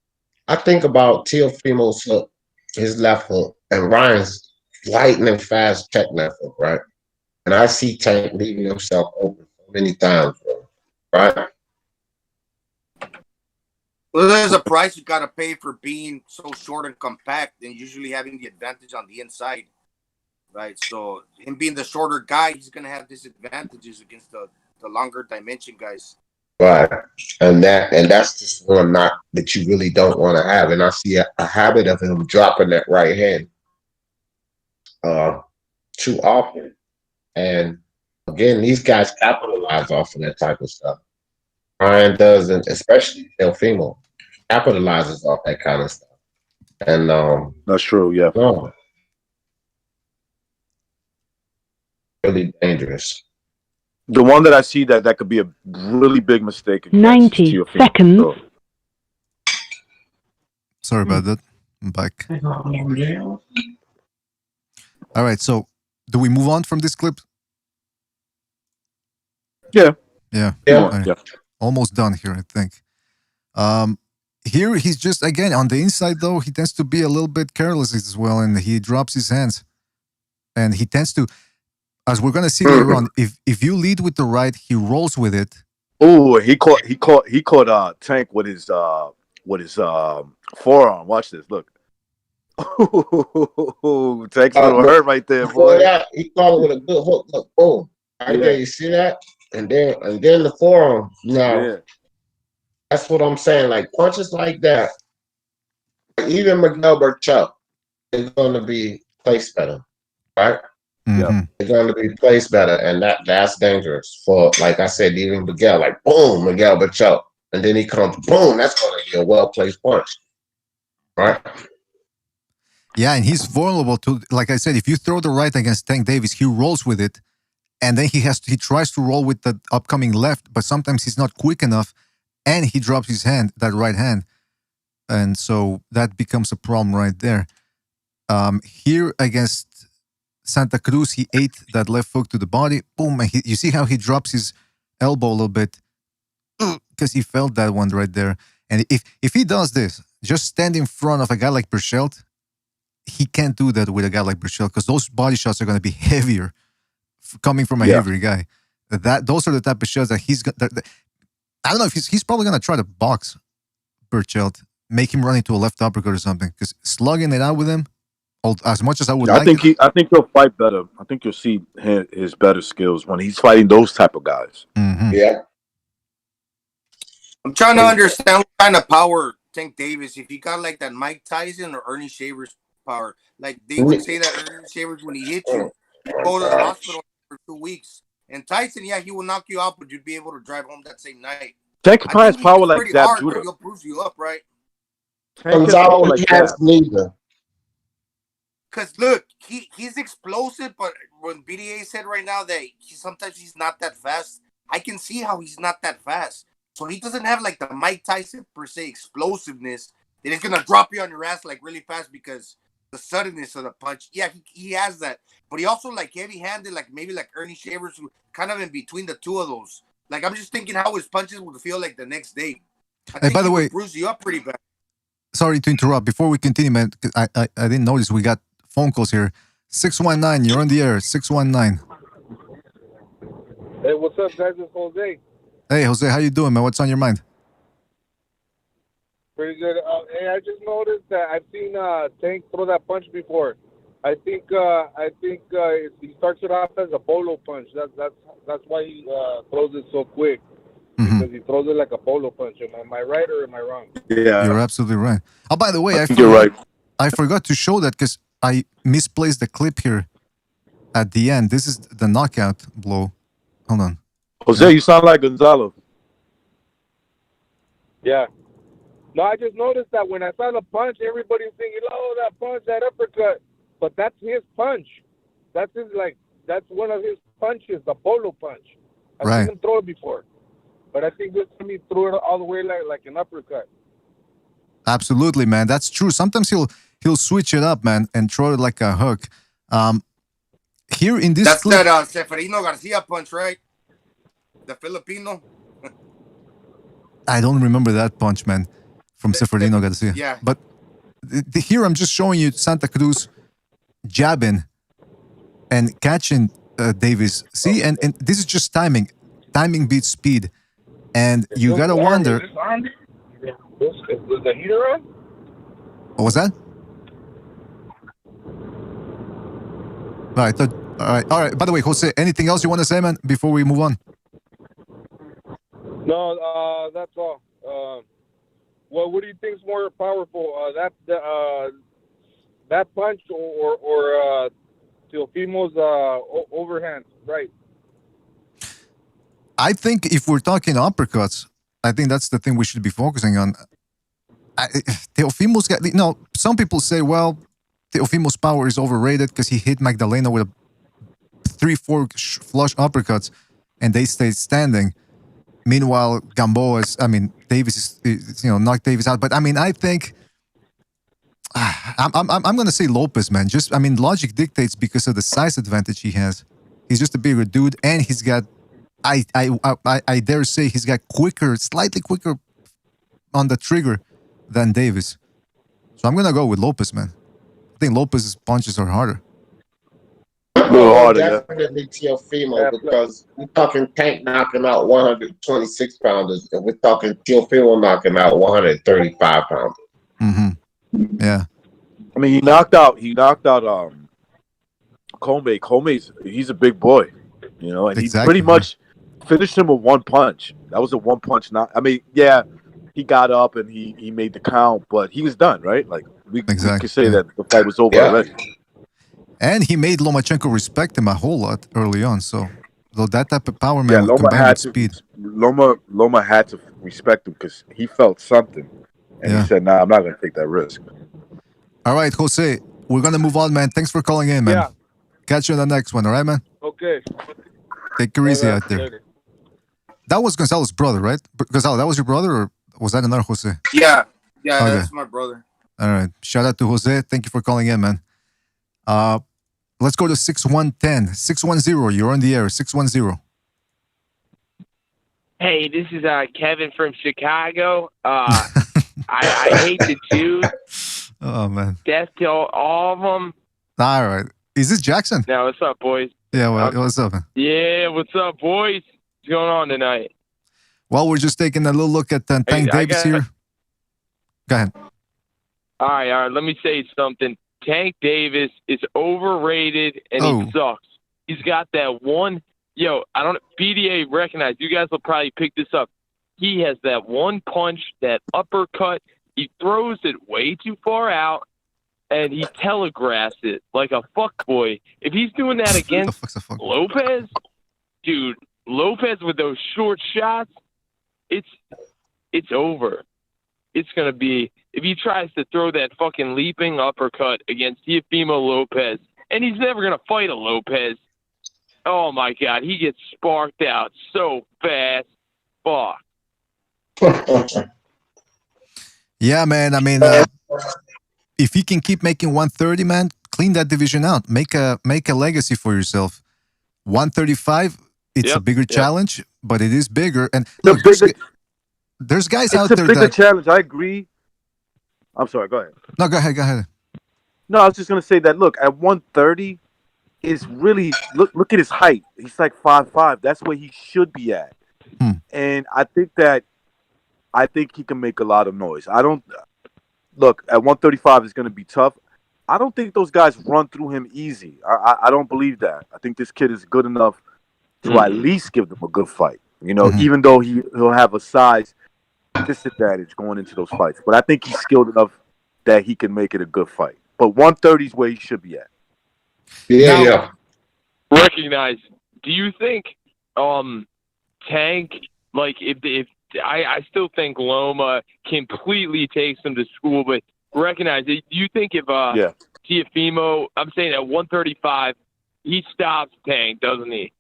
I think about Teofimo's hook, his left hook, and Ryan's lightning fast check left hook, right? And I see Tank leaving himself open so many times, bro, right? Well, there's a price you gotta pay for being so short and compact, and usually having the advantage on the inside, right? So him being the shorter guy, he's gonna have disadvantages against the longer dimension guys. Right. And that's just one knock that you really don't want to have. And I see a habit of him dropping that right hand too often. And again, these guys capitalize off of that type of stuff. Ryan doesn't, especially Teofimo, capitalizes off that kind of stuff. And that's true, yeah. Really dangerous. The one that I see that could be a really big mistake. 90 seconds. Sorry about that. I'm back. All right, so do we move on from this clip? Yeah. Yeah. Yeah. Yeah. Almost done here, I think. Here he's just, again, on the inside, though, he tends to be a little bit careless as well, and he drops his hands. And he tends to, as we're going to see later on, if you lead with the right, he rolls with it. Oh, he caught Tank with his forearm. Watch this. Look. Tank's a little hurt right there, boy. That, he caught it with a good hook. Look, boom. Right there, you see that? And then the forearm. Now, that's what I'm saying. Like punches like that, even Miguel Berchelt is going to be placed better, right? Mm-hmm. It's going to be placed better, and that's dangerous for, like I said, even Miguel. Like boom, Miguel Berchelt, and then he comes boom. That's going to be a well placed punch, right? Yeah, and he's vulnerable to, like I said, if you throw the right against Tank Davis, he rolls with it, and then he tries to roll with the upcoming left, but sometimes he's not quick enough, and he drops his hand, that right hand, and so that becomes a problem right there. Here against Santa Cruz, he ate that left hook to the body, boom, and you see how he drops his elbow a little bit, because he felt that one right there. And if he does this, just stand in front of a guy like Berchelt, he can't do that with a guy like Berchelt, because those body shots are going to be heavier coming from a heavier guy. Those are the type of shots that he's got. I don't know if he's probably going to try to box Berchelt, make him run into a left uppercut or something, because slugging it out with him, as much as I would like. I think he'll fight better. I think you'll see his better skills when he's fighting those type of guys. Mm-hmm. Yeah. I'm trying to understand what kind of power Tank Davis, if he got like that Mike Tyson or Ernie Shavers power. Like they would say that Ernie Shavers, when he hit you, you go to the hospital for 2 weeks. And Tyson, yeah, he will knock you out, but you'd be able to drive home that same night. Tank probably has power like Zab hard, Judah. he'll bruise you up, right? Tank has power like that. Neither. Because look, he's explosive, but when BDA said right now that sometimes he's not that fast, I can see how he's not that fast. So he doesn't have like the Mike Tyson per se explosiveness that is gonna drop you on your ass like really fast because the suddenness of the punch. Yeah, he has that, but he also like heavy-handed, like maybe like Ernie Shavers, who kind of in between the two of those. Like I'm just thinking how his punches would feel like the next day. I think by the way, bruise you up pretty bad. Sorry to interrupt. Before we continue, man, I didn't notice we got phone calls here. 619, you're on the air. 619. Hey, what's up, guys? It's Jose. Hey, Jose, how you doing, man? What's on your mind? Pretty good. Hey, I just noticed that I've seen Tank throw that punch before. I think he starts it off as a bolo punch. That's why he throws it so quick. Because he throws it like a bolo punch. Am I right or am I wrong? Yeah, you're absolutely right. Oh, by the way, you're right. I forgot to show that because I misplaced the clip here at the end. This is the knockout blow. Hold on. Jose, you sound like Gonzalo. Yeah. No, I just noticed that when I saw the punch, everybody's thinking, "Oh, that punch, that uppercut," but that's his punch. That's one of his punches, the polo punch. I've seen him throw it before. But I think this time he threw it all the way like an uppercut. Absolutely, man. That's true. Sometimes he'll switch it up, man, and throw it like a hook. Here in this That's clip, that Seferino Garcia punch, right? The Filipino. I don't remember that punch, man, from Seferino Garcia. Yeah. But here I'm just showing you Santa Cruz jabbing and catching Davis. See, and this is just timing. Timing beats speed. And you got to wonder. Was the heater on? What was that? All right. By the way, Jose, anything else you want to say, man, before we move on? No, that's all. Well, what do you think is more powerful? That punch or Teofimo's overhand, right? I think if we're talking uppercuts, I think that's the thing we should be focusing on. Teofimo's got, some people say, well, Teofimo's power is overrated because he hit Magdalena with 3-4 flush uppercuts and they stayed standing. Meanwhile, Davis is knocked Davis out. But I think I'm gonna say Lopez, man. Logic dictates because of the size advantage he has. He's just a bigger dude, and he's got, I dare say, he's got slightly quicker on the trigger than Davis. So I'm gonna go with Lopez, man. I think Lopez's punches are harder. Definitely Teofimo, because we're talking Tank knocking out 126 pounders, and we're talking Teofimo knocking out 135 pounders. Mm-hmm. Yeah. He knocked out Comey. He's a big boy, and he pretty much finished him with one punch. That was a one punch knock. He got up and he made the count, but he was done, right? Like we could say that the fight was over already. And he made Lomachenko respect him a whole lot early on. So that type of power, man, combined with speed. Loma had to respect him because he felt something, and he said, "Nah, I'm not going to take that risk." All right, Jose, we're going to move on, man. Thanks for calling in, man. Yeah. Catch you on the next one, all right, man? Okay. Take it easy out there. Later. That was Gonzalo's brother, right? Gonzalo, that was your brother, or was that another Jose? Yeah, that's my brother. All right. Shout out to Jose. Thank you for calling in, man. Let's go to 6110. 610, you're on the air. 610. Hey, this is Kevin from Chicago. I hate the Jews. Oh, man. Death to all of them. All right. Is this Jackson? Now, what's up, boys? Yeah, what's up, man? Yeah, what's up, boys? What's going on tonight? Well, we're just taking a little look at Tank Davis here. Go ahead. All right. Let me say something. Tank Davis is overrated and he sucks. He's got that one. BDA recognize. You guys will probably pick this up. He has that one punch, that uppercut. He throws it way too far out, and he telegraphs it like a fuckboy. If he's doing that against Lopez, dude, Lopez with those short shots, it's over. It's going to be, if he tries to throw that fucking leaping uppercut against Teofimo Lopez, and he's never going to fight a Lopez, oh my God, he gets sparked out so fast. Fuck. Yeah, man. If he can keep making 130, man, clean that division out. Make a legacy for yourself. 135, it's a bigger challenge, but it is bigger. And look, there's guys out there It's a bigger challenge. I agree. I'm sorry. Go ahead. No, go ahead. No, I was just going to say that, look, at 130 is really, look at his height. He's like 5'5". That's where he should be at. And I think he can make a lot of noise. Look, at 135 is going to be tough. I don't think those guys run through him easy. I don't believe that. I think this kid is good enough to at least give them a good fight. Even though he'll have a size disadvantage going into those fights. But I think he's skilled enough that he can make it a good fight. But 130 is where he should be at. Yeah. Recognize. Do you think Tank, like, if I still think Loma completely takes him to school, but recognize it. Do you think if Teofimo, I'm saying at 135, he stops Tank, doesn't he?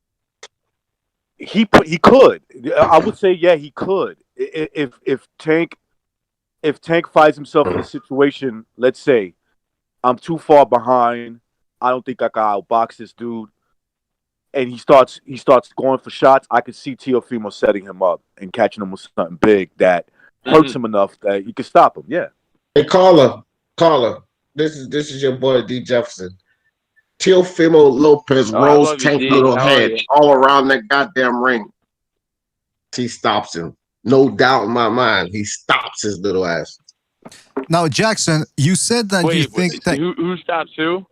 he could. I would say yeah, he could. If Tank finds himself in a situation, let's say I'm too far behind, I don't think I can outbox this dude, and he starts going for shots, I could see Teofimo setting him up and catching him with something big that hurts him enough that you can stop him. Yeah. Hey, caller, this is your boy D Jefferson. Teofimo Lopez I rolls love you, Tank D. little How are head you? all around that goddamn ring. He stops him. No doubt in my mind, he stops his little ass. Now, Jackson, you said that you think that who stops who?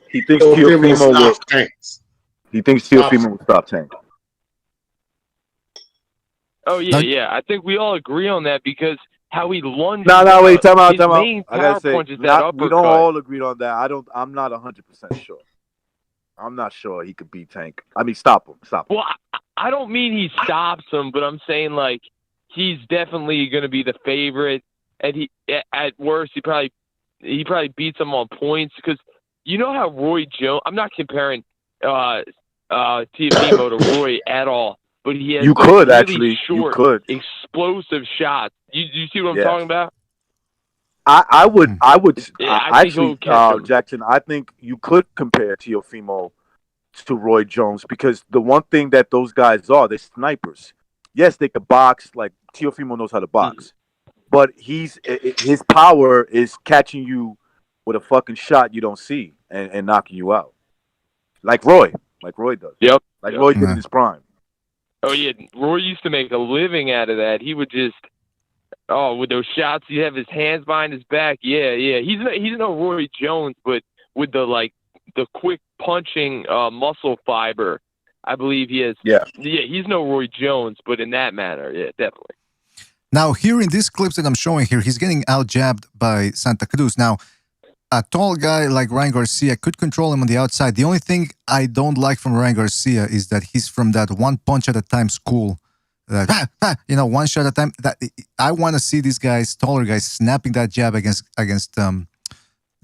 He thinks Teofimo Teofimo will. stops Tanks. He thinks Teofimo will stop Tank. Oh yeah. I think we all agree on that because how he lunges. No, wait, time out. His main I gotta power say, punch is that uppercut. we don't all agree on that. I'm not 100% sure. I'm not sure he could beat Tank. I mean, stop him. Well, I don't mean he stops him, but I'm saying like he's definitely going to be the favorite, and he at worst he probably beats him on points because you know how Roy Jones. I'm not comparing Teofimo to Roy at all, but he has really short, explosive shots. You see what I'm talking about? I would I think he'll catch him. Jackson, I think you could compare Teofimo to Roy Jones because the one thing that those guys are, they're snipers. Yes, they could box, like Teofimo knows how to box. But his power is catching you with a fucking shot you don't see and knocking you out. Like Roy does. Yep. Roy did in his prime. Oh yeah, Roy used to make a living out of that. He would just with those shots, he'd have his hands behind his back. Yeah. He's no Roy Jones, but with the quick punching muscle fiber, I believe he has. Yeah, he's no Roy Jones, but in that manner, yeah, definitely. now here in these clips that I'm showing here, he's getting out jabbed by Santa Cruz. Now, a tall guy like Ryan Garcia could control him on the outside. The only thing I don't like from Ryan Garcia is that he's from that one punch at a time school. One shot at a time. That I want to see these guys, taller guys, snapping that jab against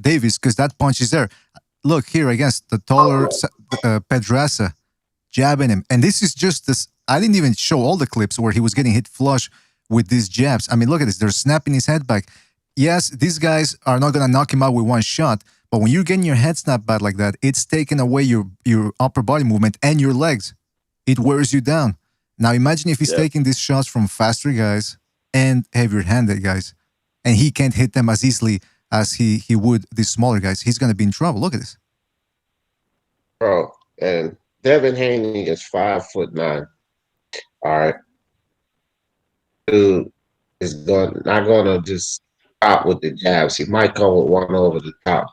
Davis because that punch is there. Look here against the taller Pedraza, jabbing him, and this is just this. I didn't even show all the clips where he was getting hit flush with these jabs. I mean, look at this. They're snapping his head back. Yes, these guys are not gonna knock him out with one shot, but when you're getting your head snapped back like that, it's taking away your upper body movement and your legs. It wears you down. Now imagine if he's taking these shots from faster guys and heavier-handed guys, and he can't hit them as easily as he would these smaller guys. He's going to be in trouble. Look at this. Bro, and Devin Haney is 5'9". All right. Dude is not going to just stop with the jabs. He might go with one over the top.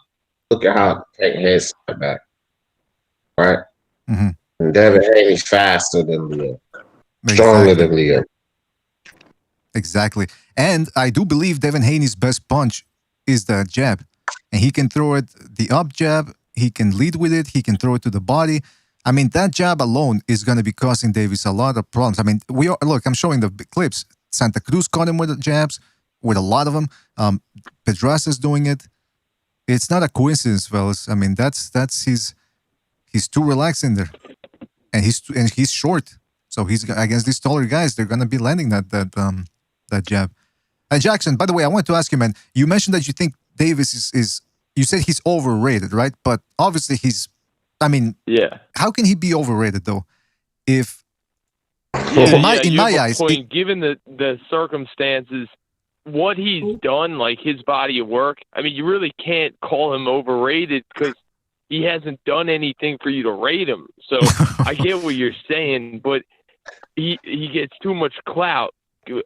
Look at how Tank heads back. All right? Mm-hmm. And Devin Haney's faster than Leo. Stronger than Leo. Exactly. And I do believe Devin Haney's best punch is the jab. And he can throw it, the up jab, he can lead with it, he can throw it to the body. I mean, that jab alone is going to be causing Davis a lot of problems. I mean, look, I'm showing the clips. Santa Cruz caught him with the jabs, with a lot of them. Pedraza's doing it. It's not a coincidence, fellas. I mean, that's he's too relaxed in there. And he's short. So he's against these taller guys. They're gonna be landing that jab. And Jackson, by the way, I wanted to ask you, man. You mentioned that you think Davis is. You said he's overrated, right? But obviously he's. I mean, yeah. How can he be overrated though? If in my eyes, given the circumstances, what he's done, like his body of work, I mean, you really can't call him overrated because he hasn't done anything for you to rate him. So I get what you're saying, but he gets too much clout.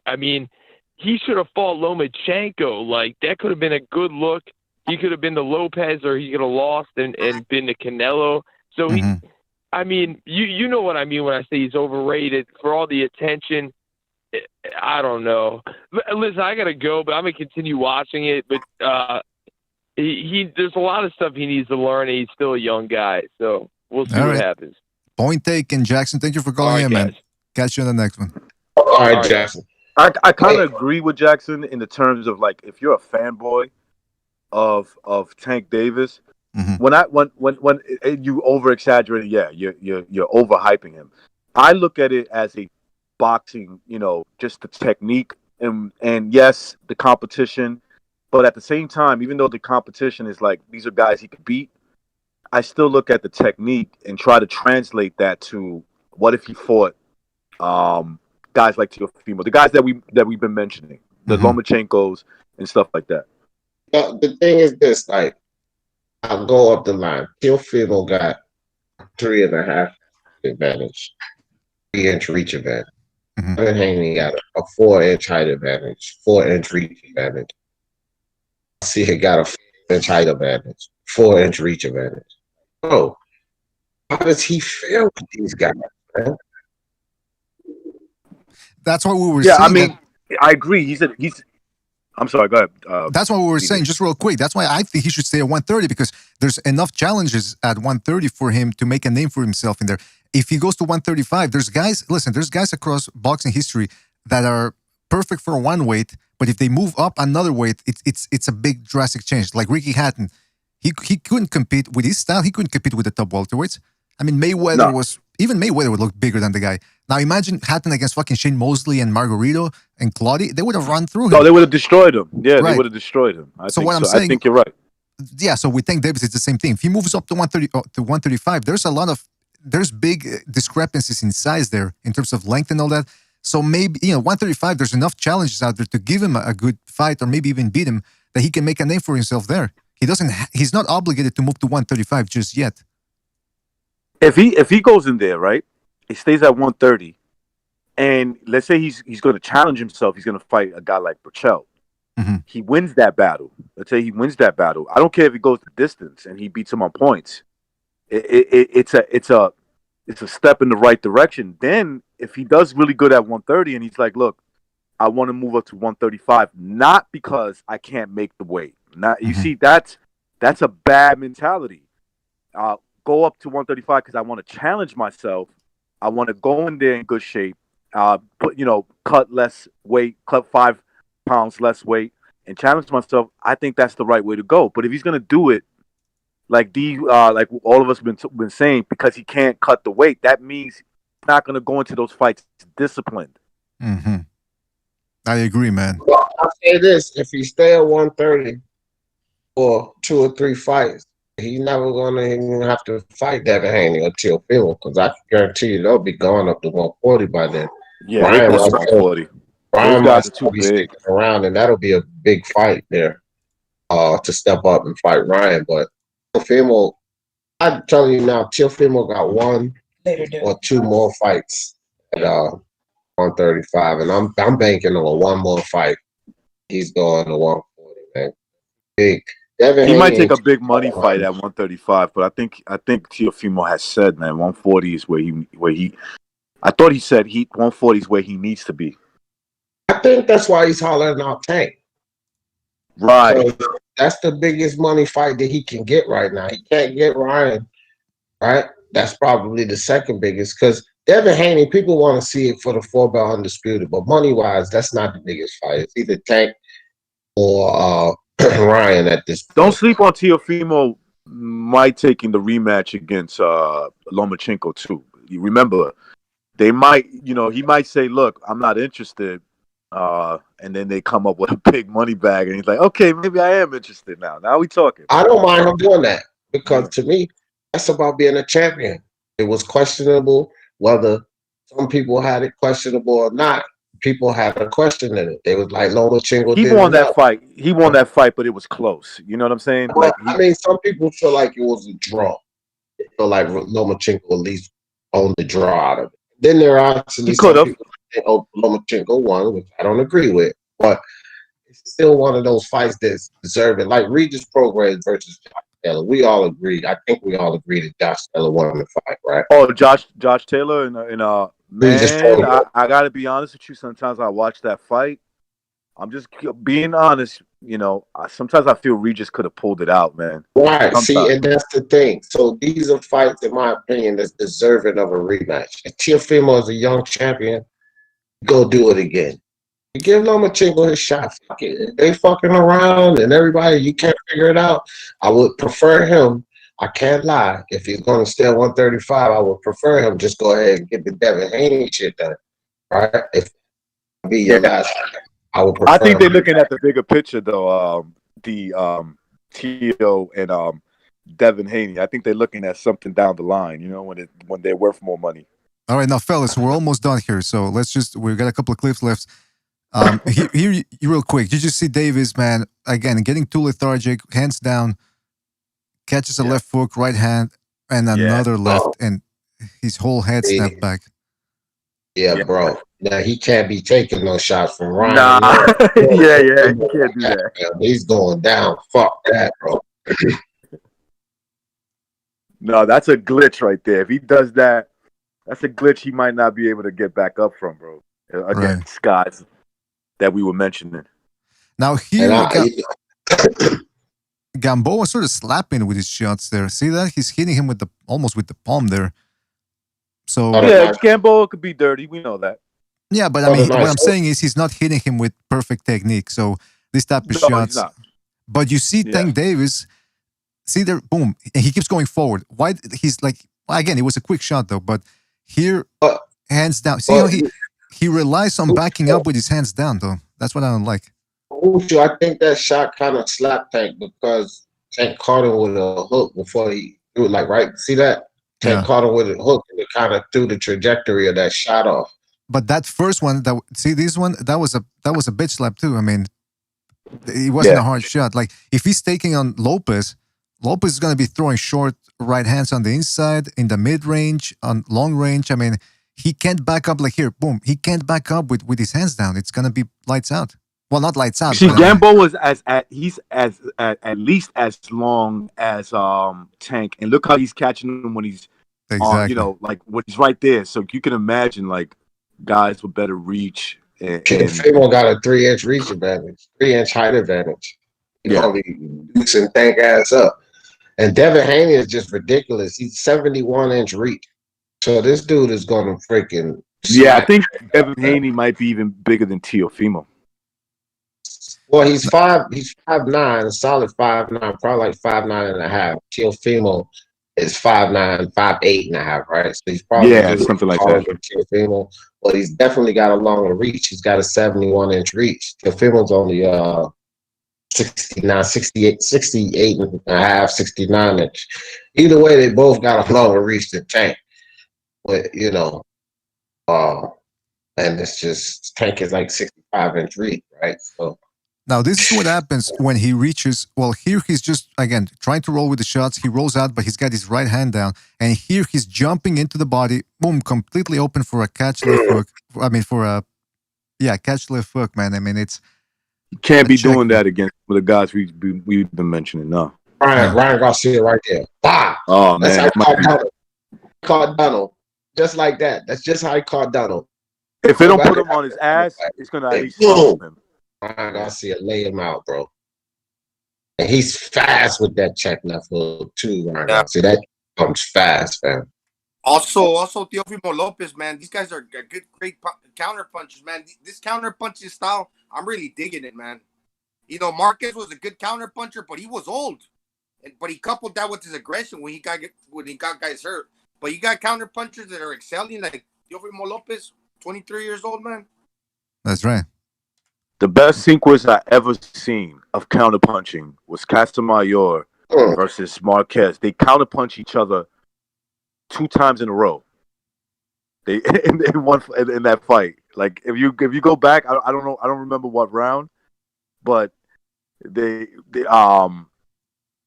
I mean, he should have fought Lomachenko. Like, that could have been a good look. He could have been the Lopez, or he could have lost and been the Canelo. So I mean, you know what I mean when I say he's overrated for all the attention. I don't know. Listen, I gotta go, but I'm gonna continue watching it. But there's a lot of stuff he needs to learn, and he's still a young guy. So we'll see what happens. Point taken, Jackson. Thank you for calling in, man. Catch you on the next one. All right, Jackson. I kind of agree with Jackson in the terms of, like, if you're a fanboy of Tank Davis, When you over exaggerate, yeah, you're overhyping him. I look at it as a boxing, just the technique and yes, the competition. But at the same time, even though the competition is like these are guys he could beat, I still look at the technique and try to translate that to what if he fought guys like Teofimo, the guys that we've been mentioning, the Lomachenkos and stuff like that. Yeah, the thing is this, like, I'll go up the line. Teofimo got 3.5 advantage, 3-inch reach advantage. Evan Haney got a 4-inch height advantage, 4-inch reach advantage. See, he got a 4-inch height advantage, 4-inch reach advantage. Bro, how does he feel with these guys, man? That's what we were saying. I mean, I agree. He's. I'm sorry. Go ahead. That's what we were saying. Just real quick. That's why I think he should stay at 130 because there's enough challenges at 130 for him to make a name for himself in there. If he goes to 135, there's guys. Listen, there's guys across boxing history that are perfect for one weight, but if they move up another weight, it's a big drastic change. Like Ricky Hatton, he couldn't compete with his style. He couldn't compete with the top welterweights. I mean, Mayweather would look bigger than the guy. Now imagine Hatton against fucking Shane Mosley and Margarito and Claudio. They would have run through him. No, they would have destroyed him. Yeah, they would have destroyed him. I think you're right. Yeah, so with Tank Davis, it's the same thing. If he moves up to 130 to 135, there's big discrepancies in size there in terms of length and all that. So maybe 135, there's enough challenges out there to give him a good fight or maybe even beat him that he can make a name for himself there. He's not obligated to move to 135 just yet. If he goes in there, right, he stays at 130, and let's say he's going to challenge himself. He's going to fight a guy like Burchell. He wins that battle. Let's say he wins that battle. I don't care if he goes the distance and he beats him on points. It's a step in the right direction. Then if he does really good at 130 and he's like, look, I want to move up to 135, not because I can't make the weight. You see, that's a bad mentality. Go up to 135 because I want to challenge myself. I want to go in there in good shape. Cut less weight, cut 5 pounds less weight, and challenge myself. I think that's the right way to go. But if he's gonna do it like all of us been saying, because he can't cut the weight, that means he's not gonna go into those fights disciplined. I agree, man. Well, I'll say this: if he stay at 130 for 2 or 3 fights, he's never gonna even have to fight Devin Haney or Teofimo, because I can guarantee you they'll be gone up to 140 by then. Yeah, Ryan was 140. Ryan might be sticking around, and that'll be a big fight there to step up and fight Ryan. But Teofimo, I'm telling you now, Teofimo got 1 or 2 more fights at 135, and I'm banking on 1 more fight. He's going to 140, man. Big. He might take a big money fight at 135, but I think Teofimo has said, man, 140 is where he. I thought he said 140 is where he needs to be. I think that's why he's hollering out Tank. Right. So that's the biggest money fight that he can get right now. He can't get Ryan, right? That's probably the second biggest, because Devin Haney, people want to see it for the 4-belt undisputed, but money-wise, that's not the biggest fight. It's either Tank or Ryan at this point. Don't sleep on Teofimo might taking the rematch against Lomachenko too. You remember, they might, he might say, look, I'm not interested. And then they come up with a big money bag and he's like, okay, maybe I am interested now. Now we talking. I don't mind him doing that, because to me, that's about being a champion. It was questionable whether some people had it questionable or not. People had a question in it. They was like, Lomachenko. He won that fight. He won that fight, but it was close. You know what I'm saying? Well, some people feel like it was a draw. They feel like Lomachenko at least owned the draw out of it. Then there are actually some people that think Lomachenko won, which I don't agree with. But it's still one of those fights that's deserving. Like Regis Prograis versus Josh Taylor. We all agreed. I think we all agreed that Josh Taylor won the fight, right? Oh, Josh Taylor and man, I gotta be honest with you. Sometimes I watch that fight. I'm just being honest. Sometimes I feel Regis could have pulled it out, man. Right. See, and that's the thing. So these are fights, in my opinion, that's deserving of a rematch. If Teofimo is a young champion, go do it again. You give Lomachenko his shot. Fuck it. If they fucking around and everybody, you can't figure it out. I would prefer him. I can't lie. If he's going to stay at 135, I would prefer him just go ahead and get the Devin Haney shit done. Right? If be your last, I would prefer. I think they're looking at the bigger picture, though. Tio and Devin Haney. I think they're looking at something down the line. You know, when they're worth more money. All right, now, fellas, we're almost done here. So we've got a couple of clips left. Here, real quick. You just see Davis, man, again, getting too lethargic, hands down, catches a left hook, right hand, and another left, and his whole head snapped back. Yeah, bro. Now he can't be taking no shots from Ryan. Nah. yeah, he can't do that. He's going down. Fuck that, bro. No, that's a glitch right there. If he does that, that's a glitch he might not be able to get back up from, bro. Against guys that we were mentioning. Now here, Gamboa sort of slapping with his shots there. See that? He's hitting him almost with the palm there. So yeah, Gamboa could be dirty. We know that. Yeah, but I mean, what I'm saying is he's not hitting him with perfect technique. So this type of shots. But you see Tank Davis, see there, boom, and he keeps going forward. Why? He's like, again, it was a quick shot though, but here, hands down. See how he relies on backing up with his hands down though. That's what I don't like. I think that shot kind of slapped Tank because Tank caught him with a hook before he threw it. Like, right? See that? Tank caught him with a hook and it kind of threw the trajectory of that shot off. But that first one, this one, that was a bitch slap too. I mean, it wasn't a hard shot. Like if he's taking on Lopez is going to be throwing short right hands on the inside, in the mid range, on long range. I mean, he can't back up like here, boom. He can't back up with his hands down. It's going to be lights out. Well, not lights out. See, Gambo was at least as long as Tank, and look how he's catching him when he's exactly. Like when he's right there. So you can imagine like guys with better reach. And Fable got a 3-inch reach advantage, 3-inch height advantage. He's gonna be deucing Tank ass up. And Devin Haney is just ridiculous. He's 71-inch reach. So this dude is gonna freaking I think Devin Haney might be even bigger than Teofimo. Well, he's 5'9", a solid 5'9", probably like 5'9" and a half. Teofimo is 5'9", 5'8" and a half, right? So he's probably something like that. Teofimo, but he's definitely got a longer reach. He's got a 71-inch reach. Teofimo's only 68 and a half, 69-inch. Either way, they both got a longer reach than Tank. But and it's just Tank is like 65-inch reach, right? So. Now, this is what happens when he reaches. Well, here he's just, again, trying to roll with the shots. He rolls out, but he's got his right hand down. And here he's jumping into the body. Boom, completely open for a catch left hook. I mean, catch left hook, man. I mean, it's. You can't be doing that against the guys we've been mentioning, no. Ryan Garcia right there. Bah! Oh, man. That's how he caught Donald. Just like that. That's just how he caught Donald. If they don't put him on his ass, it's going to at least stop him. Ryan Garcia lay him out, bro. And he's fast with that check left hook too, Ryan Garcia. That comes fast, man. Also Teofimo Lopez, man. These guys are great counter punchers, man. This counter punching style, I'm really digging it, man. Marquez was a good counter puncher, but he was old. But he coupled that with his aggression when he got guys hurt. But you got counter punchers that are excelling, like Teofimo Lopez, 23 years old, man. That's right. The best sequence I ever seen of counterpunching was Casamayor versus Marquez. They counterpunch each other 2 times in a row. They in that fight. Like if you go back, I don't know, I don't remember what round, but they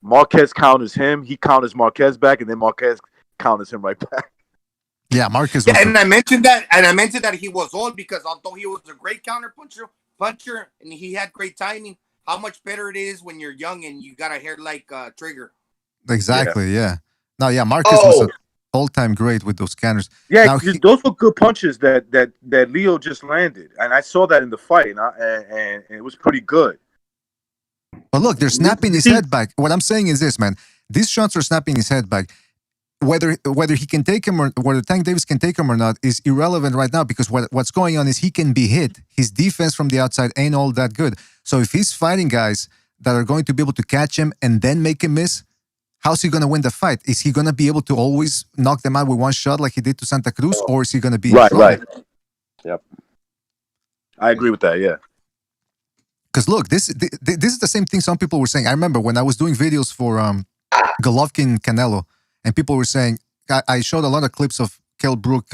Marquez counters him, he counters Marquez back, and then Marquez counters him right back. Yeah, Marquez. And I mentioned that he was old because although he was a great counter puncher, and he had great timing. How much better it is when you're young and you got a hair like Trigger. Exactly. Yeah. No. Yeah. Marcus was an all-time great with those counters. Yeah, now, those were good punches that Leo just landed, and I saw that in the fight, and it was pretty good. But look, they're snapping his head back. What I'm saying is this, man. These shots are snapping his head back. whether he can take him or whether Tank Davis can take him or not is irrelevant right now because what's going on is he can be hit. His defense from the outside ain't all that good. So if he's fighting guys that are going to be able to catch him and then make him miss, how's he going to win the fight? Is he going to be able to always knock them out with one shot like he did to Santa Cruz, or is he going to be in trouble? Right. Yep. I agree with that. Yeah. Because look, this is the same thing some people were saying. I remember when I was doing videos for Golovkin Canelo, and people were saying I showed a lot of clips of Kell Brook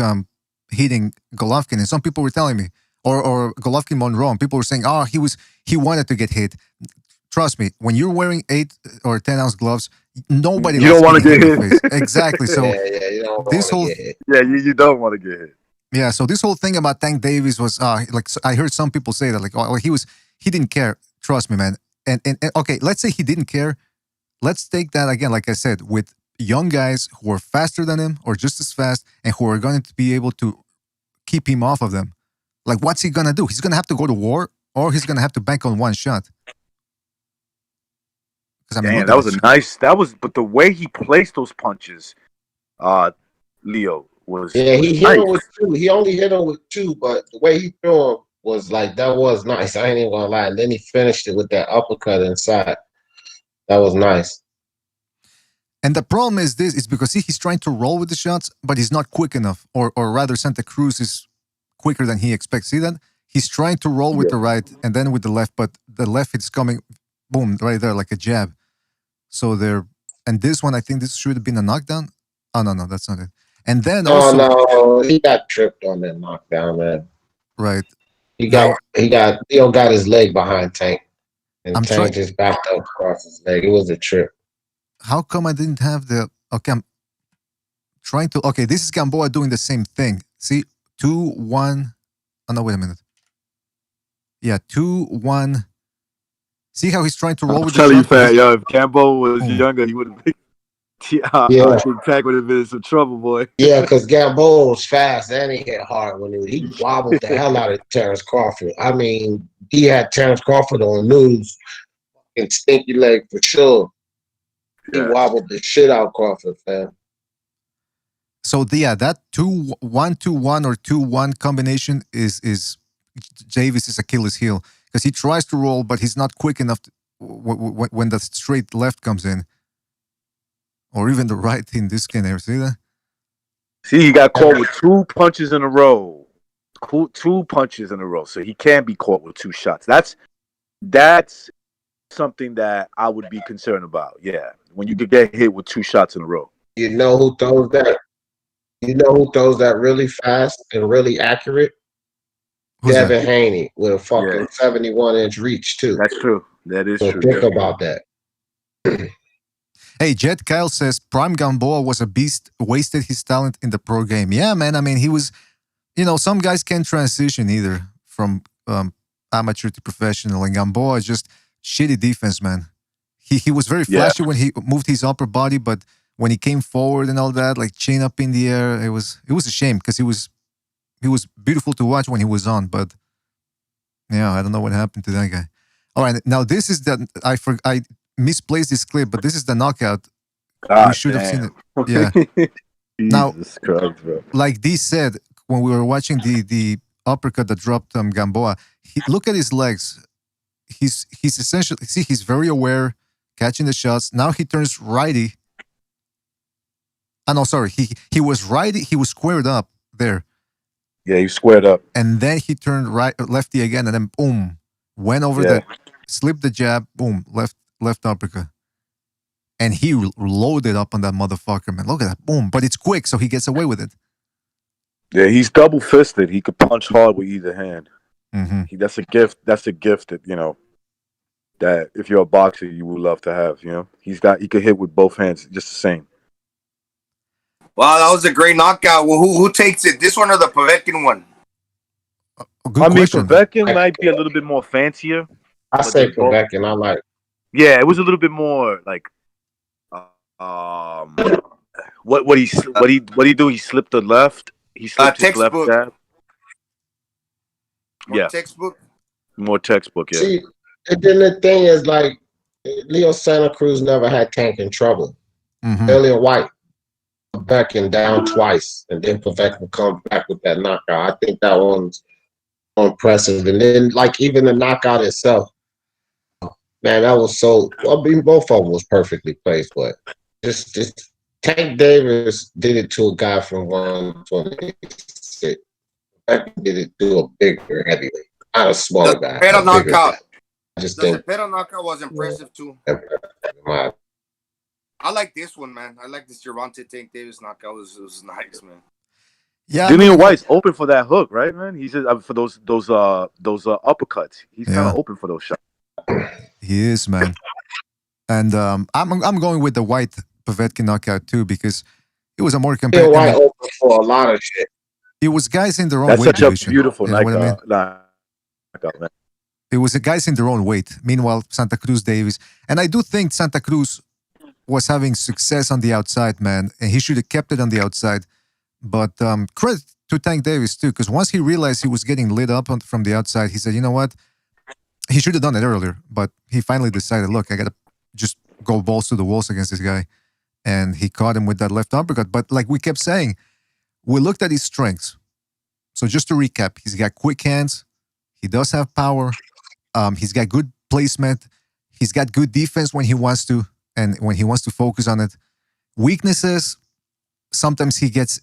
hitting Golovkin, and some people were telling me, or Golovkin Monroe, and people were saying, oh, he wanted to get hit. Trust me, when you're wearing 8 or 10 ounce gloves, nobody. You don't want to get hit. Exactly. So you don't this whole you don't want to get hit. Yeah. So this whole thing about Tank Davis was like I heard some people say that he didn't care. Trust me, man. And okay, let's say he didn't care. Let's take that again, like I said, with young guys who are faster than him or just as fast and who are going to be able to keep him off of them. Like, what's he going to do? He's going to have to go to war or he's going to have to bank on one shot. I mean, but the way he placed those punches, Leo, was. Yeah, he was hit him with 2. He only hit him with 2, but the way he threw him was like, that was nice. I ain't even going to lie. And then he finished it with that uppercut inside. That was nice. And the problem is this, is because he's trying to roll with the shots, but he's not quick enough. Or rather, Santa Cruz is quicker than he expects. See that? He's trying to roll with the right and then with the left, but the left is coming, boom, right there, like a jab. So and this one, I think this should have been a knockdown. Oh, no, that's not it. And then also. No, he got tripped on that knockdown, man. Right. Leo got his leg behind Tank. And Tank just backed up across his leg. It was a trip. How come I didn't have the... Okay, I'm trying to... Okay, this is Gamboa doing the same thing. See? 2-1... Oh, no, wait a minute. Yeah, 2-1... See how he's trying to roll with the shot? I'm telling you, if Gamboa was younger, he would have been... I think Tank would have been in some trouble, boy. Yeah, because Gamboa was fast and he hit hard when he wobbled the hell out of Terrence Crawford. I mean, he had Terrence Crawford on news and stinky leg for sure. He wobbled the shit out of Crawford, fam. So that 2-1-2-1 or 2-1 combination is Davis's Achilles heel because he tries to roll, but he's not quick enough when the straight left comes in. Or even the right in this scenario. See that? See, he got caught with 2 punches in a row. 2 punches in a row. So he can be caught with 2 shots. That's something that I would be concerned about. Yeah. When you could get hit with 2 shots in a row. You know who throws that? You know who throws that really fast and really accurate? Devin Haney with a fucking 71-inch reach, too. That's true. That is true. Think about that. Hey, Jet Kyle says, Prime Gamboa was a beast, wasted his talent in the pro game. Yeah, man. I mean, he was, some guys can't transition either from amateur to professional. And Gamboa is just shitty defense, man. He was very flashy when he moved his upper body, but when he came forward and all that, like chin up in the air, it was a shame because he was beautiful to watch when he was on. But yeah, I don't know what happened to that guy. All right, now this is I misplaced this clip, but this is the knockout. We should have seen it. Yeah. Now, Christ, bro. Like Dee said, when we were watching the uppercut that dropped Gamboa, look at his legs. He's essentially, he's very aware, catching the shots. Now he turns righty. No, sorry. He was righty. He was squared up there. Yeah, he squared up. And then he turned lefty again, and then boom, went over slipped the jab, boom, left uppercut. And he loaded up on that motherfucker, man. Look at that, boom. But it's quick, so he gets away with it. Yeah, he's double fisted. He could punch hard with either hand. Mm-hmm. That's a gift. That's a gift that that if you're a boxer, you would love to have. He could hit with both hands, just the same. Wow, that was a great knockout. Well, who takes it? This one or the Povetkin one? Povetkin might be a little bit more fancier. I say Povetkin. I like. Yeah, it was a little bit more like. What he do? He slipped the left. He slipped his left jab. More textbook. Yeah. See, and then the thing is, like, Leo Santa Cruz never had Tank in trouble. Mm-hmm. Dillian White, a Povetkin down twice, and then Povetkin comes back with that knockout. I think that one's impressive. And then, like, even the knockout itself, man, that was so. I mean, both of them was perfectly placed, but just Tank Davis did it to a guy from 126. Povetkin did it to a bigger heavyweight, not a smaller guy. Better knockout. I just The think Cepeda knockout was impressive too. I like this one, man. I like this Gervonta Tank Davis knockout. It was nice, man. Yeah, Dillian White's open for that hook, right, man? He's for those uppercuts. He's kind of open for those shots. He is, man. And I'm going with the White Povetkin knockout too because it was a more competitive. White open for a lot of shit. It was guys in their own That's weight such division. a beautiful you know what I mean? knockout, man. It was the guys in their own weight. Meanwhile, Santa Cruz Davis. And I do think Santa Cruz was having success on the outside, man. And he should have kept it on the outside. But credit to Tank Davis, too. Because once he realized he was getting lit up from the outside, he said, you know what? He should have done it earlier. But he finally decided, look, I got to just go balls to the walls against this guy. And he caught him with that left uppercut. But like we kept saying, we looked at his strengths. So just to recap, he's got quick hands. He does have power. He's got good placement. He's got good defense when he wants to, and when he wants to focus on it. Weaknesses, sometimes he gets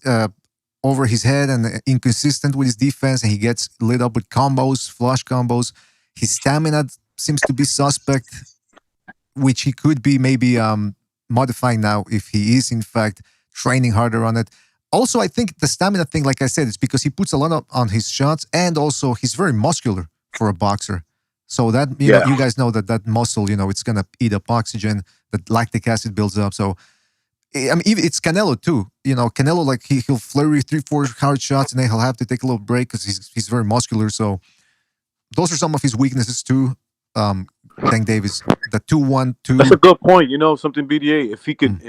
over his head and inconsistent with his defense, and he gets lit up with combos, flush combos. His stamina seems to be suspect, which he could be maybe modifying now if he is, in fact, training harder on it. Also, I think the stamina thing, like I said, it's because he puts a lot on his shots, and also he's very muscular for a boxer. So that, you know, you guys know that muscle, it's going to eat up oxygen, that lactic acid builds up. So, I mean, it's Canelo too. Canelo, like he'll flurry 3-4 hard shots, and then he'll have to take a little break because he's very muscular. So those are some of his weaknesses too. Tank Davis, the 2-1-2. That's a good point. Something, BDA. If he can,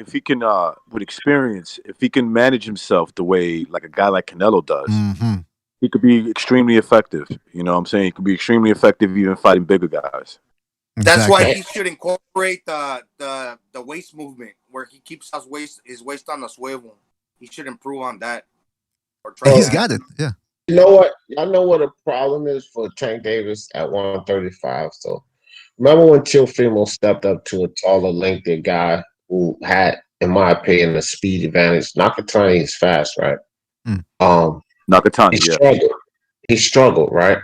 with experience, if he can manage himself the way like a guy like Canelo does, he could be extremely effective. You know what I'm saying? He could be extremely effective even fighting bigger guys. That's why he should incorporate the waist movement where he keeps his waist on the swivel. He should improve on that. Or try He's got it. Yeah. You know what? I know what a problem is for Tank Davis at 135. So remember when Teofimo stepped up to a taller, lengthy guy who had, in my opinion, a speed advantage. Nakatani is fast, right? Nakatani, He struggled, right?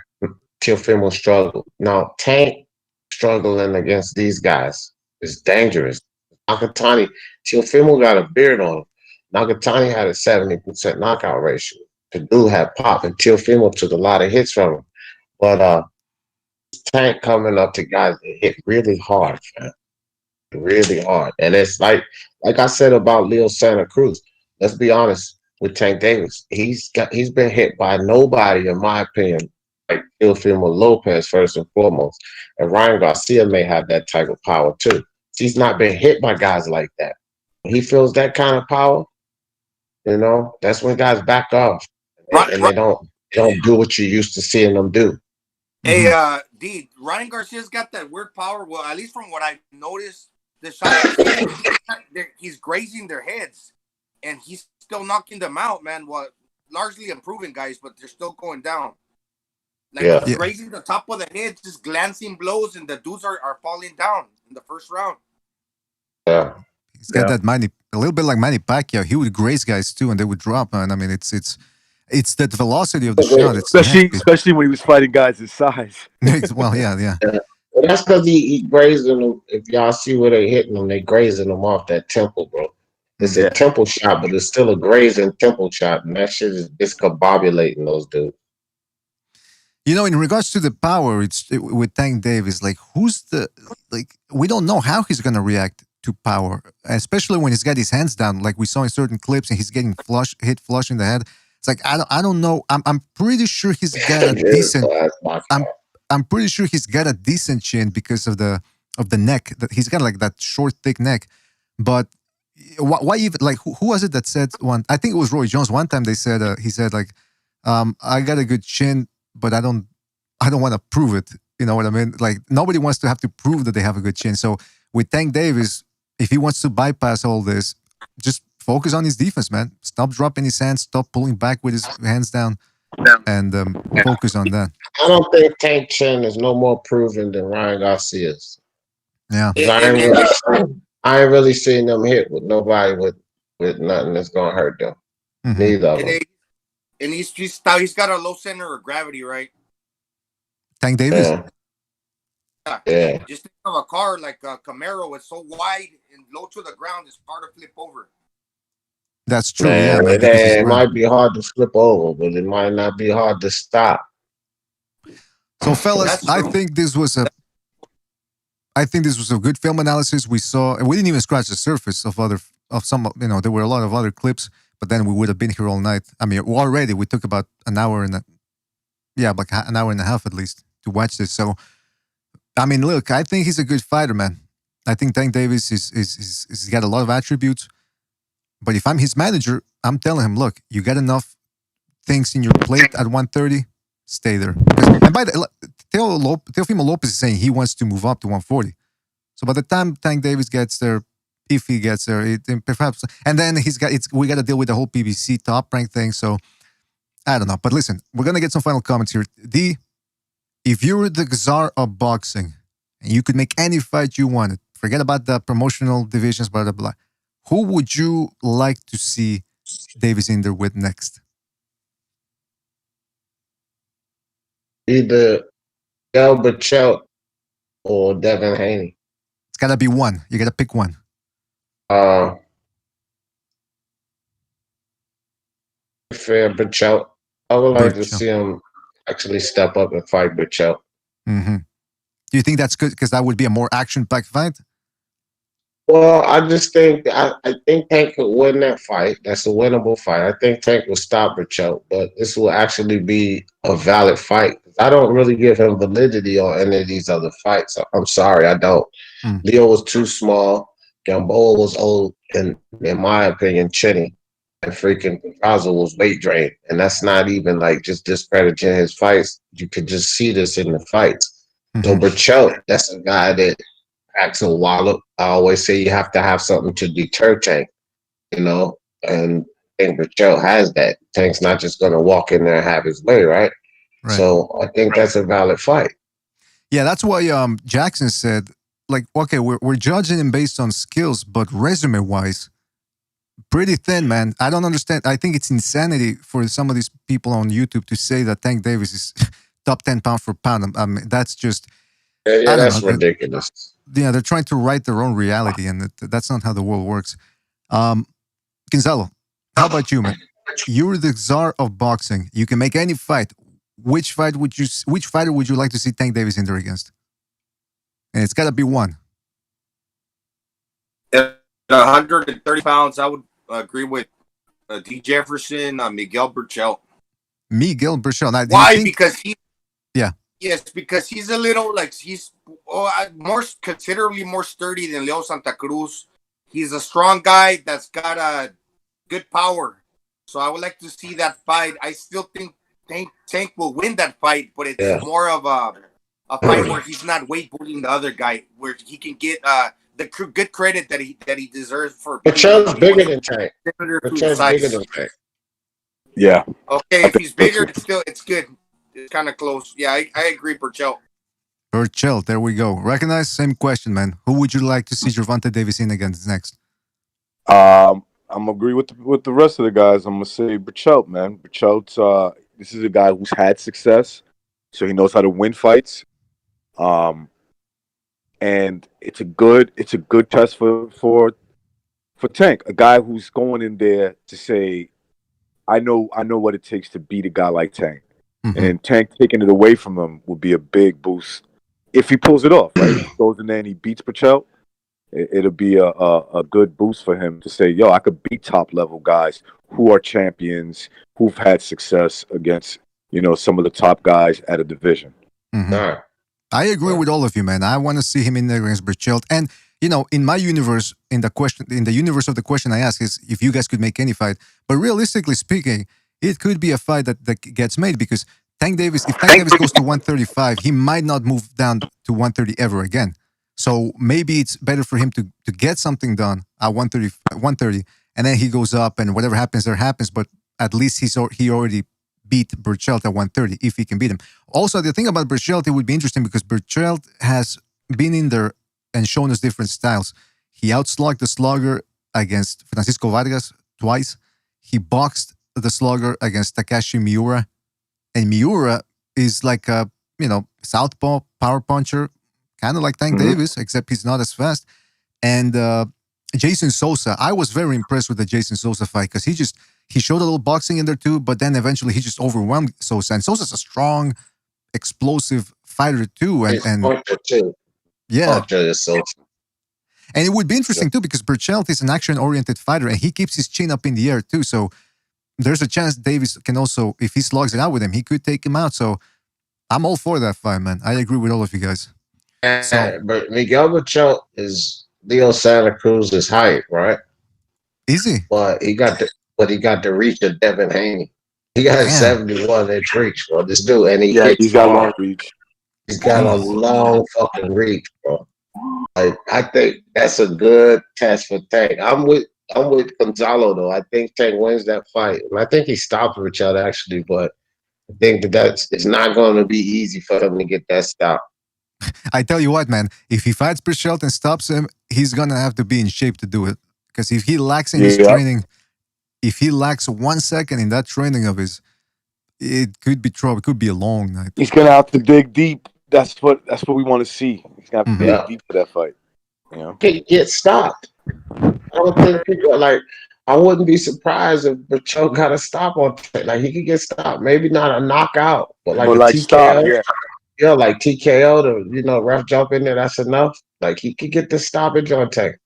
Teofimo struggled. Now Tank struggling against these guys is dangerous. Nakatani, Teofimo got a beard on him. Nakatani had a 70% knockout ratio. The dude had pop, and Teofimo took a lot of hits from him. But Tank coming up to guys that hit really hard, man. Really hard. And it's like I said about Leo Santa Cruz. Let's be honest with Tank Davis. He's been hit by nobody, in my opinion, like Teofimo Lopez first and foremost. And Ryan Garcia may have that type of power too. He's not been hit by guys like that. When he feels that kind of power, that's when guys back off. And they don't do what you're used to seeing them do. Hey, D, Ryan Garcia's got that weird power. Well, at least from what I've noticed, the shots he's grazing their heads, and he's still knocking them out, man. Well, largely improving guys, but they're still going down. He's grazing the top of the head, just glancing blows, and the dudes are falling down in the first round. Yeah. He's got that a little bit like Manny Pacquiao. He would graze guys too, and they would drop, man. I mean, it's that velocity of the shot. Especially when he was fighting guys his size. Well, yeah. Well, that's because he grazing them. If y'all see where they hitting them, they grazing them off that temple, bro. It's a temple shot, but it's still a grazing temple shot, and that shit is discombobulating those dudes. In regards to the power, with Tank Davis, we don't know how he's gonna react to power, especially when he's got his hands down, like we saw in certain clips, and he's getting hit flush in the head. It's like I don't know. I'm pretty sure he's got a decent. I'm pretty sure he's got a decent chin because of the neck. That he's got like that short, thick neck. But why even who was it that said one? I think it was Roy Jones. One time he said I got a good chin, but I don't want to prove it. You know what I mean? Like nobody wants to have to prove that they have a good chin. So with Tank Davis, if he wants to bypass all this, just focus on his defense, man. Stop dropping his hands. Stop pulling back with his hands down, and focus on that. I don't think Tank Chen is no more proven than Ryan Garcia's. Yeah. I ain't really seen them hit with nobody with nothing that's gonna hurt them. Mm-hmm. Neither of them. And he's got a low center of gravity, right? Tank Davis. Yeah. Just think of a car like a Camaro. It's so wide and low to the ground. It's hard to flip over. That's true. Man, Yeah, it might be hard to flip over, but it might not be hard to stop. So, fellas, I think this was a good film analysis. We saw, and we didn't even scratch the surface of some. There were a lot of other clips, but then we would have been here all night. I mean, already we took about an hour like an hour and a half at least to watch this. So, I mean, look, I think he's a good fighter, man. I think Tank Davis is got a lot of attributes. But if I'm his manager, I'm telling him, look, you got enough things in your plate at 130, stay there. And by the Teofimo Lopez is saying he wants to move up to 140. So by the time Tank Davis gets there, if he gets there, perhaps, and then we got to deal with the whole PBC top rank thing. So I don't know. But listen, we're gonna get some final comments here. D, if you were the czar of boxing and you could make any fight you wanted, forget about the promotional divisions, blah blah blah. Who would you like to see Davis in there with next? Either Gilbert Choate or Devin Haney. It's gotta be one. You gotta pick one. Fair Choate. I would like to see him actually step up and fight Choate. Mm-hmm. Do you think that's good? Because that would be a more action-packed fight? Well, I just think I think Tank could win that fight. That's a winnable fight. I think Tank will stop Choate, but this will actually be a valid fight. I don't really give him validity on any of these other fights. I'm sorry, I don't. Leo was too small. Gamboa was old, and in my opinion, chinny. And freaking Pedraza was weight drained. And that's not even like just discrediting his fights. You could just see this in the fights. So Choate, that's a guy that packs a wallop. I always say you have to have something to deter Tank, and I think Choate has that. Tank's not just going to walk in there and have his way, right? So I think that's a valid fight. Yeah, that's why Jackson said, like, okay, we're judging him based on skills, but resume-wise, pretty thin, man. I don't understand. I think it's insanity for some of these people on YouTube to say that Tank Davis is top 10 pound for pound. I mean, that's just... Yeah, that's ridiculous. Yeah, they're trying to write their own reality, and that's not how the world works. Gonzalo, how about you, man? You're the czar of boxing. You can make any fight. Which fighter would you like to see Tank Davis in there against? And it's got to be one. At 130 pounds, I would agree with D. Jefferson, Miguel Burchell. Miguel Burchell. Now, why? Because he... Yeah. Yes, because he's a little he's considerably more sturdy than Leo Santa Cruz. He's a strong guy that's got a good power. So I would like to see that fight. I still think Tank will win that fight, but it's more of a fight where he's not weight bullying the other guy, where he can get the good credit that he deserves for. Burchell's bigger than Tank. Burchell's bigger than Tank. Yeah. Okay, if he's bigger, it's good. It's kind of close. Yeah, I agree, Burchell. Burchell, there we go. Recognize, same question, man. Who would you like to see Gervonta Davis in against next? I'm agree with the rest of the guys. I'm gonna say Burchell, man. Burchell's this is a guy who's had success, so he knows how to win fights. And it's a good test for Tank, a guy who's going in there to say, I know what it takes to beat a guy like Tank. And Tank taking it away from him would be a big boost if he pulls it off. Right, if he goes in there and he beats Burchell, it'll be a good boost for him to say, "Yo, I could beat top level guys who are champions, who've had success against some of the top guys at a division." I agree with all of you, man. I want to see him in there against Burchell. And in my universe, in the universe of the question I ask is if you guys could make any fight. But realistically speaking, it could be a fight that gets made because if Tank Davis goes to 135, he might not move down to 130 ever again. So maybe it's better for him to get something done at 130 and then he goes up, and whatever happens there happens. But at least he already beat Berchelt at 130 if he can beat him. Also, the thing about Berchelt, it would be interesting because Berchelt has been in there and shown us different styles. He outslogged the slugger against Francisco Vargas twice. He boxed the slugger against Takashi Miura, and Miura is like a southpaw power puncher, kind of like Tank Davis, except he's not as fast. And Jason Sosa, I was very impressed with the Jason Sosa fight because he showed a little boxing in there too, but then eventually he just overwhelmed Sosa. And Sosa's a strong, explosive fighter too. Yeah. And it would be interesting too because Berchelt is an action-oriented fighter and he keeps his chin up in the air too. So there's a chance Davis can also, if he slugs it out with him, he could take him out. So I'm all for that fight, man. I agree with all of you guys. But Miguel Berchelt is Leo Santa Cruz's height, right? Is he? But he got the reach of Devin Haney. He got 71-inch reach, bro. This dude, and he's got long reach. He's got a long fucking reach, bro. Like, I think that's a good test for Tank. I'm with Gonzalo though. I think Tank wins that fight, and I think he stopped Berchelt actually, but I think it's not going to be easy for him to get that stop. I tell you what, man, if he fights Berchelt and stops him, he's going to have to be in shape to do it. Because if he lacks in his training, if he lacks 1 second in that training of his, it could be trouble. It could be a long night. He's going to have to dig deep. That's what we want to see. He's going to have to dig deep for that fight. You know? He get stopped. I don't think people I wouldn't be surprised if Berchelt got a stop on Tank. Like, he could get stopped. Maybe not a knockout, but like a TKO. Stop, yeah, like TKO to ref jump in there. That's enough. Like, he could get the stoppage on Tank.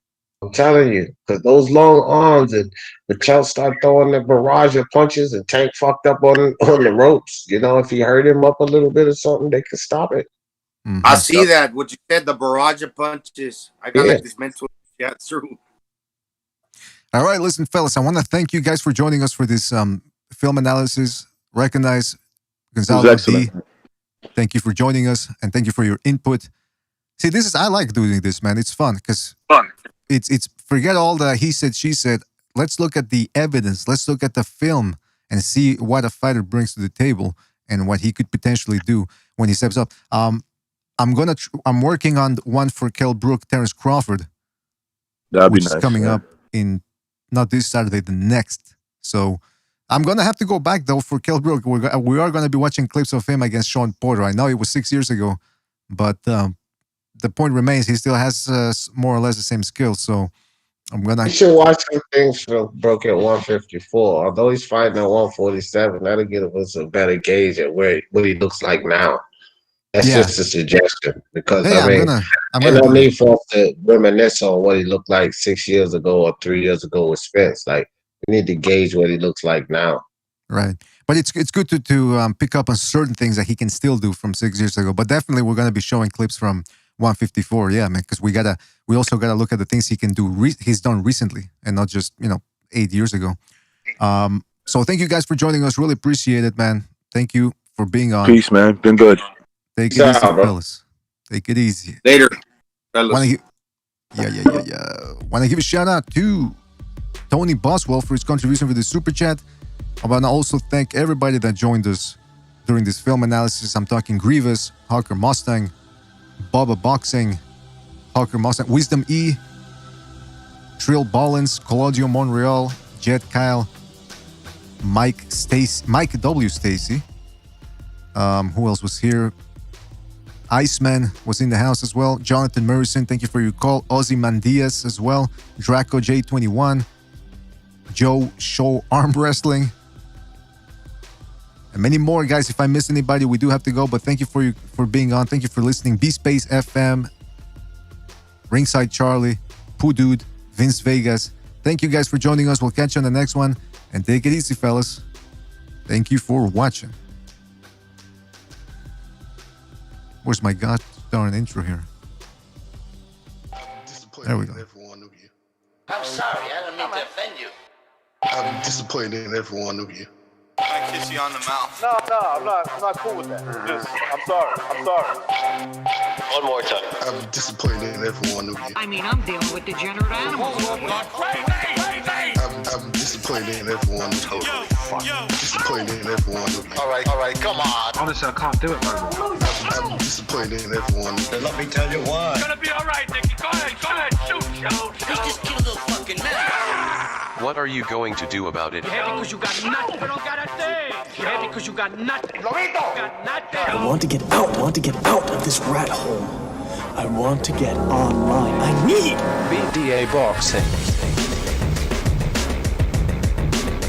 I'm telling you, because those long arms and Berchelt start throwing the barrage of punches and Tank fucked up on the ropes. If he hurt him up a little bit or something, they could stop it. I see that. What you said, the barrage of punches. I got like this mental through. All right, listen, fellas, I want to thank you guys for joining us for this film analysis. Recognize Gonzalo D. Thank you for joining us, and thank you for your input. See, I like doing this, man. It's fun because it's forget all the he said, she said. Let's look at the evidence. Let's look at the film and see what a fighter brings to the table and what he could potentially do when he steps up. I'm working on one for Kell Brook, Terence Crawford. That'd be nice. Which is coming up in not this Saturday, the next. So I'm going to have to go back, though, for Kell Brook. We are going to be watching clips of him against Sean Porter. I know it was 6 years ago, but the point remains he still has more or less the same skills. So I'm going to... You should watch some things from Brook at 154. Although he's fighting at 147, that'll give us a better gauge at what he looks like now. That's just a suggestion because I'm gonna need for us to reminisce on what he looked like 6 years ago or 3 years ago with Spence. Like, we need to gauge what he looks like now. Right, but it's good to pick up on certain things that he can still do from 6 years ago. But definitely, we're gonna be showing clips from 154. Yeah, man, because we also gotta look at the things he can do. He's done recently and not just 8 years ago. So thank you guys for joining us. Really appreciate it, man. Thank you for being on. Peace, man. Been good. Take it easy, fellas. Take it easy. Later, fellas. Want to give a shout out to Tony Boswell for his contribution for the super chat. I want to also thank everybody that joined us during this film analysis. I'm talking Grievous, Hawker Mustang, Bubba Boxing, Hawker Mustang, Wisdom E, Trill Ballins, Claudio Monreal, Jet Kyle, Mike W. Stacy. Who else was here? Iceman was in the house as well. Jonathan Morrison, thank you for your call. Ozzy Mandias as well. Draco J21. Joe Show Arm Wrestling. And many more, guys. If I miss anybody, we do have to go. But thank you for being on. Thank you for listening. B-Space FM. Ringside Charlie. Poo Dude. Vince Vegas. Thank you guys for joining us. We'll catch you on the next one. And take it easy, fellas. Thank you for watching. Where's my god darn intro here? There we go. I'm sorry, I don't mean to offend you. I'm disappointed in every one of you. I kiss you on the mouth. No, I'm not cool with that. I'm sorry. One more time. I'm disappointed in every one of you. I mean, I'm dealing with degenerate animals. I'm I'm disappointed in everyone. Totally fucking disappointed in everyone. All right, come on. Honestly, I can't do it no more. I'm disappointed in everyone. Let me tell you why. It's gonna be all right, Nicky. Go ahead, shoot. He's just killed a fucking man. What are you going to do about it? You're happy because you got nothing. You don't got a thing. You're happy because you got nothing. Lobito! You got nothing. I want to get out. I want to get out of this rat hole. I want to get online. I need BDA Boxing.